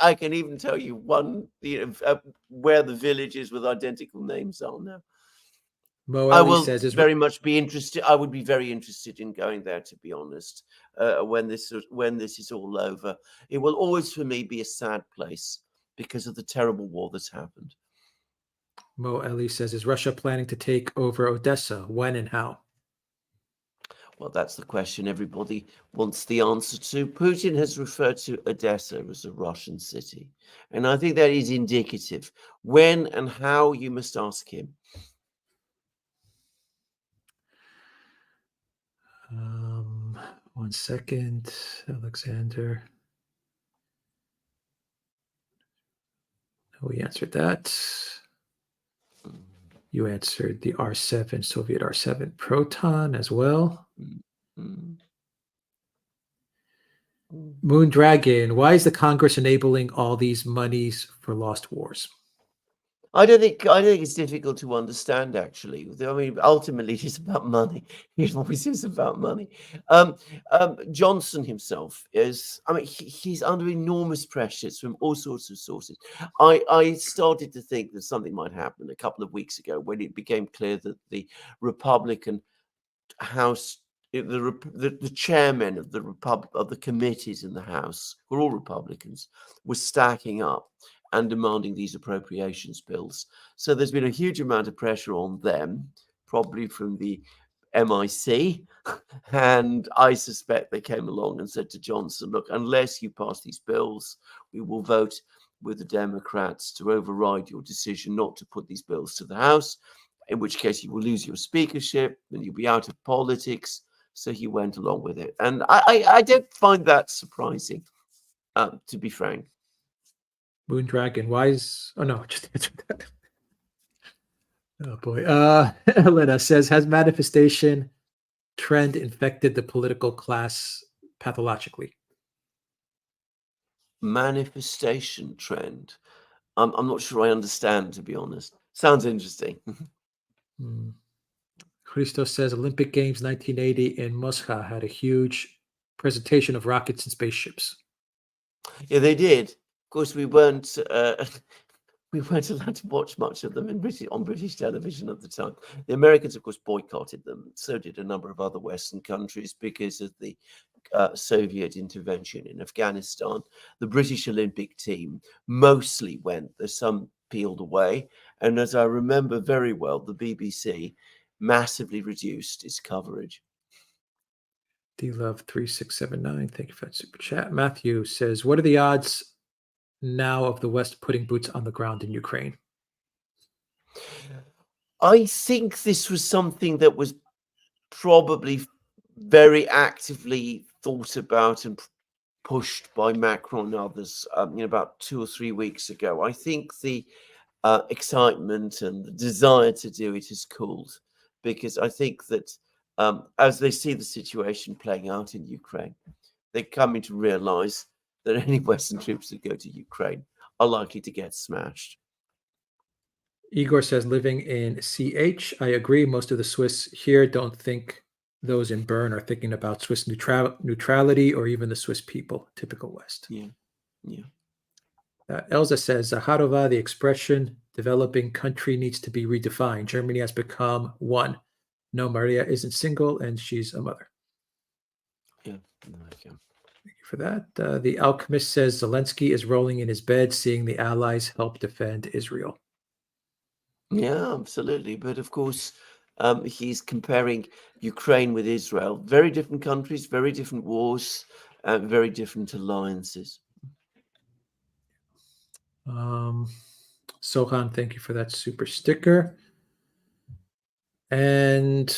I can even tell you one, where the villages with identical names are now. I will very much be interested. I would be very interested in going there, to be honest, when this is all over. It will always, for me, be a sad place because of the terrible war that's happened. Mo Ellie says, is Russia planning to take over Odessa? When and how? Well, that's the question everybody wants the answer to. Putin has referred to Odessa as a Russian city. And I think that is indicative. When and how, you must ask him. One second, Alexander. We answered that. You answered the R7, Soviet R7 Proton as well. Moon Dragon, why is the Congress enabling all these monies for lost wars? I think it's difficult to understand, actually. I mean, ultimately, it's about money. It always is about money. Johnson himself is, I mean, he's under enormous pressures from all sorts of sources. I started to think that something might happen a couple of weeks ago when it became clear that the Republican House, the chairmen of the committees in the House, who are all Republicans, were stacking up and demanding these appropriations bills. So there's been a huge amount of pressure on them, probably from the MIC. And I suspect they came along and said to Johnson, look, unless you pass these bills, we will vote with the Democrats to override your decision not to put these bills to the House, in which case you will lose your speakership and you'll be out of politics. So he went along with it. And I don't find that surprising, to be frank. Moon Dragon, why is... Oh, no, just answered that. Oh boy. Elena says, has manifestation trend infected the political class pathologically? Manifestation trend. I'm not sure I understand, to be honest. Sounds interesting. Christos says Olympic Games 1980 in Moscow had a huge presentation of rockets and spaceships. Yeah, they did. Of course, we weren't allowed to watch much of them on British television at the time. The Americans, of course, boycotted them. So did a number of other Western countries because of the Soviet intervention in Afghanistan. The British Olympic team mostly went. There's some peeled away. And as I remember very well, the BBC massively reduced its coverage. D-Love3679, thank you for that super chat. Matthew says, what are the odds now of the West putting boots on the ground in Ukraine? I think this was something that was probably very actively thought about and pushed by Macron and others about 2 or 3 weeks ago. I think the excitement and the desire to do it has cooled, because I think that as they see the situation playing out in Ukraine, they're coming to realize that any Western troops that go to Ukraine are likely to get smashed. Igor says, living in CH, I agree. Most of the Swiss here don't think those in Bern are thinking about Swiss neutrality or even the Swiss people. Typical West. Yeah. Elza says, Zaharova, the expression developing country needs to be redefined. Germany has become one. No, Maria isn't single and she's a mother. Yeah. Thank you for that. The Alchemist says, Zelensky is rolling in his bed, seeing the Allies help defend Israel. Yeah, absolutely. But of course, he's comparing Ukraine with Israel. Very different countries, very different wars, very different alliances. Sohan, thank you for that super sticker. And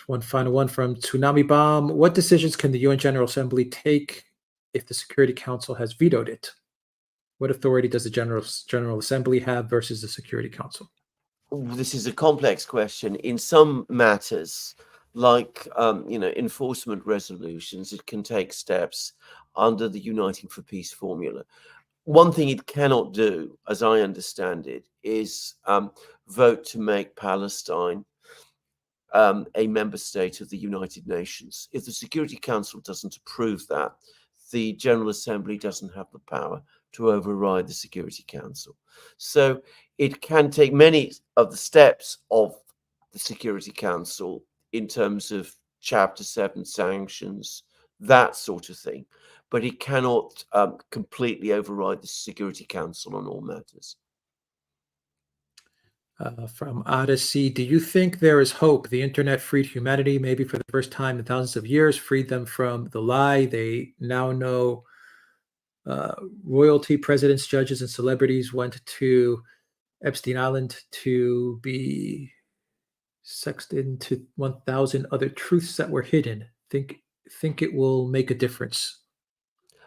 one final one from Tsunami Bomb. What decisions can the UN General Assembly take if the Security Council has vetoed it? What authority does the General Assembly have versus the Security Council? This is a complex question. In some matters, like enforcement resolutions, it can take steps under the Uniting for Peace formula. One thing it cannot do, as I understand it, is vote to make Palestine a member state of the United Nations. If the Security Council doesn't approve that, the General Assembly doesn't have the power to override the Security Council. So it can take many of the steps of the Security Council in terms of Chapter 7 sanctions, that sort of thing. But it cannot completely override the Security Council on all matters. From Odyssey, do you think there is hope? The internet freed humanity, maybe for the first time in thousands of years, freed them from the lie. They now know royalty, presidents, judges, and celebrities went to Epstein Island to be sexed into 1,000 other truths that were hidden. Think it will make a difference.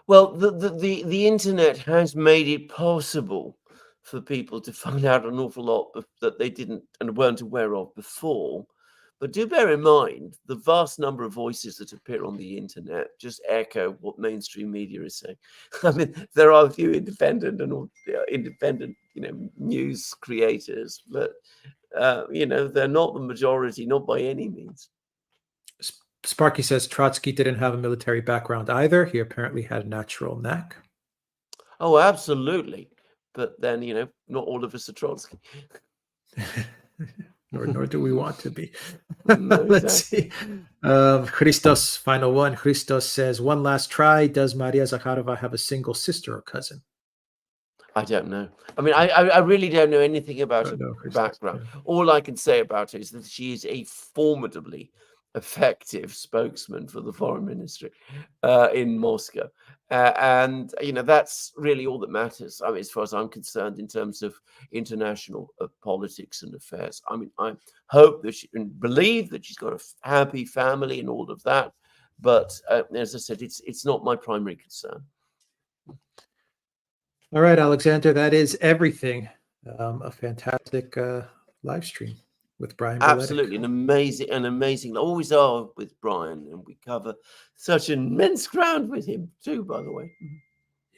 Well, the internet has made it possible for people to find out an awful lot that they didn't and weren't aware of before. But do bear in mind, the vast number of voices that appear on the internet just echo what mainstream media is saying. I mean, there are a few independent news creators, but they're not the majority, not by any means. Sparky says Trotsky didn't have a military background either. He apparently had a natural knack. Oh, absolutely. But then, not all of us are Trotsky. nor do we want to be. No, Let's see. Christos, final one. Christos says, one last try. Does Maria Zakharova have a single sister or cousin? I don't know. I mean, I really don't know anything about her background. Yeah. All I can say about her is that she is a formidably effective spokesman for the foreign ministry in Moscow. And that's really all that matters. I mean, as far as I'm concerned, in terms of international politics and affairs. I mean, I hope that she and believe that she's got a happy family and all of that. But as I said, it's not my primary concern. All right, Alexander, that is everything. A fantastic live stream with Brian Berletic. Absolutely, an amazing, always are with Brian, and we cover such immense ground with him too, by the way.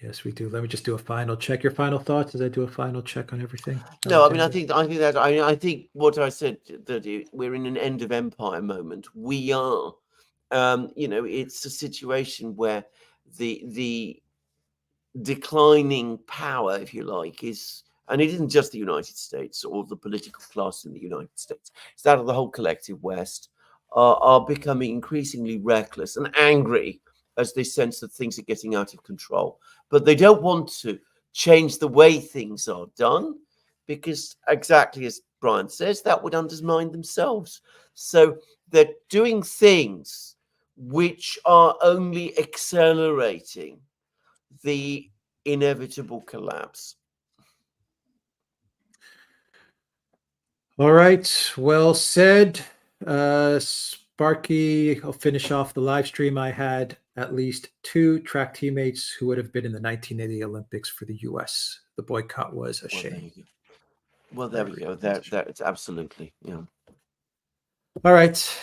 Yes, we do. Let me just do a final check. Your final thoughts as I do a final check on everything? No, I mean, Alexander? I think what I said, that we're in an end of empire moment. We are, you know, it's a situation where the declining power, if you like, is, and it isn't just the United States or the political class in the United States, it's that of the whole collective West, are becoming increasingly reckless and angry as they sense that things are getting out of control. But they don't want to change the way things are done, because exactly as Brian says, that would undermine themselves. So they're doing things which are only accelerating the inevitable collapse. All right. Well said. Sparky, I'll finish off the live stream. I had at least 2 track teammates who would have been in the 1980 Olympics for the US. The boycott was a shame. Well, there we go. That's absolutely, yeah. All right.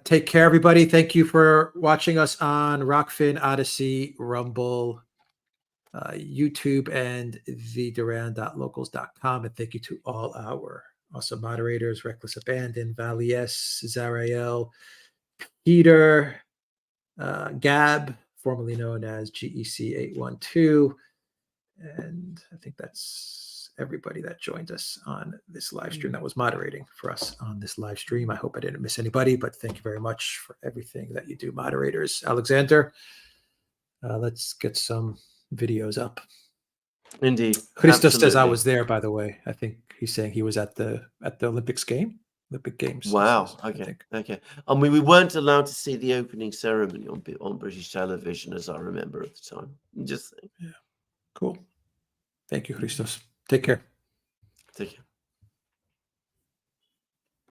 Take care, everybody. Thank you for watching us on Rockfin, Odyssey, Rumble, YouTube, and the Duran.locals.com. And thank you to all our awesome moderators, Reckless Abandon, Valies, Zarael, Peter, Gab, formerly known as GEC812. And I think that's everybody that joined us on this live stream that was moderating for us on this live stream. I hope I didn't miss anybody, but thank you very much for everything that you do, moderators. Alexander, let's get some videos up. Indeed. Christos says I Absolutely. was there, by the way. I think he's saying he was at the Olympic Games. Wow. Says, Okay. Okay. I mean, we weren't allowed to see the opening ceremony on British television, as I remember at the time. Just saying. Yeah. Cool. Thank you, Christos. Take care. Take care.